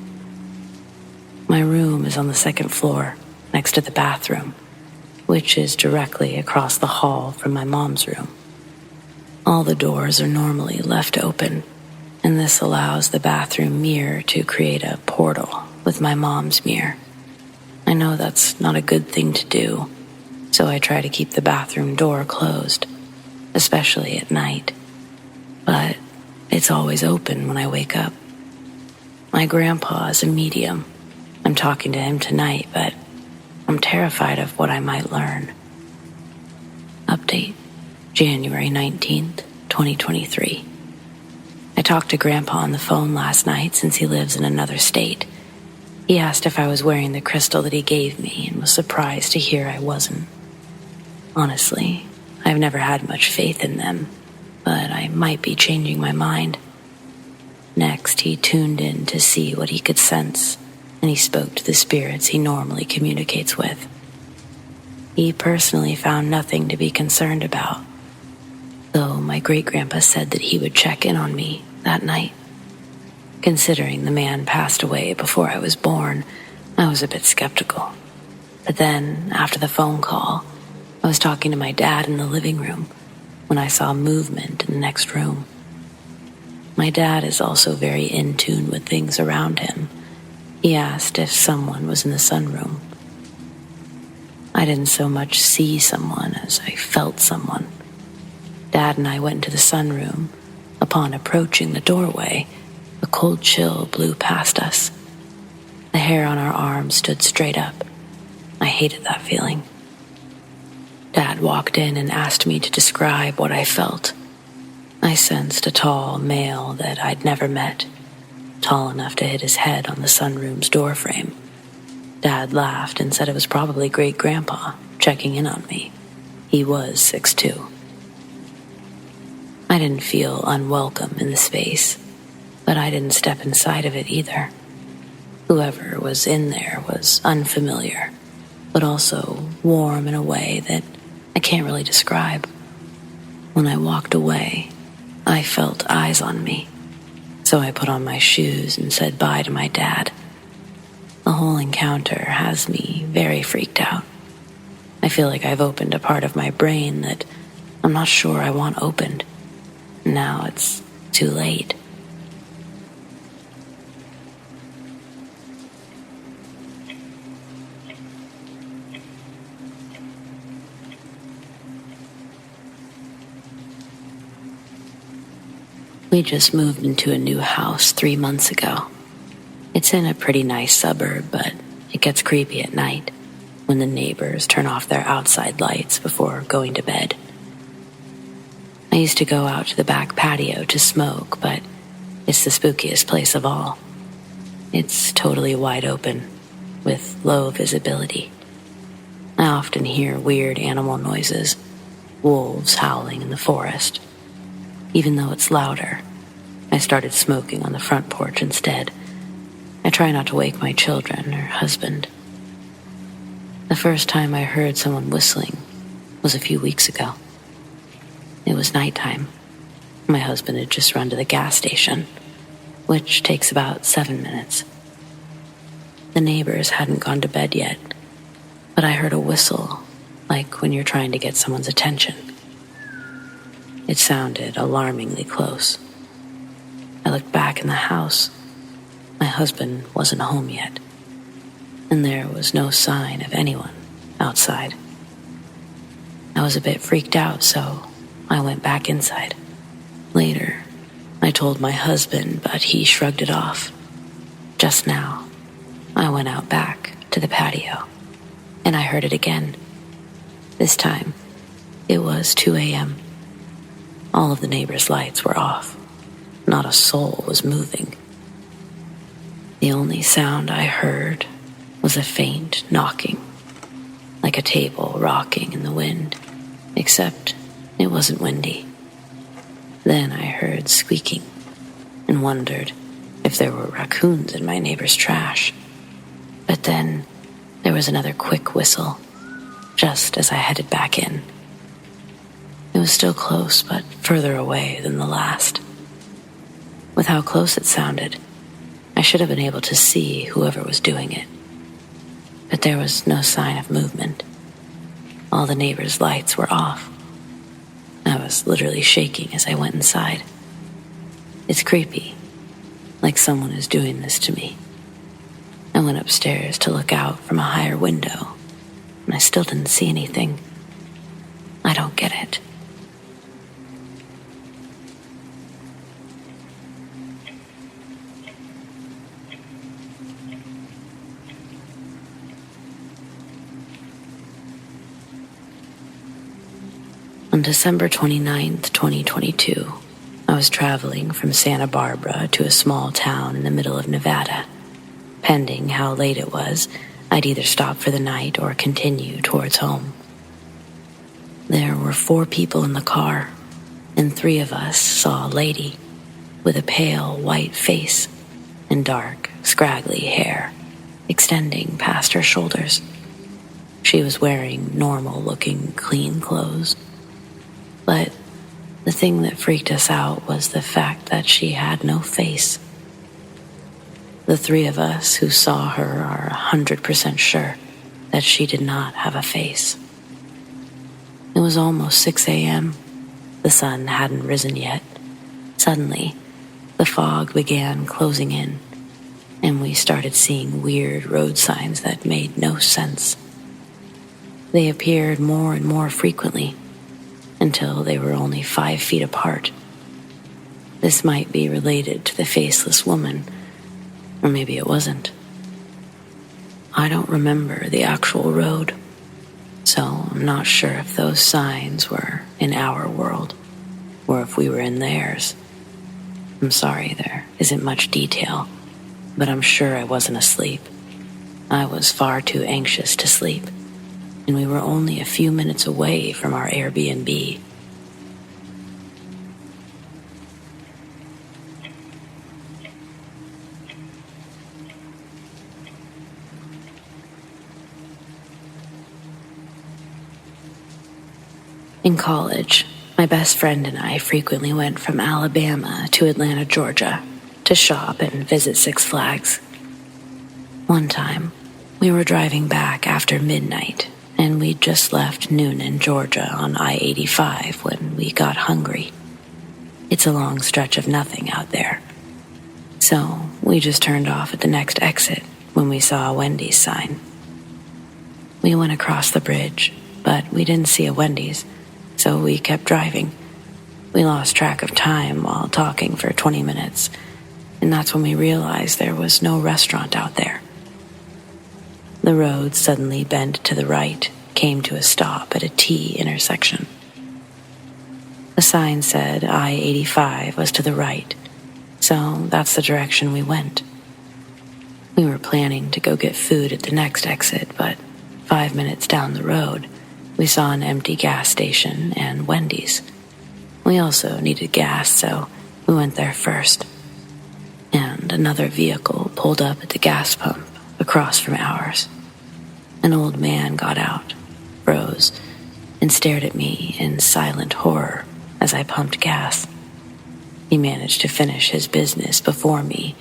My room is on the 2nd floor, next to the bathroom, which is directly across the hall from my mom's room. All the doors are normally left open, and this allows the bathroom mirror to create a portal with my mom's mirror. I know that's not a good thing to do, so I try to keep the bathroom door closed, especially at night. But it's always open when I wake up. My grandpa is a medium. I'm talking to him tonight, but I'm terrified of what I might learn. Update, January 19th, 2023. I talked to Grandpa on the phone last night since he lives in another state. He asked if I was wearing the crystal that he gave me and was surprised to hear I wasn't. Honestly, I've never had much faith in them, but I might be changing my mind. Next, he tuned in to see what he could sense, and he spoke to the spirits he normally communicates with. He personally found nothing to be concerned about, though my great-grandpa said that he would check in on me that night. Considering the man passed away before I was born, I was a bit skeptical. But then, after the phone call, I was talking to my dad in the living room when I saw movement in the next room. My dad is also very in tune with things around him. He asked if someone was in the sunroom. I didn't so much see someone as I felt someone. Dad and I went into the sunroom. Upon approaching the doorway, a cold chill blew past us. The hair on our arms stood straight up. I hated that feeling. Dad walked in and asked me to describe what I felt. I sensed a tall male that I'd never met, tall enough to hit his head on the sunroom's doorframe. Dad laughed and said it was probably great-grandpa checking in on me. He was 6'2". I didn't feel unwelcome in the space, but I didn't step inside of it either. Whoever was in there was unfamiliar, but also warm in a way that I can't really describe. When I walked away, I felt eyes on me, so I put on my shoes and said bye to my dad. The whole encounter has me very freaked out. I feel like I've opened a part of my brain that I'm not sure I want opened. Now it's too late. We just moved into a new house 3 months ago. It's in a pretty nice suburb, but it gets creepy at night when the neighbors turn off their outside lights before going to bed. I used to go out to the back patio to smoke, but it's the spookiest place of all. It's totally wide open, with low visibility. I often hear weird animal noises, wolves howling in the forest. Even though it's louder, I started smoking on the front porch instead. I try not to wake my children or husband. The first time I heard someone whistling was a few weeks ago. It was nighttime. My husband had just run to the gas station, which takes about 7 minutes. The neighbors hadn't gone to bed yet, but I heard a whistle, like when you're trying to get someone's attention. It sounded alarmingly close. I looked back in the house. My husband wasn't home yet, and there was no sign of anyone outside. I was a bit freaked out, so I went back inside. Later, I told my husband, but he shrugged it off. Just now, I went out back to the patio, and I heard it again. This time, it was 2 a.m. All of the neighbors' lights were off. Not a soul was moving. The only sound I heard was a faint knocking, like a table rocking in the wind, except it wasn't windy. Then I heard squeaking and wondered if there were raccoons in my neighbor's trash. But then there was another quick whistle, just as I headed back in. It was still close, but further away than the last. With how close it sounded, I should have been able to see whoever was doing it. But there was no sign of movement. All the neighbors' lights were off. I was literally shaking as I went inside. It's creepy, like someone is doing this to me. I went upstairs to look out from a higher window, and I still didn't see anything. I don't get it. On December 29th, 2022, I was traveling from Santa Barbara to a small town in the middle of Nevada. Pending how late it was, I'd either stop for the night or continue towards home. There were 4 people in the car, and 3 of us saw a lady with a pale white face and dark, scraggly hair extending past her shoulders. She was wearing normal-looking, clean clothes. But the thing that freaked us out was the fact that she had no face. The 3 of us who saw her are 100% sure that she did not have a face. It was almost 6 a.m. The sun hadn't risen yet. Suddenly, the fog began closing in, and we started seeing weird road signs that made no sense. They appeared more and more frequently, until they were only 5 feet apart. This might be related to the faceless woman, or maybe it wasn't. I don't remember the actual road, so I'm not sure if those signs were in our world, or if we were in theirs. I'm sorry there isn't much detail, but I'm sure I wasn't asleep. I was far too anxious to sleep, and we were only a few minutes away from our Airbnb. In college, my best friend and I frequently went from Alabama to Atlanta, Georgia, to shop and visit Six Flags. One time, we were driving back after midnight, and we'd just left Noonan, Georgia on I-85 when we got hungry. It's a long stretch of nothing out there. So we just turned off at the next exit when we saw a Wendy's sign. We went across the bridge, but we didn't see a Wendy's, so we kept driving. We lost track of time while talking for 20 minutes, and that's when we realized there was no restaurant out there. The road suddenly bent to the right, came to a stop at a T intersection. The sign said I-85 was to the right, so that's the direction we went. We were planning to go get food at the next exit, but 5 minutes down the road, we saw an empty gas station and Wendy's. We also needed gas, so we went there first. And another vehicle pulled up at the gas pump across from ours. An old man got out, froze, and stared at me in silent horror as I pumped gas. He managed to finish his business before me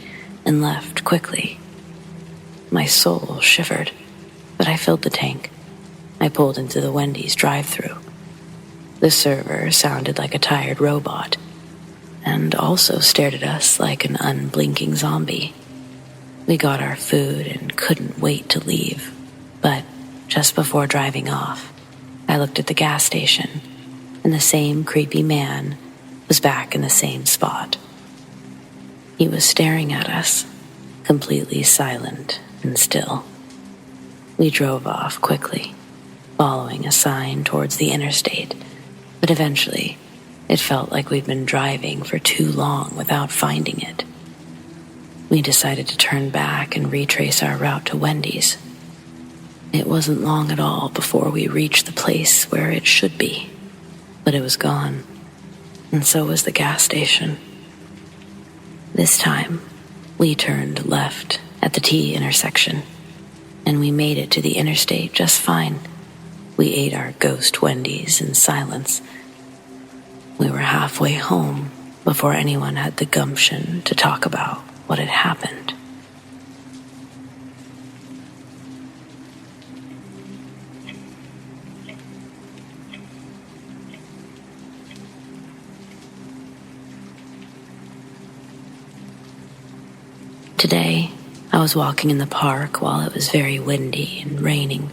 and left quickly. My soul shivered, but I filled the tank. I pulled into the Wendy's drive-thru. The server sounded like a tired robot, and also stared at us like an unblinking zombie. We got our food and couldn't wait to leave, but just before driving off, I looked at the gas station, and the same creepy man was back in the same spot. He was staring at us, completely silent and still. We drove off quickly, following a sign towards the interstate, but eventually it felt like we'd been driving for too long without finding it. We decided to turn back and retrace our route to Wendy's. It wasn't long at all before we reached the place where it should be, but it was gone, and so was the gas station. This time, we turned left at the T intersection, and we made it to the interstate just fine. We ate our ghost Wendy's in silence. We were halfway home before anyone had the gumption to talk about what had happened. Today, I was walking in the park while it was very windy and raining.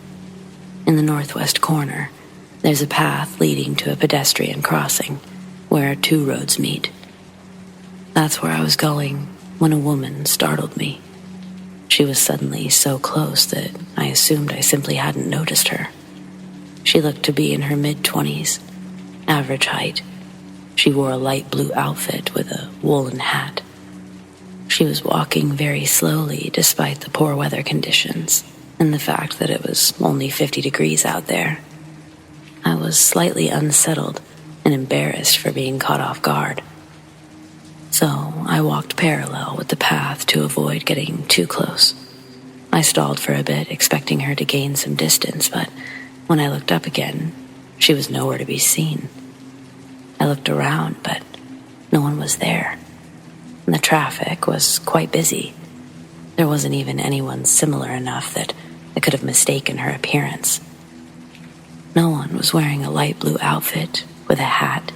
In the northwest corner, there's a path leading to a pedestrian crossing where 2 roads meet. That's where I was going when a woman startled me. She was suddenly so close that I assumed I simply hadn't noticed her. She looked to be in her mid-20s, average height. She wore a light blue outfit with a woolen hat. She was walking very slowly despite the poor weather conditions and the fact that it was only 50 degrees out there. I was slightly unsettled and embarrassed for being caught off guard. So I walked parallel with the path to avoid getting too close. I stalled for a bit, expecting her to gain some distance, but when I looked up again, she was nowhere to be seen. I looked around, but no one was there. And the traffic was quite busy. There wasn't even anyone similar enough that I could have mistaken her appearance. No one was wearing a light blue outfit with a hat.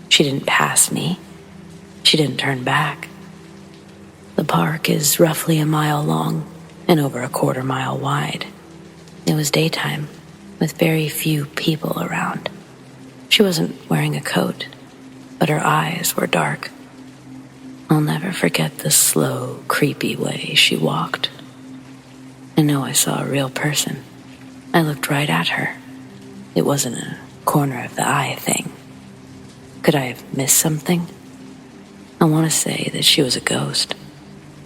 She didn't pass me. She didn't turn back. The park is roughly a mile long and over a quarter mile wide. It was daytime, with very few people around. She wasn't wearing a coat, but her eyes were dark. I'll never forget the slow, creepy way she walked. I know I saw a real person. I looked right at her. It wasn't a corner of the eye thing. Could I have missed something? I want to say that she was a ghost,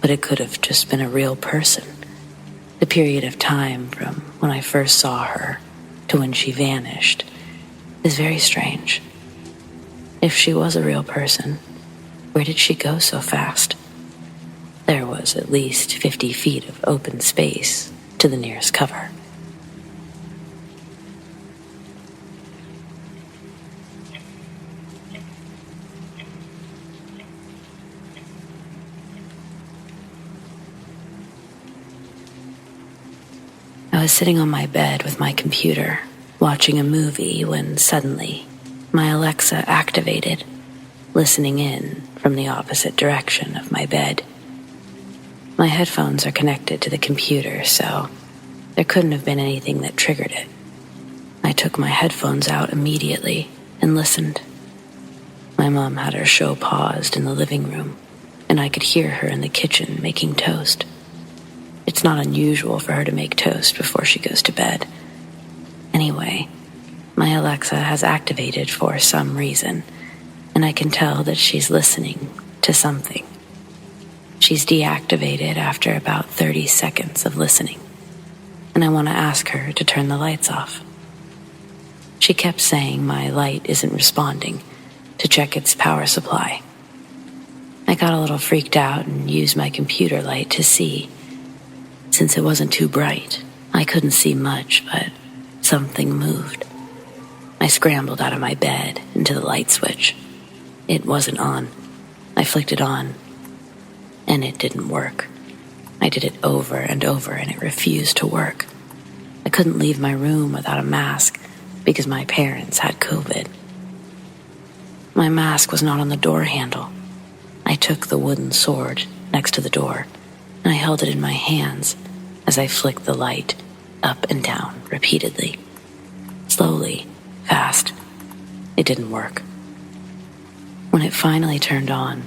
but it could have just been a real person. The period of time from when I first saw her to when she vanished is very strange. If she was a real person, where did she go so fast? There was at least 50 feet of open space to the nearest cover. I was sitting on my bed with my computer, watching a movie when suddenly my Alexa activated, listening in from the opposite direction of my bed. My headphones are connected to the computer, so there couldn't have been anything that triggered it. I took my headphones out immediately and listened. My mom had her show paused in the living room, and I could hear her in the kitchen making toast. It's not unusual for her to make toast before she goes to bed. Anyway, my Alexa has activated for some reason, and I can tell that she's listening to something. She's deactivated after about 30 seconds of listening, and I want to ask her to turn the lights off. She kept saying my light isn't responding, to check its power supply. I got a little freaked out and used my computer light to see. Since it wasn't too bright, I couldn't see much, but something moved. I scrambled out of my bed into the light switch. It wasn't on. I flicked it on, and it didn't work. I did it over and over, and it refused to work. I couldn't leave my room without a mask because my parents had COVID. My mask was not on the door handle. I took the wooden sword next to the door, and I held it in my hands as I flicked the light up and down repeatedly. Slowly, fast. It didn't work. When it finally turned on,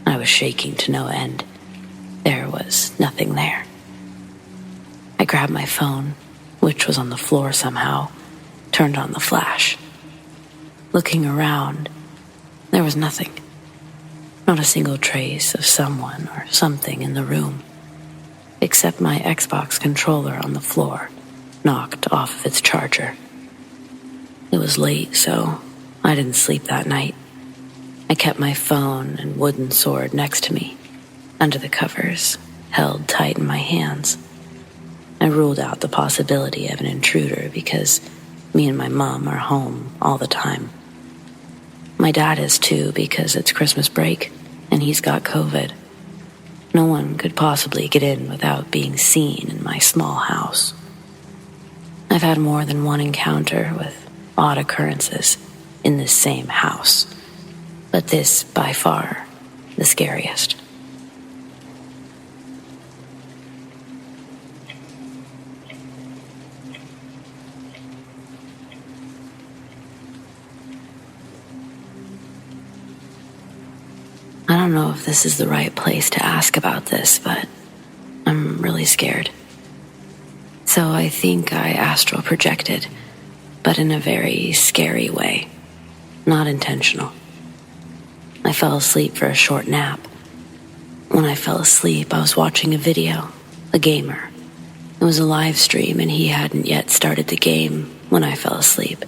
I was shaking to no end. There was nothing there. I grabbed my phone, which was on the floor somehow, turned on the flash. Looking around, there was nothing. Not a single trace of someone or something in the room, except my Xbox controller on the floor, knocked off of its charger. It was late, so I didn't sleep that night. I kept my phone and wooden sword next to me, under the covers, held tight in my hands. I ruled out the possibility of an intruder because me and my mom are home all the time. My dad is too because it's Christmas break and he's got COVID. No one could possibly get in without being seen in my small house. I've had more than one encounter with odd occurrences in this same house, but this, by far, the scariest. I don't know if this is the right place to ask about this, but I'm really scared. So I think I astral projected, but in a very scary way. Not intentional. I fell asleep for a short nap. When I fell asleep, I was watching a video, a gamer. It was a live stream and he hadn't yet started the game when I fell asleep.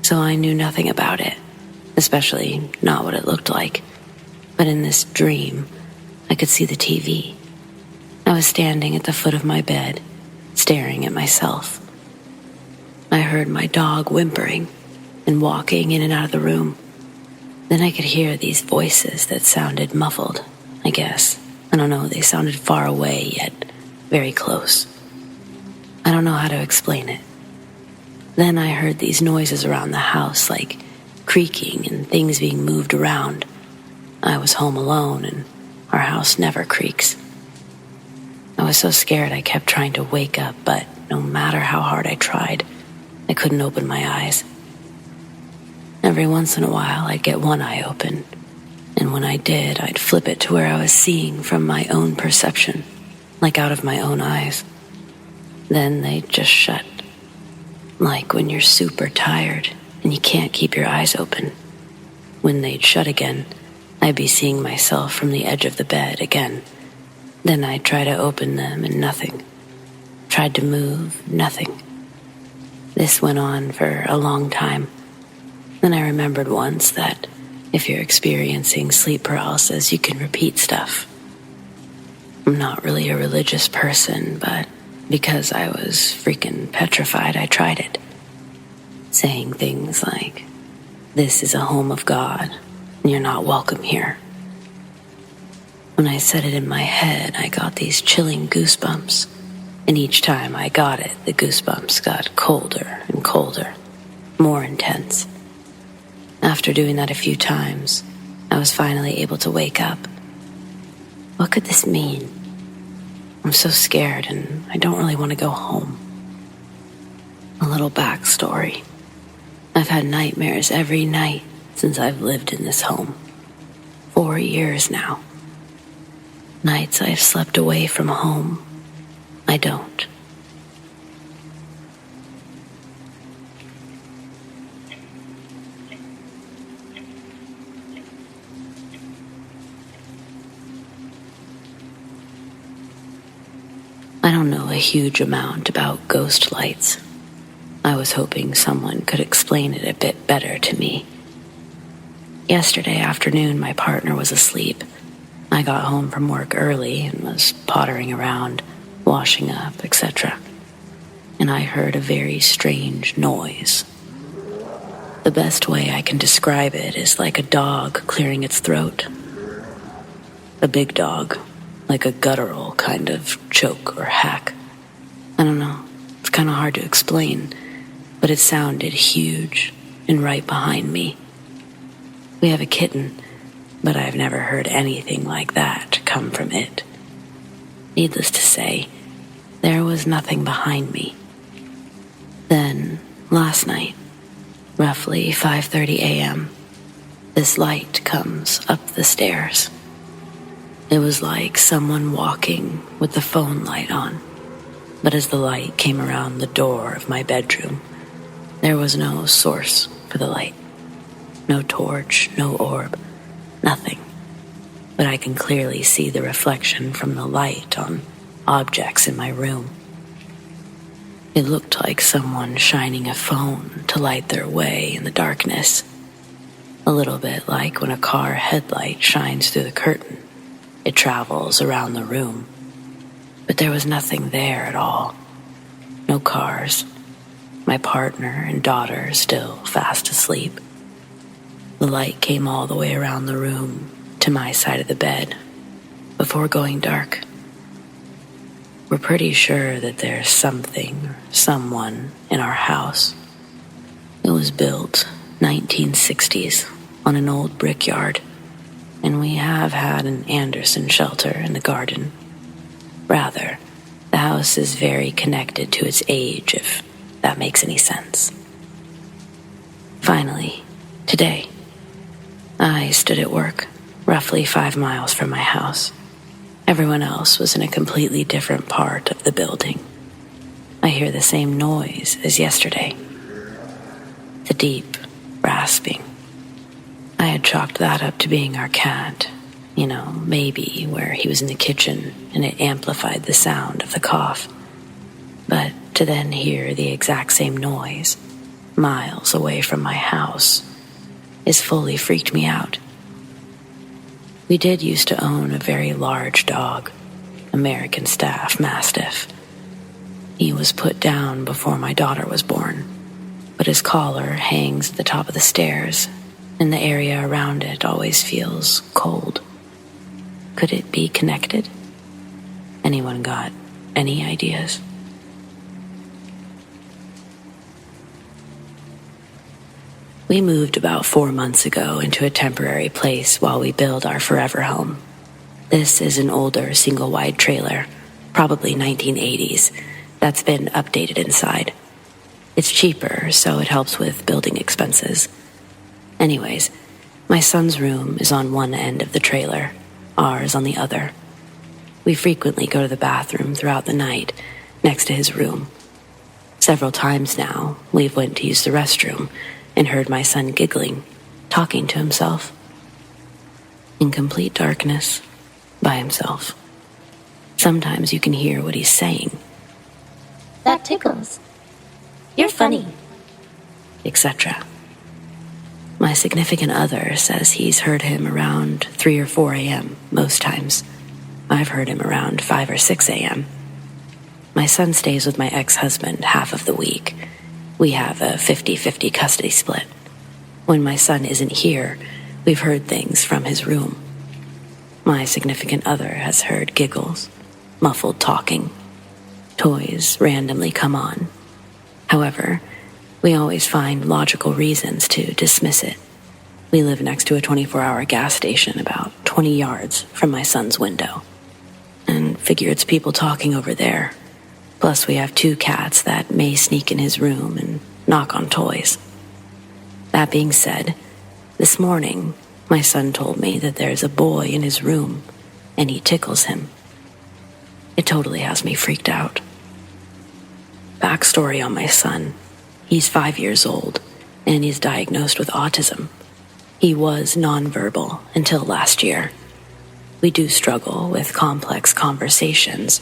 So I knew nothing about it, especially not what it looked like. But in this dream, I could see the TV. I was standing at the foot of my bed, staring at myself. I heard my dog whimpering and walking in and out of the room. Then I could hear these voices that sounded muffled, I guess. I don't know, they sounded far away yet very close. I don't know how to explain it. Then I heard these noises around the house, like creaking and things being moved around. I was home alone and our house never creaks. I was so scared I kept trying to wake up, but no matter how hard I tried, I couldn't open my eyes. Every once in a while, I'd get one eye open, and when I did, I'd flip it to where I was seeing from my own perception, like out of my own eyes. Then they'd just shut, like when you're super tired and you can't keep your eyes open. When they'd shut again, I'd be seeing myself from the edge of the bed again. Then I'd try to open them and nothing. Tried to move, nothing. This went on for a long time. Then I remembered once that if you're experiencing sleep paralysis, you can repeat stuff. I'm not really a religious person, but because I was freaking petrified, I tried it. Saying things like, "This is a home of God, and you're not welcome here." When I said it in my head, I got these chilling goosebumps. And each time I got it, the goosebumps got colder and colder, more intense. After doing that a few times, I was finally able to wake up. What could this mean? I'm so scared and I don't really want to go home. A little backstory. I've had nightmares every night since I've lived in this home. 4 years now. Nights I've slept away from home, I don't. I don't know a huge amount about ghost lights. I was hoping someone could explain it a bit better to me. Yesterday afternoon, my partner was asleep. I got home from work early and was pottering around, washing up, etc. And I heard a very strange noise. The best way I can describe it is like a dog clearing its throat. A big dog, like a guttural kind of choke or hack. I don't know, it's kind of hard to explain, but it sounded huge and right behind me. We have a kitten, but I've never heard anything like that come from it. Needless to say, there was nothing behind me. Then, last night, roughly 5:30 a.m., this light comes up the stairs. It was like someone walking with the phone light on, but as the light came around the door of my bedroom, there was no source for the light. No torch, no orb, nothing. But I can clearly see the reflection from the light on objects in my room. It looked like someone shining a phone to light their way in the darkness. A little bit like when a car headlight shines through the curtain. It travels around the room. But there was nothing there at all. No cars. My partner and daughter still fast asleep. The light came all the way around the room to my side of the bed before going dark. We're pretty sure that there's something or someone in our house. It was built 1960s on an old brickyard, and we have had an Anderson shelter in the garden. Rather, the house is very connected to its age, if that makes any sense. Finally, today, I stood at work, roughly 5 miles from my house. Everyone else was in a completely different part of the building. I hear the same noise as yesterday. The deep, rasping, I had chalked that up to being our cat. You know, maybe where he was in the kitchen and it amplified the sound of the cough. But to then hear the exact same noise, miles away from my house, is fully freaked me out. We did used to own a very large dog, American Staff Mastiff. He was put down before my daughter was born, but his collar hangs at the top of the stairs, and the area around it always feels cold. Could it be connected? Anyone got any ideas? We moved about 4 months ago into a temporary place while we build our forever home. This is an older single-wide trailer, probably 1980s, that's been updated inside. It's cheaper, so it helps with building expenses. Anyways, my son's room is on one end of the trailer, ours on the other. We frequently go to the bathroom throughout the night, next to his room. Several times now, we've went to use the restroom and heard my son giggling, talking to himself. In complete darkness, by himself. Sometimes you can hear what he's saying. That tickles. You're funny. Etc. My significant other says he's heard him around 3 or 4 a.m. most times. I've heard him around 5 or 6 a.m. My son stays with my ex-husband half of the week. We have a 50-50 custody split. When my son isn't here, we've heard things from his room. My significant other has heard giggles, muffled talking. Toys randomly come on. However, we always find logical reasons to dismiss it. We live next to a 24-hour gas station about 20 yards from my son's window, and figure it's people talking over there. Plus, we have 2 cats that may sneak in his room and knock on toys. That being said, this morning, my son told me that there's a boy in his room, and he tickles him. It totally has me freaked out. Backstory on my son. He's 5 years old, and he's diagnosed with autism. He was nonverbal until last year. We do struggle with complex conversations,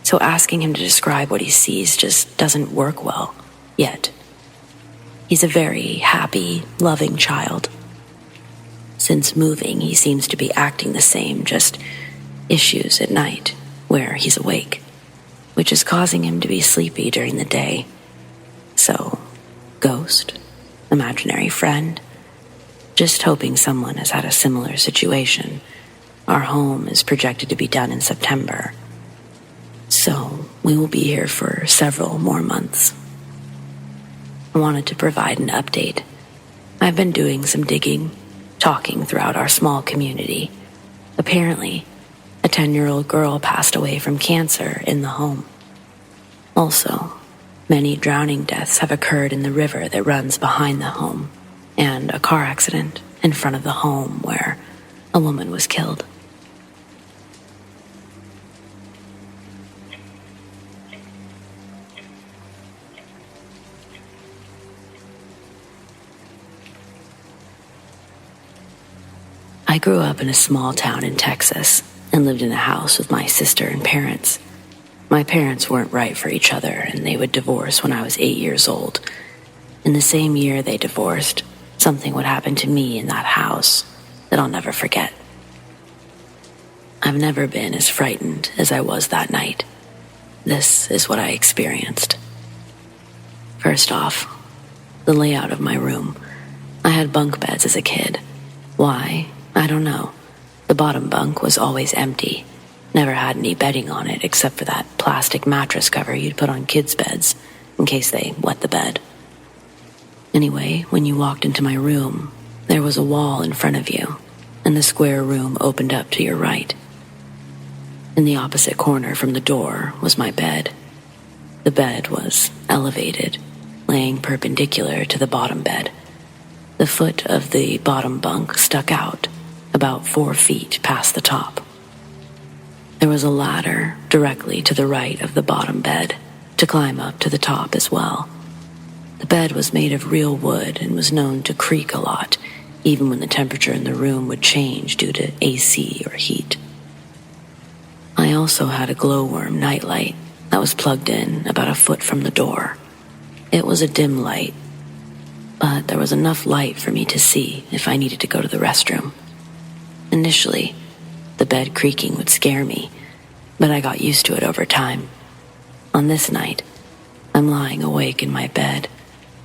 so asking him to describe what he sees just doesn't work well, yet. He's a very happy, loving child. Since moving, he seems to be acting the same, just issues at night, where he's awake, which is causing him to be sleepy during the day. So, ghost, imaginary friend, just hoping someone has had a similar situation. Our home is projected to be done in September, so we will be here for several more months. I wanted to provide an update. I've been doing some digging, talking throughout our small community. Apparently, a 10-year-old girl passed away from cancer in the home. Also, many drowning deaths have occurred in the river that runs behind the home, and a car accident in front of the home where a woman was killed. I grew up in a small town in Texas and lived in a house with my sister and parents. My parents weren't right for each other, and they would divorce when I was 8 years old. In the same year they divorced, something would happen to me in that house that I'll never forget. I've never been as frightened as I was that night. This is what I experienced. First off, the layout of my room. I had bunk beds as a kid. Why? I don't know. The bottom bunk was always empty. Never had any bedding on it except for that plastic mattress cover you'd put on kids' beds in case they wet the bed. Anyway, when you walked into my room, there was a wall in front of you, and the square room opened up to your right. In the opposite corner from the door was my bed. The bed was elevated, laying perpendicular to the bottom bed. The foot of the bottom bunk stuck out, about 4 feet past the top. There was a ladder directly to the right of the bottom bed to climb up to the top as well. The bed was made of real wood and was known to creak a lot, even when the temperature in the room would change due to AC or heat. I also had a glowworm nightlight that was plugged in about a foot from the door. It was a dim light, but there was enough light for me to see if I needed to go to the restroom. Initially, the bed creaking would scare me, but I got used to it over time. On this night, I'm lying awake in my bed,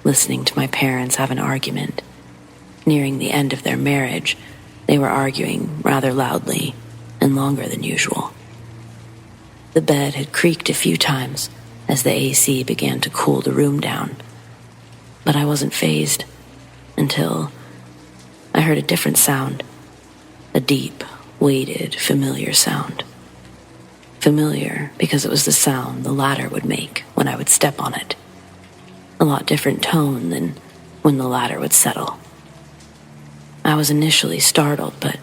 listening to my parents have an argument. Nearing the end of their marriage, they were arguing rather loudly and longer than usual. The bed had creaked a few times as the AC began to cool the room down, but I wasn't fazed until I heard a different sound, a deep, weighted, familiar sound. Familiar because it was the sound the ladder would make when I would step on it. A lot different tone than when the ladder would settle. I was initially startled, but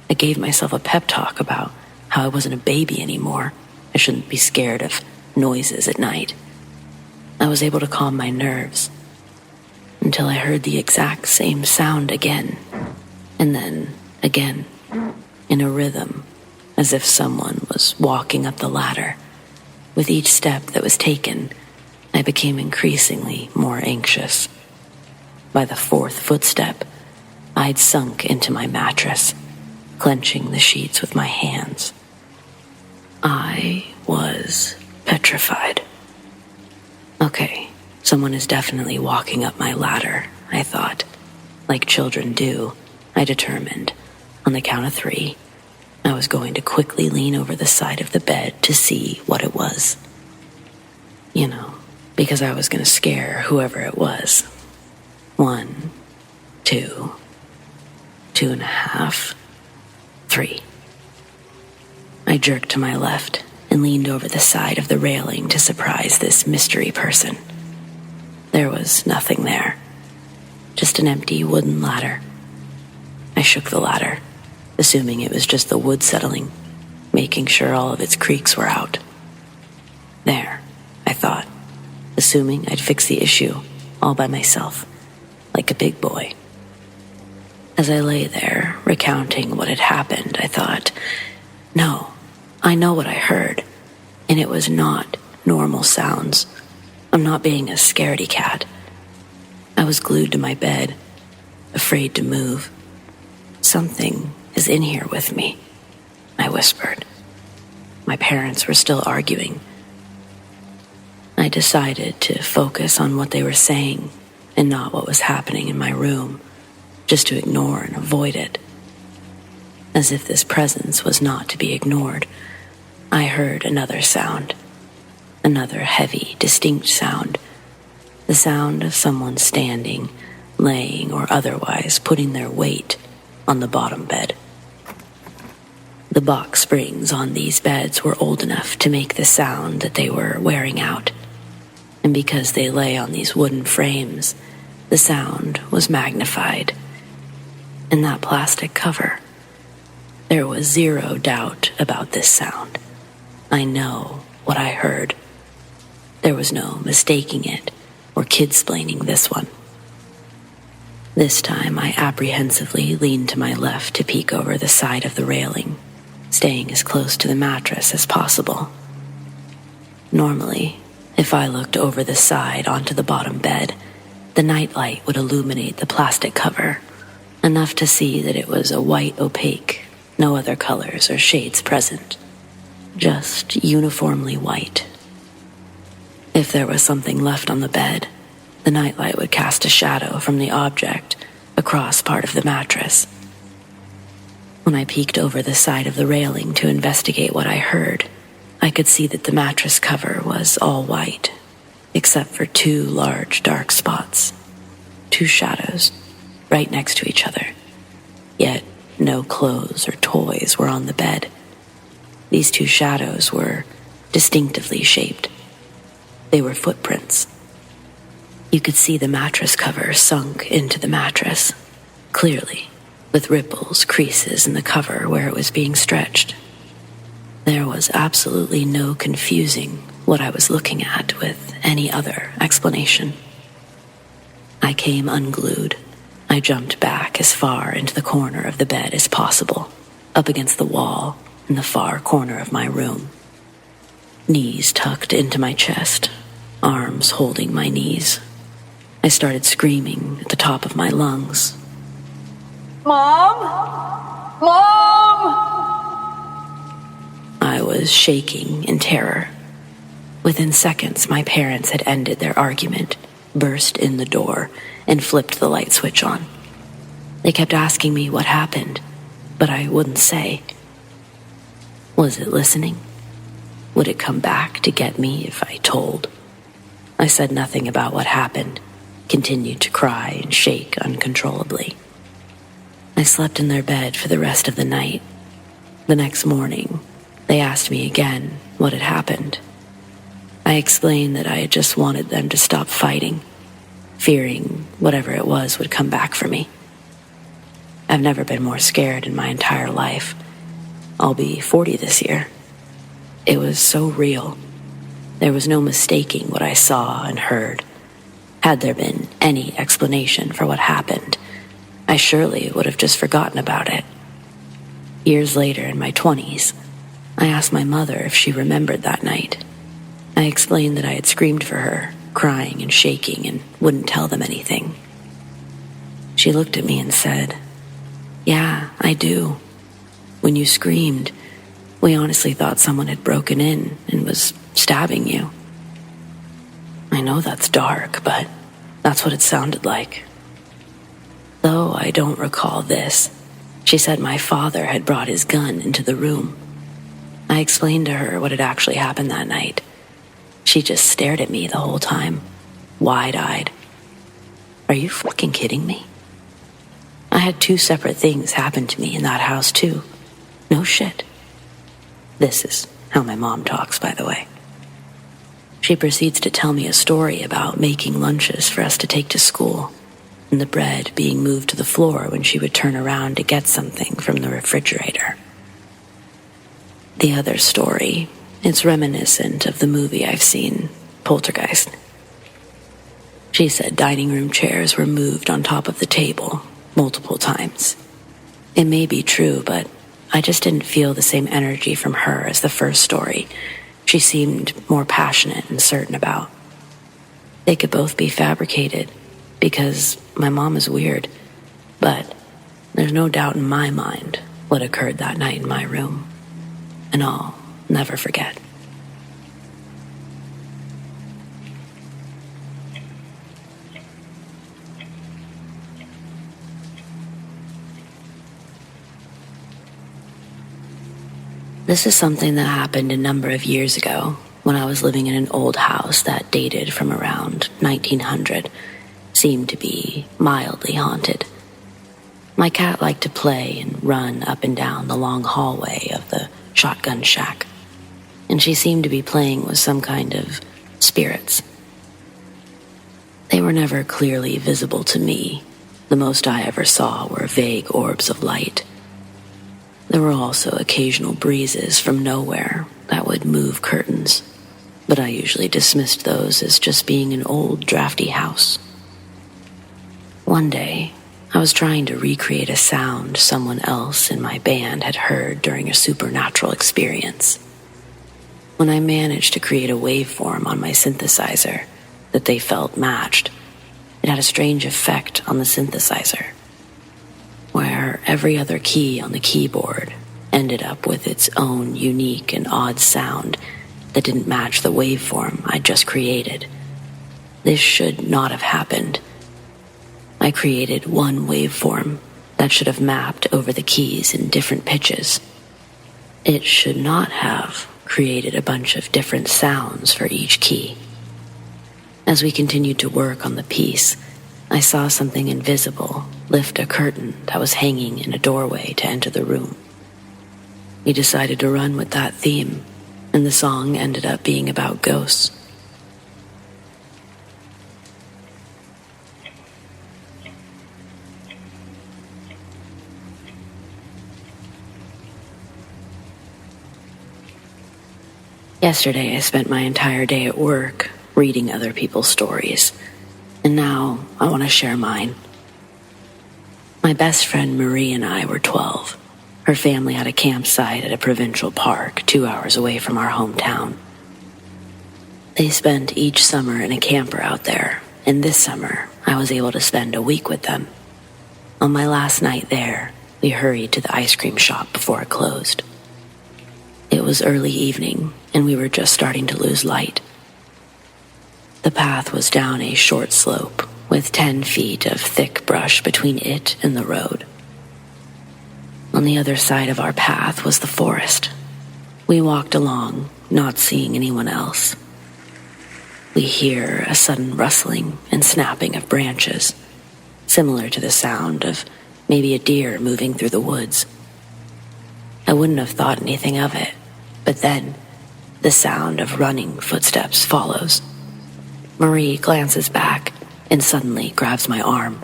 I gave myself a pep talk about how I wasn't a baby anymore. I shouldn't be scared of noises at night. I was able to calm my nerves until I heard the exact same sound again, and then again, in a rhythm, as if someone was walking up the ladder. With each step that was taken, I became increasingly more anxious. By the fourth footstep, I'd sunk into my mattress, clenching the sheets with my hands. I was petrified. Okay, someone is definitely walking up my ladder, I thought. Like children do, I determined, on the count of 3, I was going to quickly lean over the side of the bed to see what it was. You know, because I was going to scare whoever it was. 1, 2, 2.5, 3. I jerked to my left and leaned over the side of the railing to surprise this mystery person. There was nothing there, just an empty wooden ladder. I shook the ladder, assuming it was just the wood settling, making sure all of its creaks were out. There, I thought, assuming I'd fix the issue all by myself, like a big boy. As I lay there, recounting what had happened, I thought, no, I know what I heard, and it was not normal sounds. I'm not being a scaredy cat. I was glued to my bed, afraid to move. Something is in here with me, I whispered. My parents were still arguing. I decided to focus on what they were saying and not what was happening in my room, just to ignore and avoid it. As if this presence was not to be ignored, I heard another sound, another heavy, distinct sound, the sound of someone standing, laying, or otherwise putting their weight on the bottom bed. The box springs on these beds were old enough to make the sound that they were wearing out, and because they lay on these wooden frames, the sound was magnified. In that plastic cover, there was zero doubt about this sound. I know what I heard. There was no mistaking it or kidsplaining this one. This time I apprehensively leaned to my left to peek over the side of the railing, staying as close to the mattress as possible. Normally, if I looked over the side onto the bottom bed, the nightlight would illuminate the plastic cover, enough to see that it was a white opaque, no other colors or shades present, just uniformly white. If there was something left on the bed, the nightlight would cast a shadow from the object across part of the mattress. When I peeked over the side of the railing to investigate what I heard, I could see that the mattress cover was all white, except for 2 large dark spots, 2 shadows, right next to each other. Yet no clothes or toys were on the bed. These 2 shadows were distinctively shaped. They were footprints. You could see the mattress cover sunk into the mattress, clearly, with ripples, creases in the cover where it was being stretched. There was absolutely no confusing what I was looking at with any other explanation. I came unglued, I jumped back as far into the corner of the bed as possible, up against the wall in the far corner of my room. Knees tucked into my chest, arms holding my knees. I started screaming at the top of my lungs. Mom? Mom! I was shaking in terror. Within seconds, my parents had ended their argument, burst in the door, and flipped the light switch on. They kept asking me what happened, but I wouldn't say. Was it listening? Would it come back to get me if I told? I said nothing about what happened, continued to cry and shake uncontrollably. I slept in their bed for the rest of the night. The next morning, they asked me again what had happened. I explained that I had just wanted them to stop fighting, fearing whatever it was would come back for me. I've never been more scared in my entire life. I'll be 40 this year. It was so real. There was no mistaking what I saw and heard. Had there been any explanation for what happened, I surely would have just forgotten about it. Years later, in my 20s, I asked my mother if she remembered that night. I explained that I had screamed for her, crying and shaking, and wouldn't tell them anything. She looked at me and said, "Yeah, I do. When you screamed, we honestly thought someone had broken in and was stabbing you." I know that's dark, but that's what it sounded like. Though I don't recall this, she said my father had brought his gun into the room. I explained to her what had actually happened that night. She just stared at me the whole time, wide-eyed. Are you fucking kidding me? I had 2 separate things happen to me in that house too. No shit. This is how my mom talks, by the way. She proceeds to tell me a story about making lunches for us to take to school, and the bread being moved to the floor when she would turn around to get something from the refrigerator. The other story is reminiscent of the movie I've seen, Poltergeist. She said dining room chairs were moved on top of the table multiple times. It may be true, but I just didn't feel the same energy from her as the first story she seemed more passionate and certain about. They could both be fabricated because my mom is weird, but there's no doubt in my mind what occurred that night in my room, and I'll never forget. This is something that happened a number of years ago when I was living in an old house that dated from around 1900, seemed to be mildly haunted. My cat liked to play and run up and down the long hallway of the shotgun shack, and she seemed to be playing with some kind of spirits. They were never clearly visible to me. The most I ever saw were vague orbs of light. There were also occasional breezes from nowhere that would move curtains, but I usually dismissed those as just being an old, drafty house. One day, I was trying to recreate a sound someone else in my band had heard during a supernatural experience. When I managed to create a waveform on my synthesizer that they felt matched, it had a strange effect on the synthesizer, where every other key on the keyboard ended up with its own unique and odd sound that didn't match the waveform I'd just created. This should not have happened. I created one waveform that should have mapped over the keys in different pitches. It should not have created a bunch of different sounds for each key. As we continued to work on the piece, I saw something invisible lift a curtain that was hanging in a doorway to enter the room. We decided to run with that theme, and the song ended up being about ghosts. Yesterday, I spent my entire day at work reading other people's stories, and now I want to share mine. My best friend Marie and I were 12. Her family had a campsite at a provincial park 2 hours away from our hometown. They spent each summer in a camper out there, and this summer I was able to spend a week with them. On my last night there, we hurried to the ice cream shop before it closed. It was early evening, and we were just starting to lose light. The path was down a short slope with 10 feet of thick brush between it and the road. On the other side of our path was the forest. We walked along, not seeing anyone else. We hear a sudden rustling and snapping of branches, similar to the sound of maybe a deer moving through the woods. I wouldn't have thought anything of it, but then the sound of running footsteps follows. Marie glances back and suddenly grabs my arm,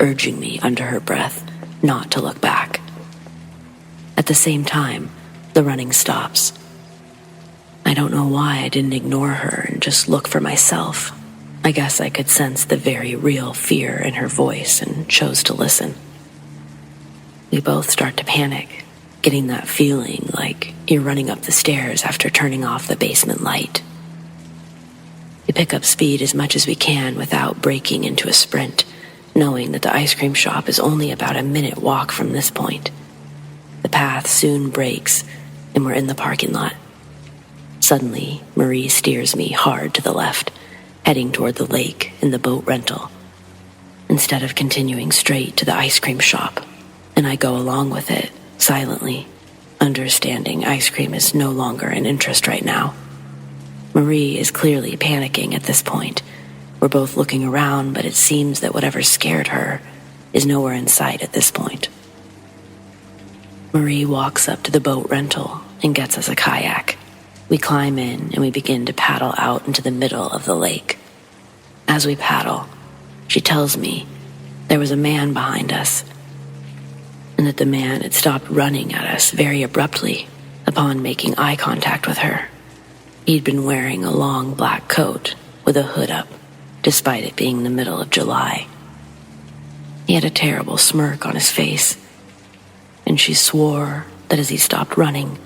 urging me under her breath not to look back. At the same time, the running stops. I don't know why I didn't ignore her and just look for myself. I guess I could sense the very real fear in her voice and chose to listen. We both start to panic, getting that feeling like you're running up the stairs after turning off the basement light. We pick up speed as much as we can without breaking into a sprint, knowing that the ice cream shop is only about a minute walk from this point. The path soon breaks, and we're in the parking lot. Suddenly, Marie steers me hard to the left, heading toward the lake and the boat rental, instead of continuing straight to the ice cream shop, and I go along with it, silently, understanding ice cream is no longer an interest right now. Marie is clearly panicking at this point. We're both looking around, but it seems that whatever scared her is nowhere in sight at this point. Marie walks up to the boat rental and gets us a kayak. We climb in and we begin to paddle out into the middle of the lake. As we paddle, she tells me there was a man behind us, and that the man had stopped running at us very abruptly upon making eye contact with her. He'd been wearing a long black coat with a hood up, despite it being the middle of July. He had a terrible smirk on his face, and she swore that as he stopped running,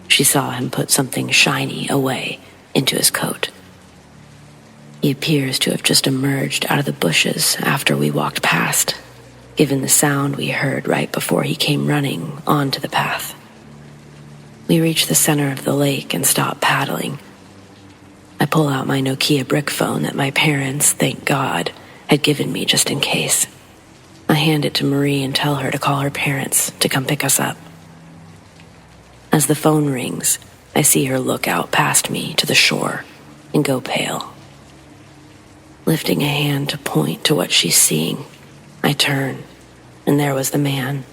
she saw him put something shiny away into his coat. He appears to have just emerged out of the bushes after we walked past, given the sound we heard right before he came running onto the path. We reach the center of the lake and stop paddling. I pull out my Nokia brick phone that my parents, thank God, had given me just in case. I hand it to Marie and tell her to call her parents to come pick us up. As the phone rings, I see her look out past me to the shore and go pale. Lifting a hand to point to what she's seeing, I turn, and there was the man,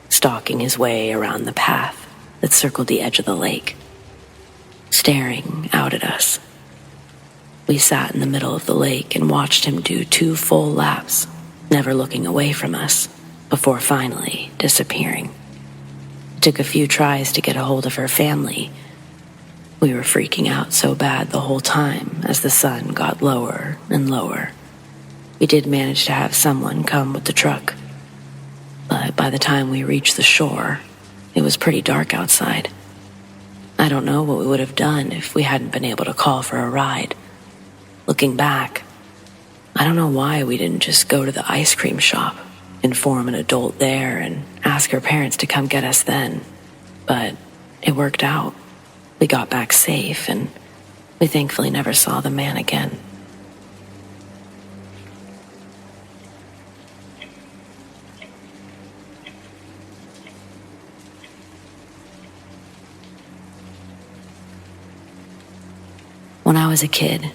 stalking his way around the path that circled the edge of the lake, staring out at us. We sat in the middle of the lake and watched him do 2 full laps, never looking away from us, before finally disappearing. It took a few tries to get a hold of her family. We were freaking out so bad the whole time as the sun got lower and lower. We did manage to have someone come with the truck, but by the time we reached the shore, it was pretty dark outside. I don't know what we would have done if we hadn't been able to call for a ride. Looking back, I don't know why we didn't just go to the ice cream shop, inform an adult there, and ask her parents to come get us then. But it worked out. We got back safe, and we thankfully never saw the man again. When I was a kid,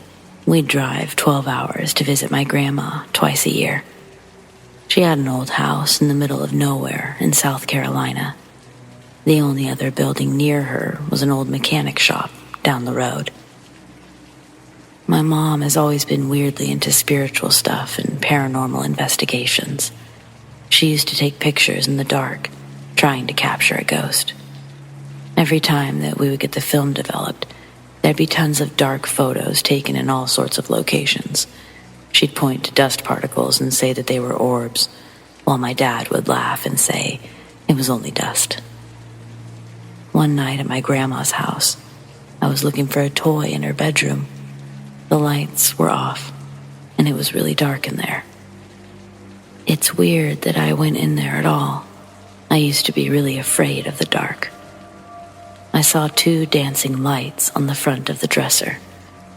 we'd drive 12 hours to visit my grandma twice a year. She had an old house in the middle of nowhere in South Carolina. The only other building near her was an old mechanic shop down the road. My mom has always been weirdly into spiritual stuff and paranormal investigations. She used to take pictures in the dark, trying to capture a ghost. Every time that we would get the film developed, there'd be tons of dark photos taken in all sorts of locations. She'd point to dust particles and say that they were orbs. while my dad would laugh and say it was only dust. One night at my grandma's house, I was looking for a toy in her bedroom. The lights were off, and it was really dark in there. It's weird that I went in there at all. I used to be really afraid of the dark. I saw 2 dancing lights on the front of the dresser,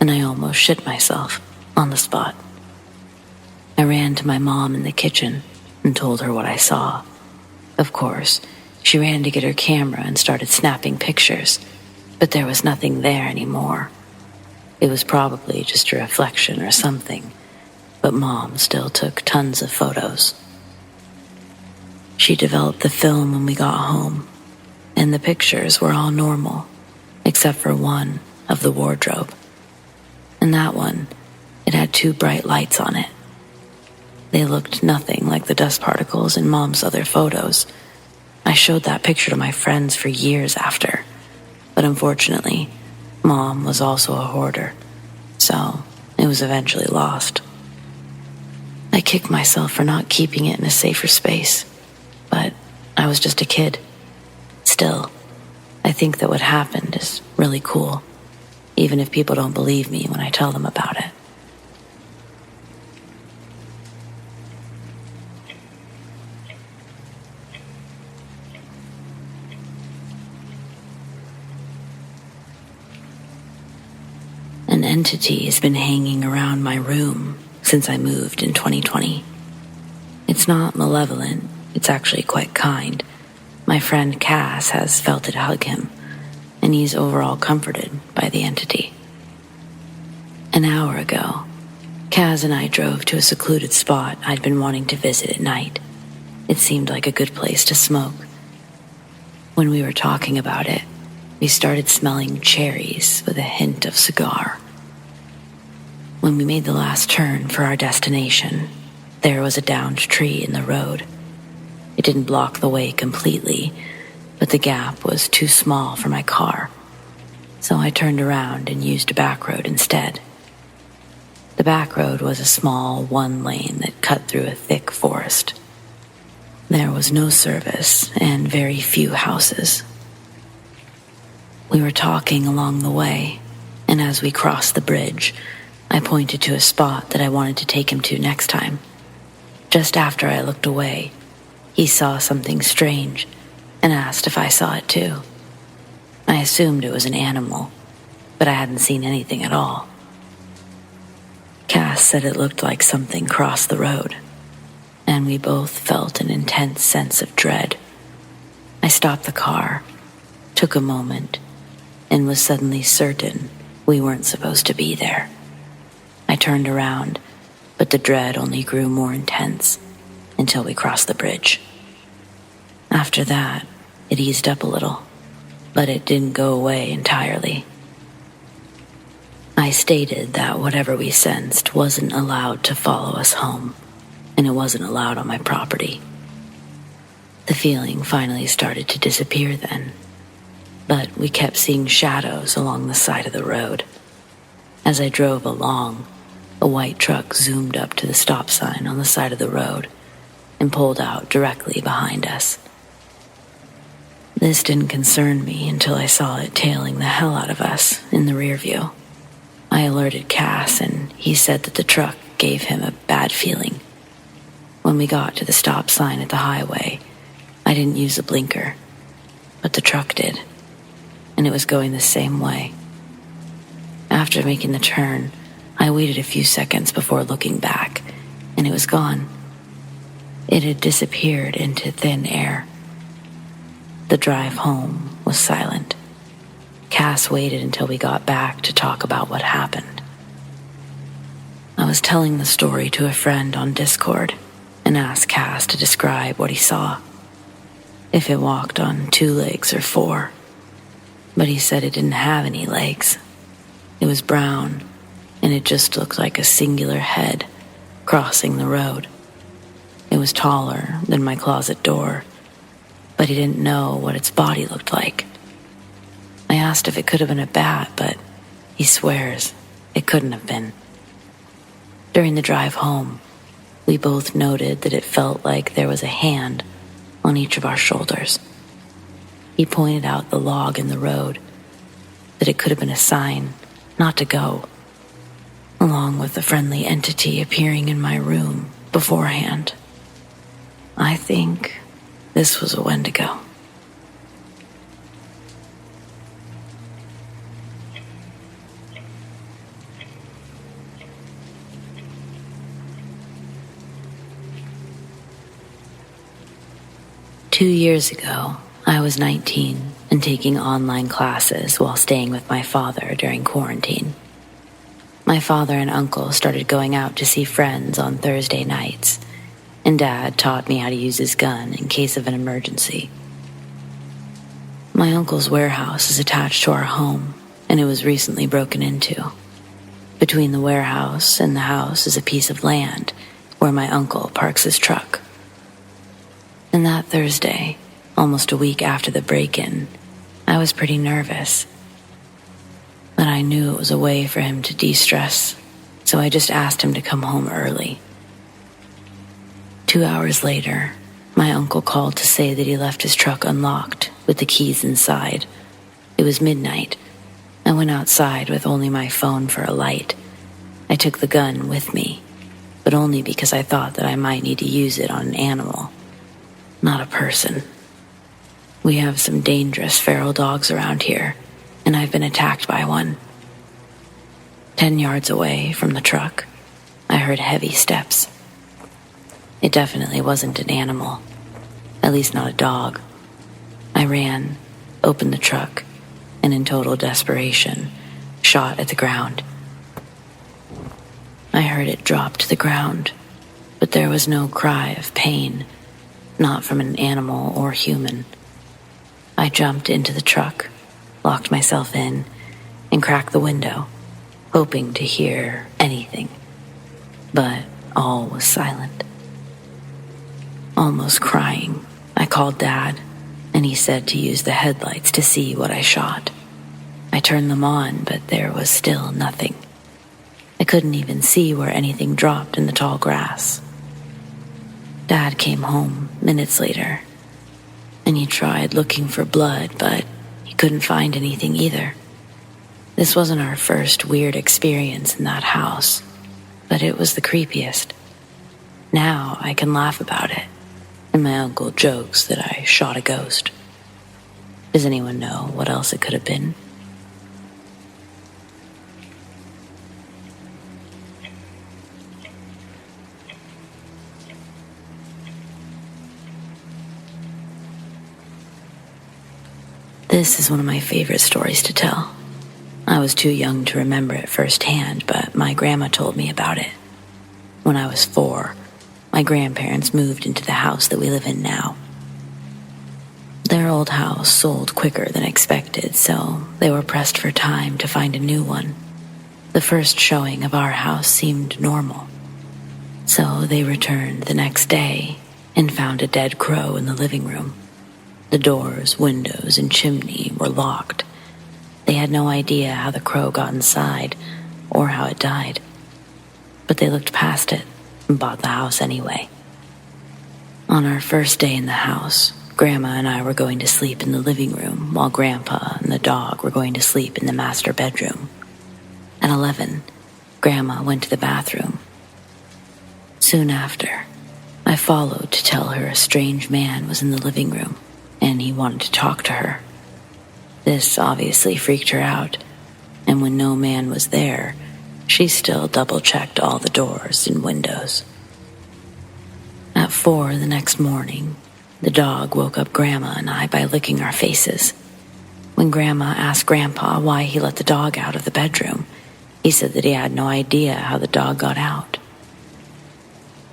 and I almost shit myself on the spot. I ran to my mom in the kitchen and told her what I saw. Of course, she ran to get her camera and started snapping pictures, but there was nothing there anymore. It was probably just a reflection or something, but Mom still took tons of photos. She developed the film when we got home, and the pictures were all normal, except for one of the wardrobe. And that one, it had 2 bright lights on it. They looked nothing like the dust particles in Mom's other photos. I showed that picture to my friends for years after, but unfortunately, Mom was also a hoarder, so it was eventually lost. I kicked myself for not keeping it in a safer space, but I was just a kid. Still, I think that what happened is really cool, even if people don't believe me when I tell them about it. An entity has been hanging around my room since I moved in 2020. It's not malevolent, it's actually quite kind. My friend Cass has felt it hug him, and he's overall comforted by the entity. An hour ago, Cass and I drove to a secluded spot I'd been wanting to visit at night. It seemed like a good place to smoke. When we were talking about it, we started smelling cherries with a hint of cigar. When we made the last turn for our destination, there was a downed tree in the road. It didn't block the way completely, but the gap was too small for my car, so I turned around and used a back road instead. The back road was a small 1-lane that cut through a thick forest. There was no service and very few houses. We were talking along the way, and as we crossed the bridge, I pointed to a spot that I wanted to take him to next time. Just after I looked away, he saw something strange and asked if I saw it too. I assumed it was an animal, but I hadn't seen anything at all. Cass said it looked like something crossed the road, and we both felt an intense sense of dread. I stopped the car, took a moment, and was suddenly certain we weren't supposed to be there. I turned around, but the dread only grew more intense until we crossed the bridge. After that, it eased up a little, but it didn't go away entirely. I stated that whatever we sensed wasn't allowed to follow us home, and it wasn't allowed on my property. The feeling finally started to disappear then, but we kept seeing shadows along the side of the road. As I drove along, a white truck zoomed up to the stop sign on the side of the road and pulled out directly behind us. This didn't concern me until I saw it tailing the hell out of us in the rear view. I alerted Cass, and he said that the truck gave him a bad feeling. When we got to the stop sign at the highway, I didn't use a blinker, but the truck did, and it was going the same way. After making the turn, I waited a few seconds before looking back, and it was gone. It had disappeared into thin air. The drive home was silent. Cass waited until we got back to talk about what happened. I was telling the story to a friend on Discord and asked Cass to describe what he saw, if it walked on 2 legs or 4. But he said it didn't have any legs. It was brown, and it just looked like a singular head crossing the road. It was taller than my closet door, but he didn't know what its body looked like. I asked if it could have been a bat, but he swears it couldn't have been. During the drive home, we both noted that it felt like there was a hand on each of our shoulders. He pointed out the log in the road, that it could have been a sign not to go, along with a friendly entity appearing in my room beforehand. I think this was a Wendigo. Two years ago, I was 19 and taking online classes while staying with my father during quarantine. My father and uncle started going out to see friends on Thursday nights, and Dad taught me how to use his gun in case of an emergency. My uncle's warehouse is attached to our home, and it was recently broken into. Between the warehouse and the house is a piece of land where my uncle parks his truck. And that Thursday, almost a week after the break-in, I was pretty nervous. But I knew it was a way for him to de-stress, so I just asked him to come home early. 2 hours later, my uncle called to say that he left his truck unlocked with the keys inside. It was midnight. I went outside with only my phone for a light. I took the gun with me, but only because I thought that I might need to use it on an animal, not a person. We have some dangerous feral dogs around here, and I've been attacked by one. 10 yards away from the truck, I heard heavy steps. It definitely wasn't an animal, at least not a dog. I ran, opened the truck, and in total desperation, shot at the ground. I heard it drop to the ground, but there was no cry of pain, not from an animal or human. I jumped into the truck, locked myself in, and cracked the window, hoping to hear anything. But all was silent. Almost crying, I called Dad, and he said to use the headlights to see what I shot. I turned them on, but there was still nothing. I couldn't even see where anything dropped in the tall grass. Dad came home minutes later, and he tried looking for blood, but he couldn't find anything either. This wasn't our first weird experience in that house, but it was the creepiest. Now I can laugh about it, and my uncle jokes that I shot a ghost. Does anyone know what else it could have been? This is one of my favorite stories to tell. I was too young to remember it firsthand, but my grandma told me about it. When I was 4, my grandparents moved into the house that we live in now. Their old house sold quicker than expected, so they were pressed for time to find a new one. The first showing of our house seemed normal, so they returned the next day and found a dead crow in the living room. The doors, windows, and chimney were locked. They had no idea how the crow got inside or how it died, but they looked past it and bought the house anyway. On our first day in the house, Grandma and I were going to sleep in the living room while Grandpa and the dog were going to sleep in the master bedroom. At 11, Grandma went to the bathroom. Soon after, I followed to tell her a strange man was in the living room and he wanted to talk to her. This obviously freaked her out, and when no man was there, she still double-checked all the doors and windows. At 4 the next morning, the dog woke up Grandma and I by licking our faces. When Grandma asked Grandpa why he let the dog out of the bedroom, he said that he had no idea how the dog got out.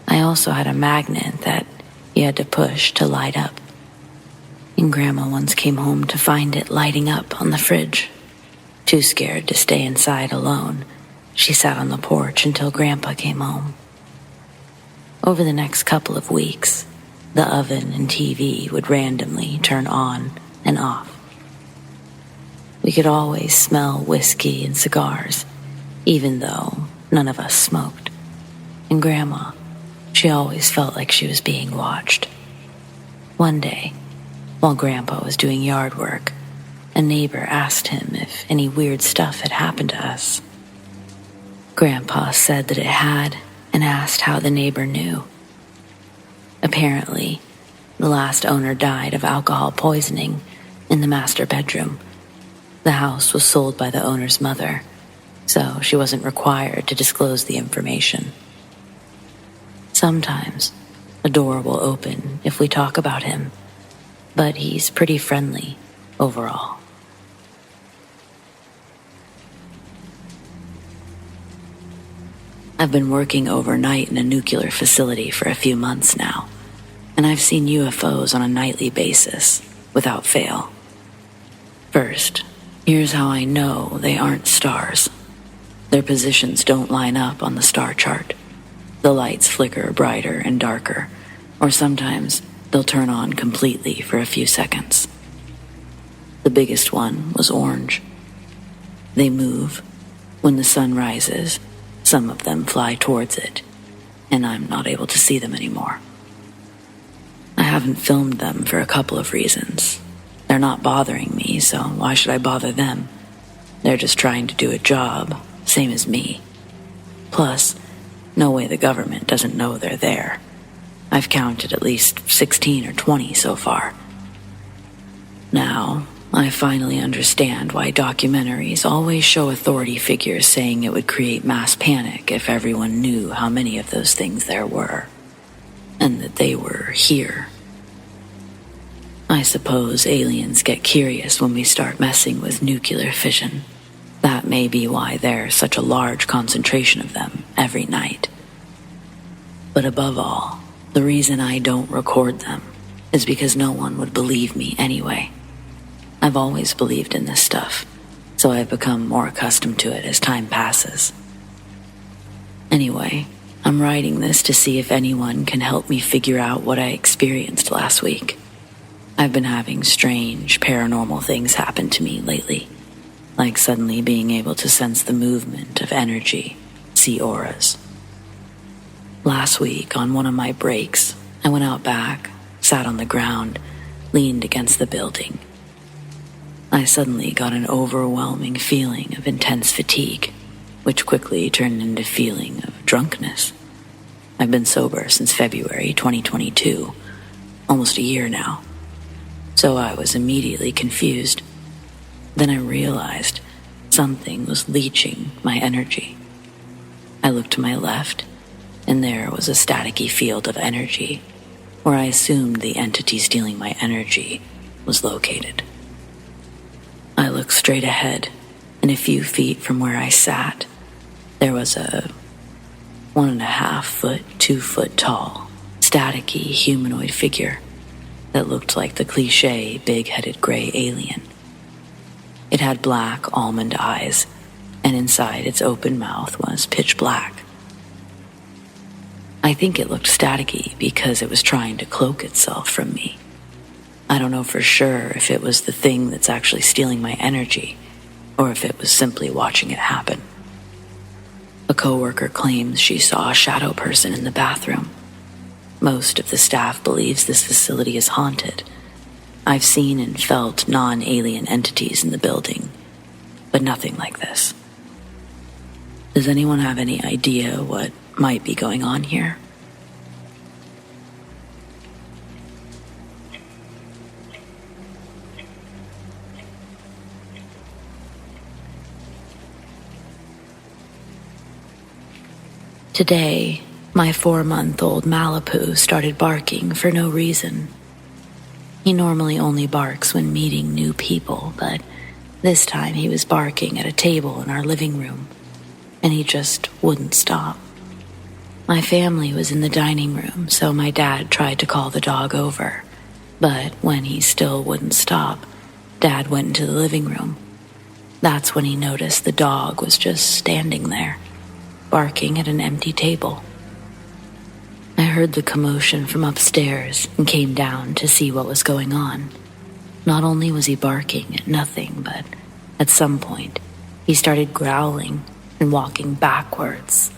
I also had a magnet that you had to push to light up, and Grandma once came home to find it lighting up on the fridge. Too scared to stay inside alone, she sat on the porch until Grandpa came home. Over the next couple of weeks, the oven and TV would randomly turn on and off. We could always smell whiskey and cigars, even though none of us smoked. And Grandma, She always felt like she was being watched. One day, while Grandpa was doing yard work, a neighbor asked him if any weird stuff had happened to us. Grandpa said that it had and asked how the neighbor knew. Apparently, the last owner died of alcohol poisoning in the master bedroom. The house was sold by the owner's mother, so she wasn't required to disclose the information. Sometimes a door will open if we talk about him, but he's pretty friendly overall. I've been working overnight in a nuclear facility for a few months now, and I've seen UFOs on a nightly basis, without fail. First, here's how I know they aren't stars. Their positions don't line up on the star chart. The lights flicker brighter and darker, or sometimes they'll turn on completely for a few seconds. The biggest one was orange. They move. When the sun rises, some of them fly towards it, and I'm not able to see them anymore. I haven't filmed them for a couple of reasons. They're not bothering me, so why should I bother them? They're just trying to do a job, same as me. Plus, no way the government doesn't know they're there. I've counted at least 16 or 20 so far. Now, I finally understand why documentaries always show authority figures saying it would create mass panic if everyone knew how many of those things there were, and that they were here. I suppose aliens get curious when we start messing with nuclear fission. That may be why there's such a large concentration of them every night. But above all, the reason I don't record them is because no one would believe me anyway. I've always believed in this stuff, so I've become more accustomed to it as time passes. Anyway, I'm writing this to see if anyone can help me figure out what I experienced last week. I've been having strange, paranormal things happen to me lately, like suddenly being able to sense the movement of energy, see auras. Last week, on one of my breaks, I went out back, sat on the ground, leaned against the building. I suddenly got an overwhelming feeling of intense fatigue, which quickly turned into a feeling of drunkenness. I've been sober since February 2022, almost a year now, so I was immediately confused. Then I realized something was leeching my energy. I looked to my left, and there was a staticky field of energy, where I assumed the entity stealing my energy was located. I looked straight ahead, and a few feet from where I sat, there was a 1.5 foot, 2 foot tall, staticky humanoid figure that looked like the cliché big-headed gray alien. It had black almond eyes, and inside its open mouth was pitch black. I think it looked staticky because it was trying to cloak itself from me. I don't know for sure if it was the thing that's actually stealing my energy, or if it was simply watching it happen. A coworker claims she saw a shadow person in the bathroom. Most of the staff believes this facility is haunted. I've seen and felt non-alien entities in the building, but nothing like this. Does anyone have any idea what might be going on here? Today, my 4-month-old Malibu started barking for no reason. He normally only barks when meeting new people, but this time he was barking at a table in our living room, and he just wouldn't stop. My family was in the dining room, so my dad tried to call the dog over, but when he still wouldn't stop, Dad went into the living room. That's when he noticed the dog was just standing there, barking at an empty table. I heard the commotion from upstairs and came down to see what was going on. Not only was he barking at nothing, but at some point, he started growling and walking backwards,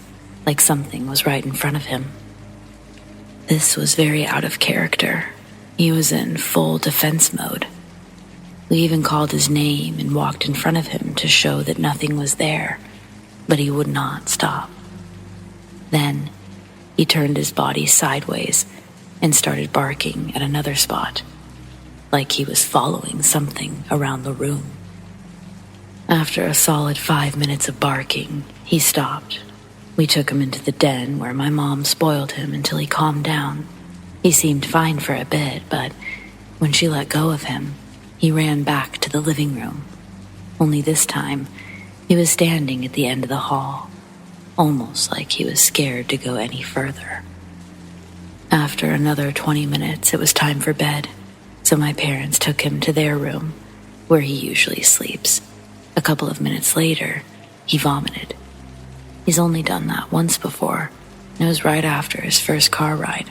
like something was right in front of him. This was very out of character. He was in full defense mode. We even called his name and walked in front of him to show that nothing was there, but he would not stop. Then, he turned his body sideways and started barking at another spot, like he was following something around the room. After a solid 5 minutes of barking, he stopped. We took him into the den where my mom spoiled him until he calmed down. He seemed fine for a bit, but when she let go of him, he ran back to the living room. Only this time, he was standing at the end of the hall, almost like he was scared to go any further. After another 20 minutes, it was time for bed, so my parents took him to their room, where he usually sleeps. A couple of minutes later, he vomited. He's only done that once before, and it was right after his first car ride.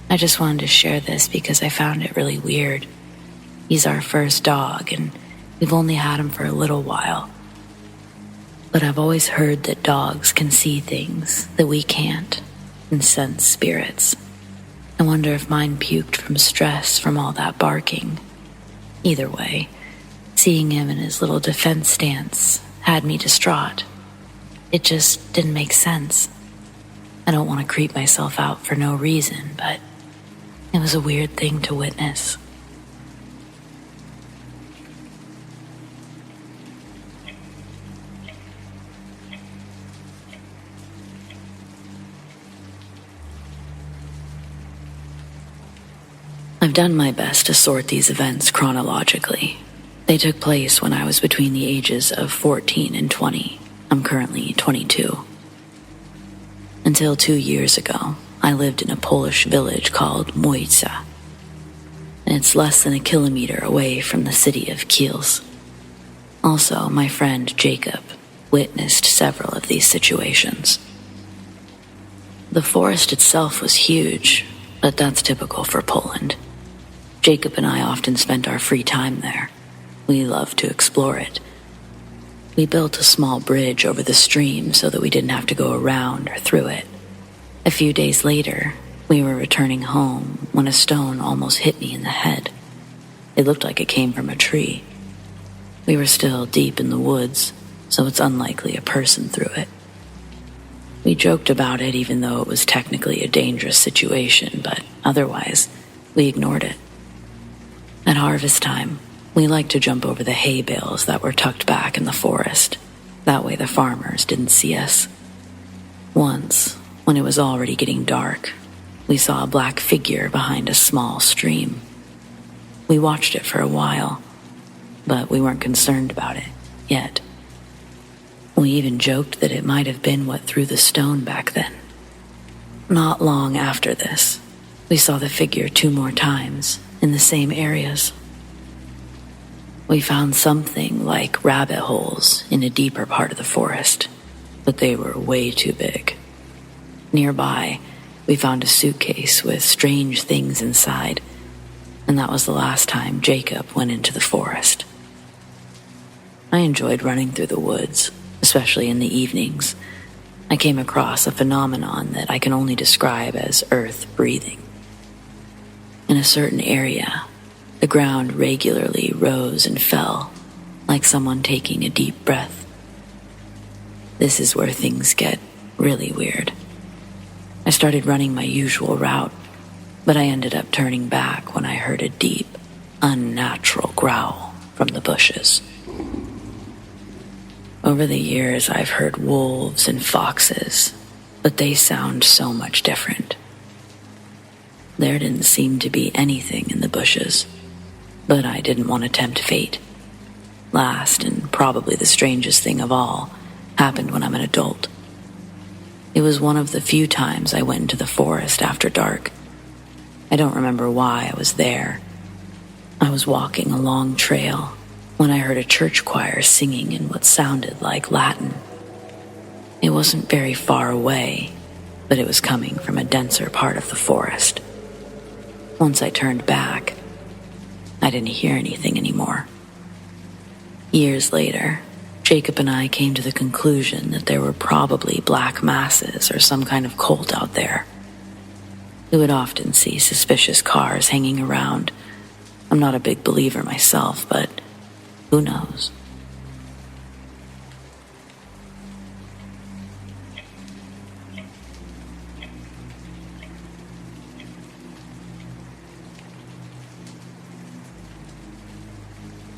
I just wanted to share this because I found it really weird. He's our first dog, and we've only had him for a little while. But I've always heard that dogs can see things that we can't, and sense spirits. I wonder if mine puked from stress from all that barking. Either way, seeing him in his little defense stance had me distraught. It just didn't make sense. I don't want to creep myself out for no reason, but it was a weird thing to witness. I've done my best to sort these events chronologically. They took place when I was between the ages of 14 and 20. I'm currently 22. Until 2 years ago, I lived in a Polish village called Mojca. It's less than a kilometer away from the city of Kielce. Also, my friend Jacob witnessed several of these situations. The forest itself was huge, but that's typical for Poland. Jacob and I often spent our free time there. We loved to explore it. We built a small bridge over the stream so that we didn't have to go around or through it. A few days later, we were returning home when a stone almost hit me in the head. It looked like it came from a tree. We were still deep in the woods, so it's unlikely a person threw it. We joked about it even though it was technically a dangerous situation, but otherwise, we ignored it. At harvest time, we liked to jump over the hay bales that were tucked back in the forest. That way the farmers didn't see us. Once, when it was already getting dark, we saw a black figure behind a small stream. We watched it for a while, but we weren't concerned about it yet. We even joked that it might have been what threw the stone back then. Not long after this, we saw the figure 2 more times in the same areas. We found something like rabbit holes in a deeper part of the forest, but they were way too big. Nearby, we found a suitcase with strange things inside, and that was the last time Jacob went into the forest. I enjoyed running through the woods, especially in the evenings. I came across a phenomenon that I can only describe as earth breathing. In a certain area, the ground regularly rose and fell, like someone taking a deep breath. This is where things get really weird. I started running my usual route, but I ended up turning back when I heard a deep, unnatural growl from the bushes. Over the years, I've heard wolves and foxes, but they sound so much different. There didn't seem to be anything in the bushes, but I didn't want to tempt fate. Last, and probably the strangest thing of all, happened when I'm an adult. It was one of the few times I went into the forest after dark. I don't remember why I was there. I was walking a long trail when I heard a church choir singing in what sounded like Latin. It wasn't very far away, but it was coming from a denser part of the forest. Once I turned back, I didn't hear anything anymore. Years later, Jacob and I came to the conclusion that there were probably black masses or some kind of cult out there. We would often see suspicious cars hanging around. I'm not a big believer myself, but who knows?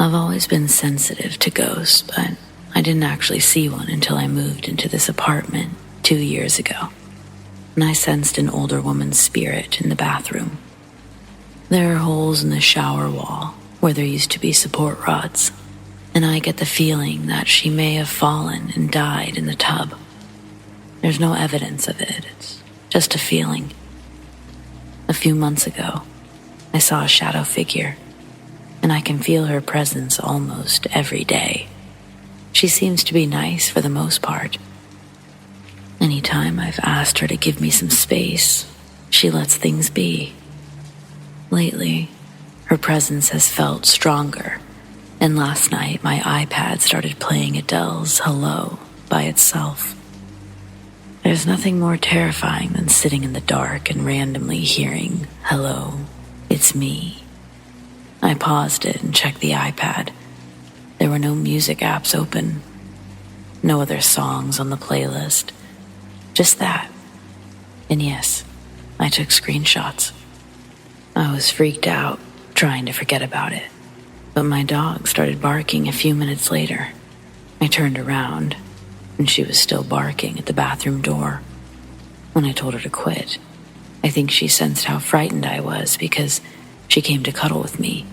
I've always been sensitive to ghosts, but I didn't actually see one until I moved into this apartment 2 years ago, and I sensed an older woman's spirit in the bathroom. There are holes in the shower wall where there used to be support rods, and I get the feeling that she may have fallen and died in the tub. There's no evidence of it, it's just a feeling. A few months ago, I saw a shadow figure, and I can feel her presence almost every day. She seems to be nice for the most part. Anytime I've asked her to give me some space, she lets things be. Lately, her presence has felt stronger, and last night my iPad started playing Adele's Hello by itself. There's nothing more terrifying than sitting in the dark and randomly hearing, "Hello, it's me." I paused it and checked the iPad. There were no music apps open, no other songs on the playlist, just that. And yes, I took screenshots. I was freaked out, trying to forget about it, but my dog started barking a few minutes later. I turned around, and she was still barking at the bathroom door. When I told her to quit, I think she sensed how frightened I was because she came to cuddle with me,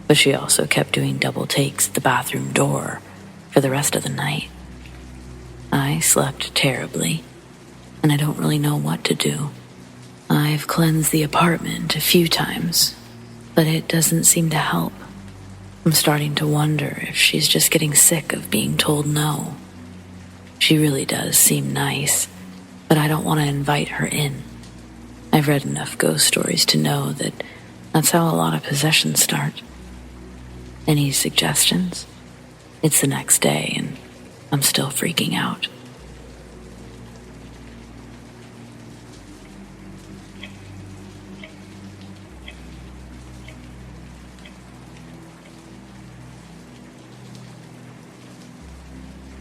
but she also kept doing double takes at the bathroom door for the rest of the night. I slept terribly, and I don't really know what to do. I've cleansed the apartment a few times, but it doesn't seem to help. I'm starting to wonder if she's just getting sick of being told no. She really does seem nice, but I don't want to invite her in. I've read enough ghost stories to know that that's how a lot of possessions start. Any suggestions? It's the next day, and I'm still freaking out.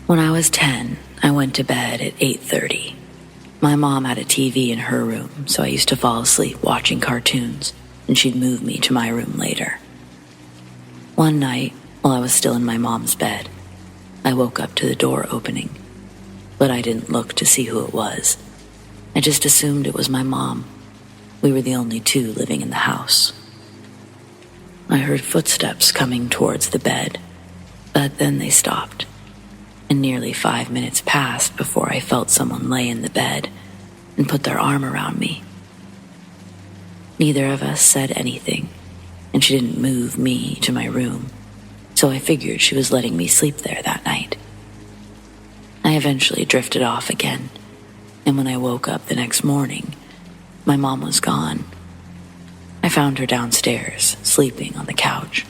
When I was 10, I went to bed at 8:30. My mom had a TV in her room, so I used to fall asleep watching cartoons, and she'd move me to my room later. One night, while I was still in my mom's bed, I woke up to the door opening, but I didn't look to see who it was. I just assumed it was my mom. We were the only two living in the house. I heard footsteps coming towards the bed, but then they stopped, and nearly 5 minutes passed before I felt someone lay in the bed and put their arm around me. Neither of us said anything, and she didn't move me to my room, so I figured she was letting me sleep there that night. I eventually drifted off again, and when I woke up the next morning, my mom was gone. I found her downstairs, sleeping on the couch,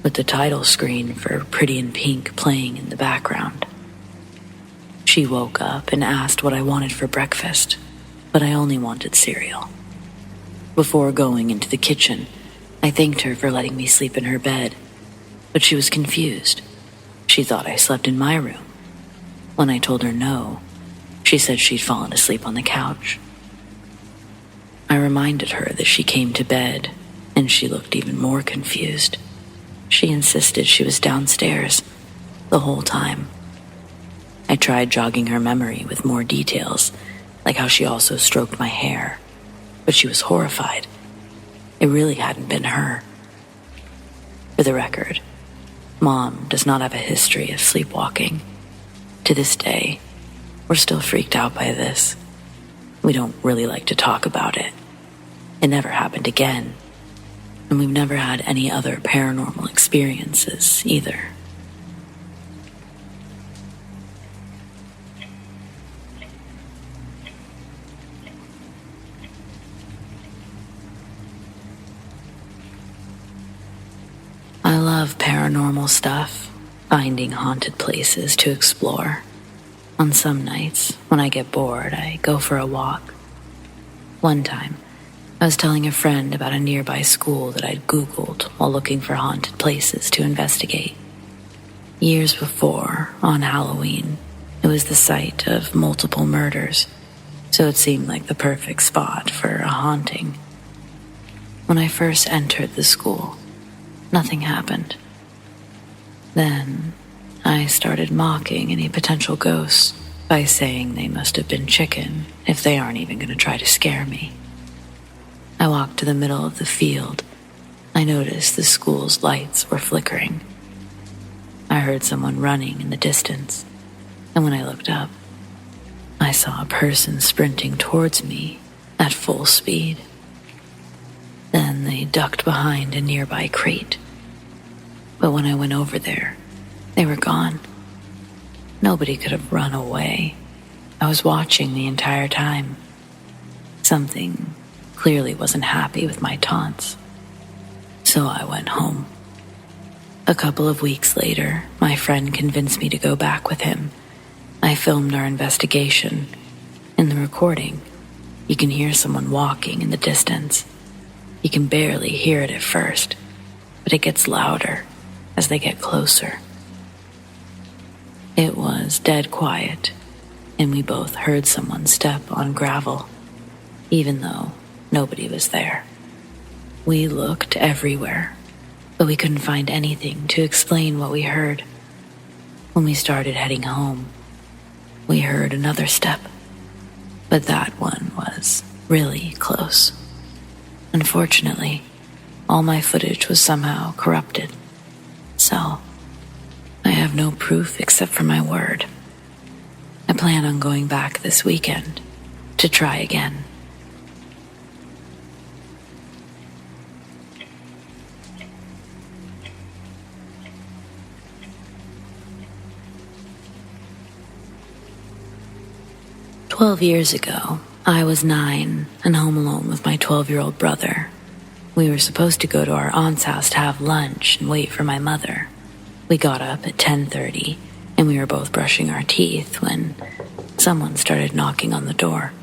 with the title screen for Pretty in Pink playing in the background. She woke up and asked what I wanted for breakfast, but I only wanted cereal. Before going into the kitchen, I thanked her for letting me sleep in her bed, but she was confused. She thought I slept in my room. When I told her no, she said she'd fallen asleep on the couch. I reminded her that she came to bed, and she looked even more confused. She insisted she was downstairs the whole time. I tried jogging her memory with more details, like how she also stroked my hair, but she was horrified. It really hadn't been her. For the record, Mom does not have a history of sleepwalking. To this day, we're still freaked out by this. We don't really like to talk about it. It never happened again, and we've never had any other paranormal experiences either. I love paranormal stuff, finding haunted places to explore. On some nights, when I get bored, I go for a walk. One time, I was telling a friend about a nearby school that I'd Googled while looking for haunted places to investigate. Years before, on Halloween, it was the site of multiple murders, so it seemed like the perfect spot for a haunting. When I first entered the school, nothing happened. Then, I started mocking any potential ghosts by saying they must have been chicken if they aren't even going to try to scare me. I walked to the middle of the field. I noticed the school's lights were flickering. I heard someone running in the distance, and when I looked up, I saw a person sprinting towards me at full speed. Then they ducked behind a nearby crate. But when I went over there, they were gone. Nobody could have run away. I was watching the entire time. Something clearly wasn't happy with my taunts. So I went home. A couple of weeks later, my friend convinced me to go back with him. I filmed our investigation. In the recording, you can hear someone walking in the distance. You can barely hear it at first, but it gets louder as they get closer. It was dead quiet, and we both heard someone step on gravel, even though nobody was there. We looked everywhere, but we couldn't find anything to explain what we heard. When we started heading home, we heard another step, but that one was really close. Unfortunately, all my footage was somehow corrupted, so I have no proof except for my word. I plan on going back this weekend to try again. "12 years ago, I was 9 and home alone with my 12-year-old brother. We were supposed to go to our aunt's house to have lunch and wait for my mother. We got up at 10:30 and we were both brushing our teeth when someone started knocking on the door.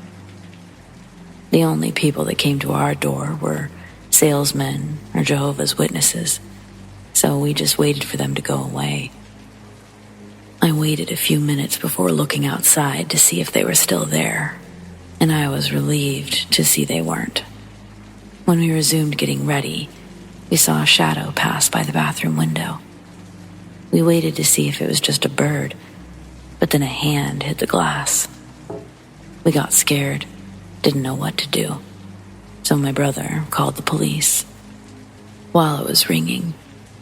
The only people that came to our door were salesmen or Jehovah's Witnesses, so we just waited for them to go away. I waited a few minutes before looking outside to see if they were still there, and I was relieved to see they weren't. When we resumed getting ready, we saw a shadow pass by the bathroom window. We waited to see if it was just a bird, but then a hand hit the glass. We got scared, didn't know what to do, so my brother called the police. While it was ringing,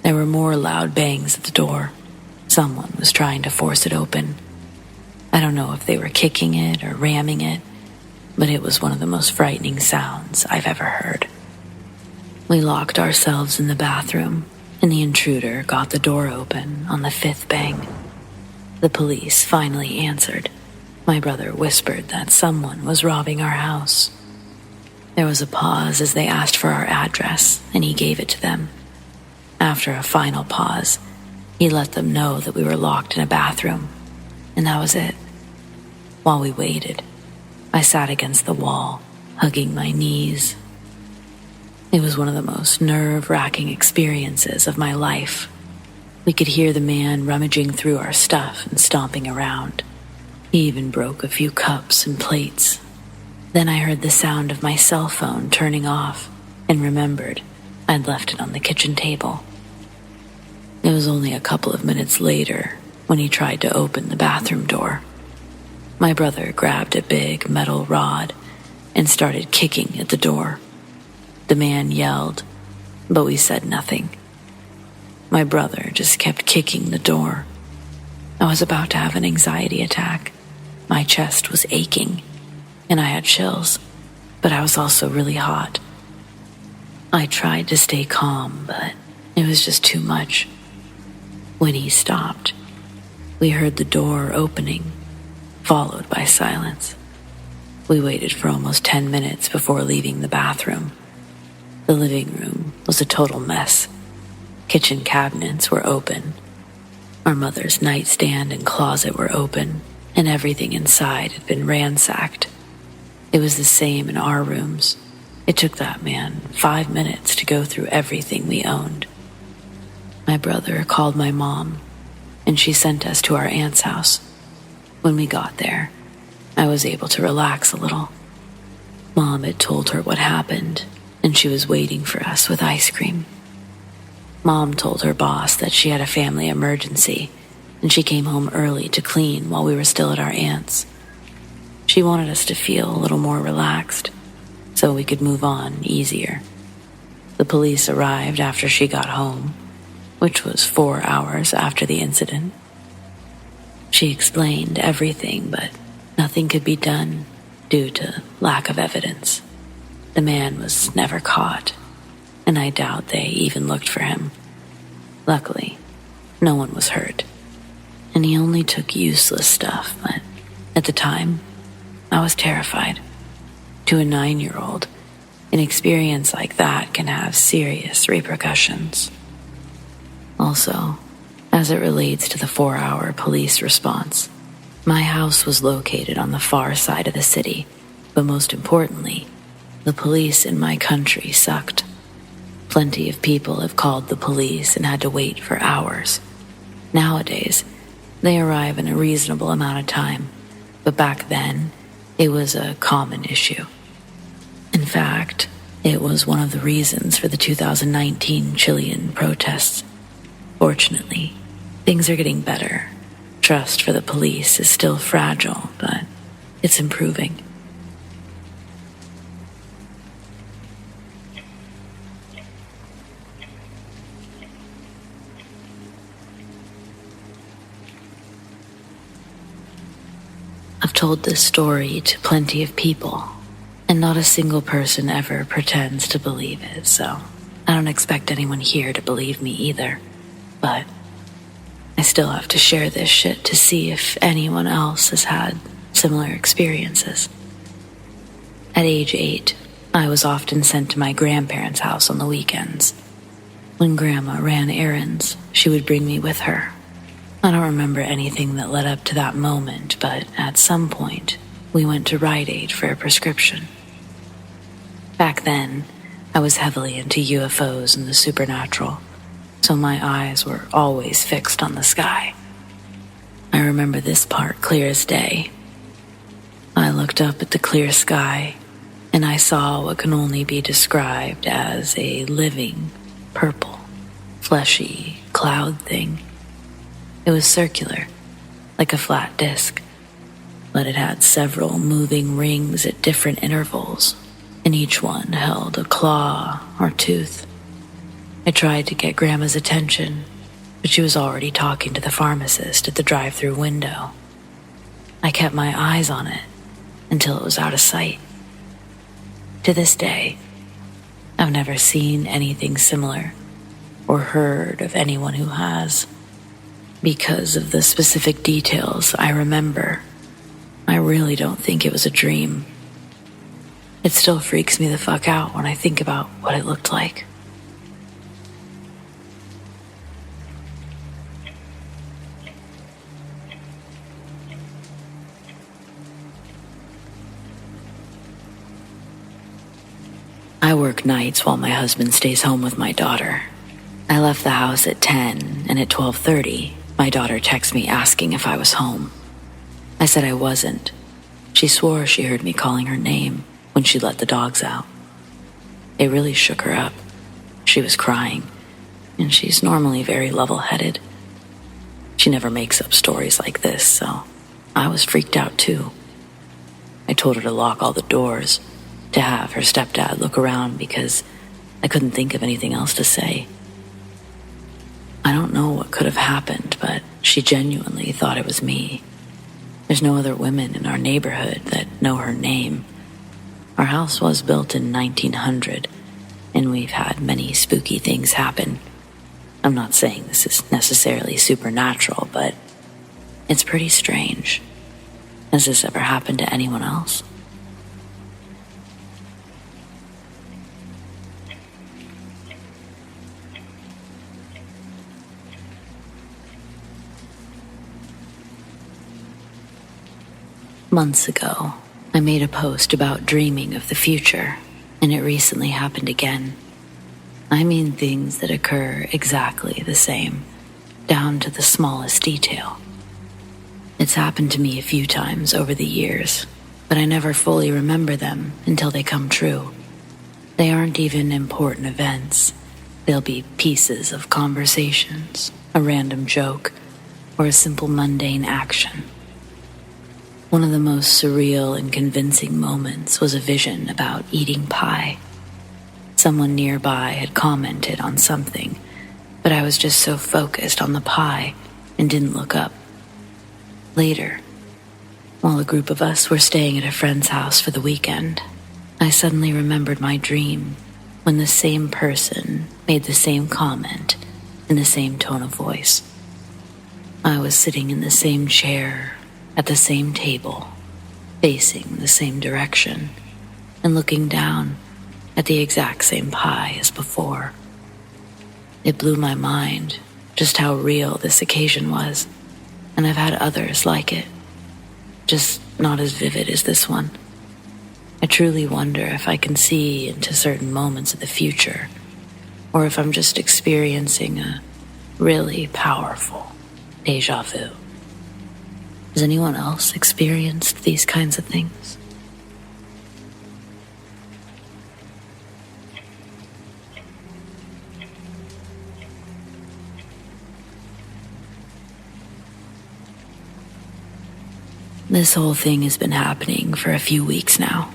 there were more loud bangs at the door. Someone was trying to force it open. I don't know if they were kicking it or ramming it, but it was one of the most frightening sounds I've ever heard. We locked ourselves in the bathroom, and the intruder got the door open on the 5th bang. The police finally answered. My brother whispered that someone was robbing our house. There was a pause as they asked for our address, and he gave it to them. After a final pause, he let them know that we were locked in a bathroom, and that was it. While we waited, I sat against the wall, hugging my knees. It was one of the most nerve-wracking experiences of my life. We could hear the man rummaging through our stuff and stomping around. He even broke a few cups and plates. Then I heard the sound of my cell phone turning off and remembered I'd left it on the kitchen table. It was only a couple of minutes later when he tried to open the bathroom door. My brother grabbed a big metal rod and started kicking at the door. The man yelled, but we said nothing. My brother just kept kicking the door. I was about to have an anxiety attack. My chest was aching, and I had chills, but I was also really hot. I tried to stay calm, but it was just too much. When he stopped, we heard the door opening, followed by silence. We waited for almost 10 minutes before leaving the bathroom. The living room was a total mess. Kitchen cabinets were open. Our mother's nightstand and closet were open, and everything inside had been ransacked. It was the same in our rooms. It took that man 5 minutes to go through everything we owned. My brother called my mom, and she sent us to our aunt's house. When we got there, I was able to relax a little. Mom had told her what happened, and she was waiting for us with ice cream. Mom told her boss that she had a family emergency, and she came home early to clean while we were still at our aunt's. She wanted us to feel a little more relaxed, so we could move on easier. The police arrived after she got home, which was 4 hours after the incident. She explained everything, but nothing could be done due to lack of evidence. The man was never caught, and I doubt they even looked for him. Luckily, no one was hurt, and he only took useless stuff, but at the time, I was terrified. To a 9-year-old, an experience like that can have serious repercussions. Also, as it relates to the 4-hour police response, my house was located on the far side of the city, but most importantly, the police in my country sucked. Plenty of people have called the police and had to wait for hours. Nowadays, they arrive in a reasonable amount of time, but back then, it was a common issue. In fact, it was one of the reasons for the 2019 Chilean protests. Fortunately, things are getting better. Trust for the police is still fragile, but it's improving. I've told this story to plenty of people, and not a single person ever pretends to believe it, so I don't expect anyone here to believe me either. But I still have to share this shit to see if anyone else has had similar experiences. At age 8, I was often sent to my grandparents' house on the weekends. When Grandma ran errands, she would bring me with her. I don't remember anything that led up to that moment, but at some point, we went to Rite Aid for a prescription. Back then, I was heavily into UFOs and the supernatural, so my eyes were always fixed on the sky. I remember this part clear as day. I looked up at the clear sky, and I saw what can only be described as a living, purple, fleshy cloud thing. It was circular, like a flat disc, but it had several moving rings at different intervals, and each one held a claw or tooth. I tried to get Grandma's attention, but she was already talking to the pharmacist at the drive-through window. I kept my eyes on it until it was out of sight. To this day, I've never seen anything similar or heard of anyone who has. Because of the specific details I remember, I really don't think it was a dream. It still freaks me the fuck out when I think about what it looked like. I work nights while my husband stays home with my daughter. I left the house at 10, and at 12:30, my daughter texted me asking if I was home. I said I wasn't. She swore she heard me calling her name when she let the dogs out. It really shook her up. She was crying, and she's normally very level-headed. She never makes up stories like this, so I was freaked out too. I told her to lock all the doors, to have her stepdad look around because I couldn't think of anything else to say. I don't know what could have happened, but she genuinely thought it was me. There's no other women in our neighborhood that know her name. Our house was built in 1900, and we've had many spooky things happen. I'm not saying this is necessarily supernatural, but it's pretty strange. Has this ever happened to anyone else? Months ago, I made a post about dreaming of the future, and it recently happened again. I mean things that occur exactly the same, down to the smallest detail. It's happened to me a few times over the years, but I never fully remember them until they come true. They aren't even important events. They'll be pieces of conversations, a random joke, or a simple mundane action. One of the most surreal and convincing moments was a vision about eating pie. Someone nearby had commented on something, but I was just so focused on the pie and didn't look up. Later, while a group of us were staying at a friend's house for the weekend, I suddenly remembered my dream when the same person made the same comment in the same tone of voice. I was sitting in the same chair, at the same table, facing the same direction, and looking down at the exact same pie as before. It blew my mind just how real this occasion was, and I've had others like it, just not as vivid as this one. I truly wonder if I can see into certain moments of the future, or if I'm just experiencing a really powerful déjà vu. Has anyone else experienced these kinds of things? This whole thing has been happening for a few weeks now.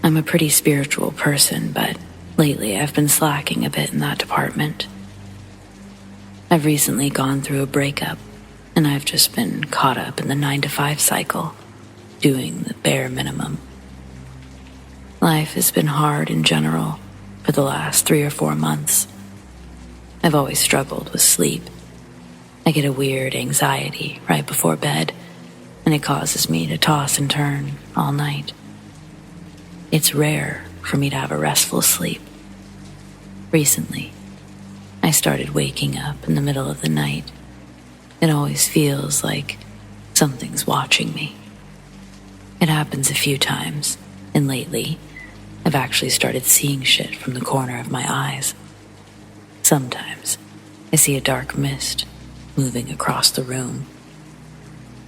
I'm a pretty spiritual person, but lately I've been slacking a bit in that department. I've recently gone through a breakup, and I've just been caught up in the 9-to-5 cycle, doing the bare minimum. Life has been hard in general for the last 3 or 4 months. I've always struggled with sleep. I get a weird anxiety right before bed, and it causes me to toss and turn all night. It's rare for me to have a restful sleep. Recently, I started waking up in the middle of the night. It always feels like something's watching me. It happens a few times, and lately, I've actually started seeing shit from the corner of my eyes. Sometimes, I see a dark mist moving across the room,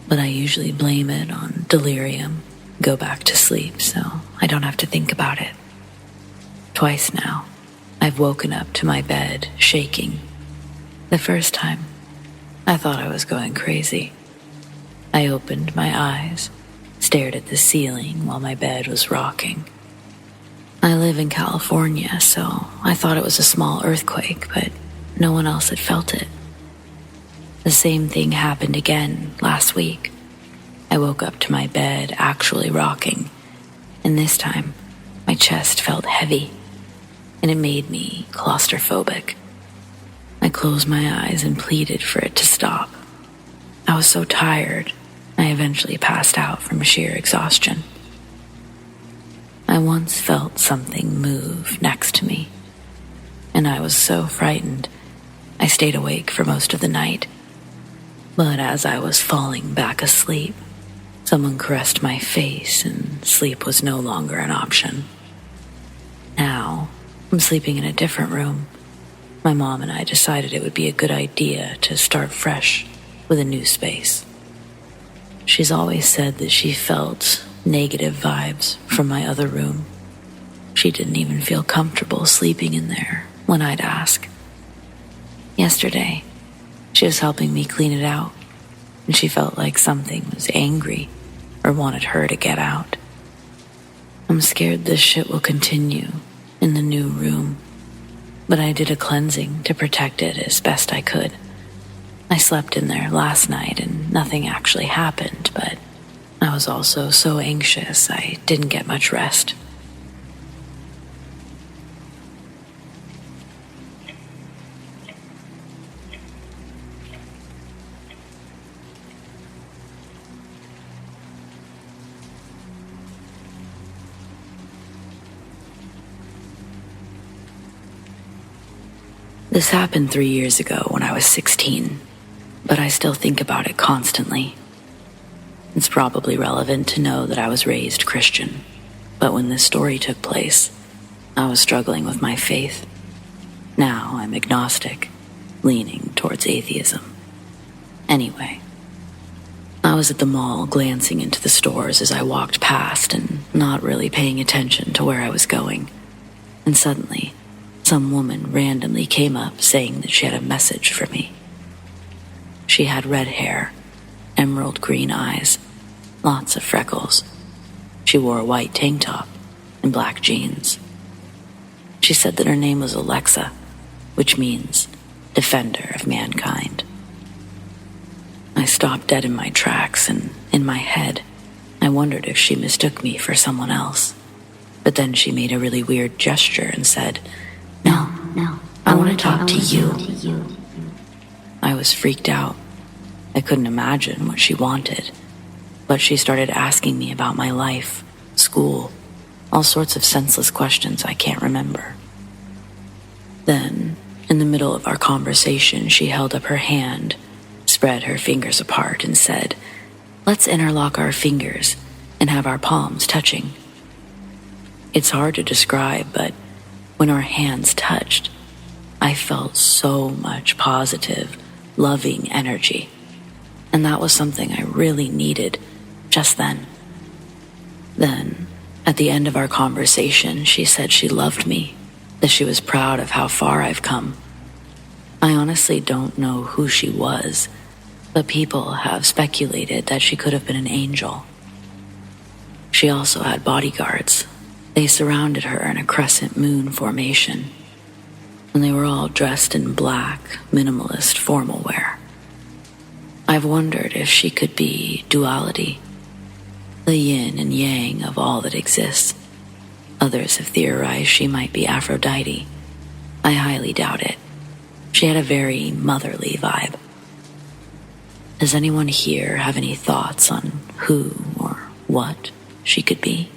but I usually blame it on delirium, go back to sleep so I don't have to think about it. Twice now, I've woken up to my bed shaking. The first time, I thought I was going crazy. I opened my eyes, stared at the ceiling while my bed was rocking. I live in California, so I thought it was a small earthquake, but no one else had felt it. The same thing happened again last week. I woke up to my bed actually rocking, and this time my chest felt heavy, and it made me claustrophobic. I closed my eyes and pleaded for it to stop. I was so tired, I eventually passed out from sheer exhaustion. I once felt something move next to me, and I was so frightened, I stayed awake for most of the night. But as I was falling back asleep, someone caressed my face and sleep was no longer an option. Now, I'm sleeping in a different room. My mom and I decided it would be a good idea to start fresh with a new space. She's always said that she felt negative vibes from my other room. She didn't even feel comfortable sleeping in there when I'd ask. Yesterday, she was helping me clean it out, and she felt like something was angry or wanted her to get out. I'm scared this shit will continue in the new room, but I did a cleansing to protect it as best I could. I slept in there last night and nothing actually happened, but I was also so anxious I didn't get much rest. This happened 3 years ago when I was 16, but I still think about it constantly. It's probably relevant to know that I was raised Christian, but when this story took place, I was struggling with my faith. Now I'm agnostic, leaning towards atheism. Anyway, I was at the mall glancing into the stores as I walked past and not really paying attention to where I was going. And suddenly, some woman randomly came up saying that she had a message for me. She had red hair, emerald green eyes, lots of freckles. She wore a white tank top and black jeans. She said that her name was Alexa, which means defender of mankind. I stopped dead in my tracks, and in my head, I wondered if she mistook me for someone else. But then she made a really weird gesture and said, No, I want to talk to you. I was freaked out. I couldn't imagine what she wanted, but she started asking me about my life, school, all sorts of senseless questions I can't remember. Then, in the middle of our conversation, she held up her hand, spread her fingers apart, and said, Let's interlock our fingers and have our palms touching. It's hard to describe, but when our hands touched, I felt so much positive, loving energy. And that was something I really needed just then. Then, at the end of our conversation, she said she loved me, that she was proud of how far I've come. I honestly don't know who she was, but people have speculated that she could have been an angel. She also had bodyguards. They surrounded her in a crescent moon formation, and they were all dressed in black, minimalist formal wear. I've wondered if she could be duality, the yin and yang of all that exists. Others have theorized she might be Aphrodite. I highly doubt it. She had a very motherly vibe. Does anyone here have any thoughts on who or what she could be?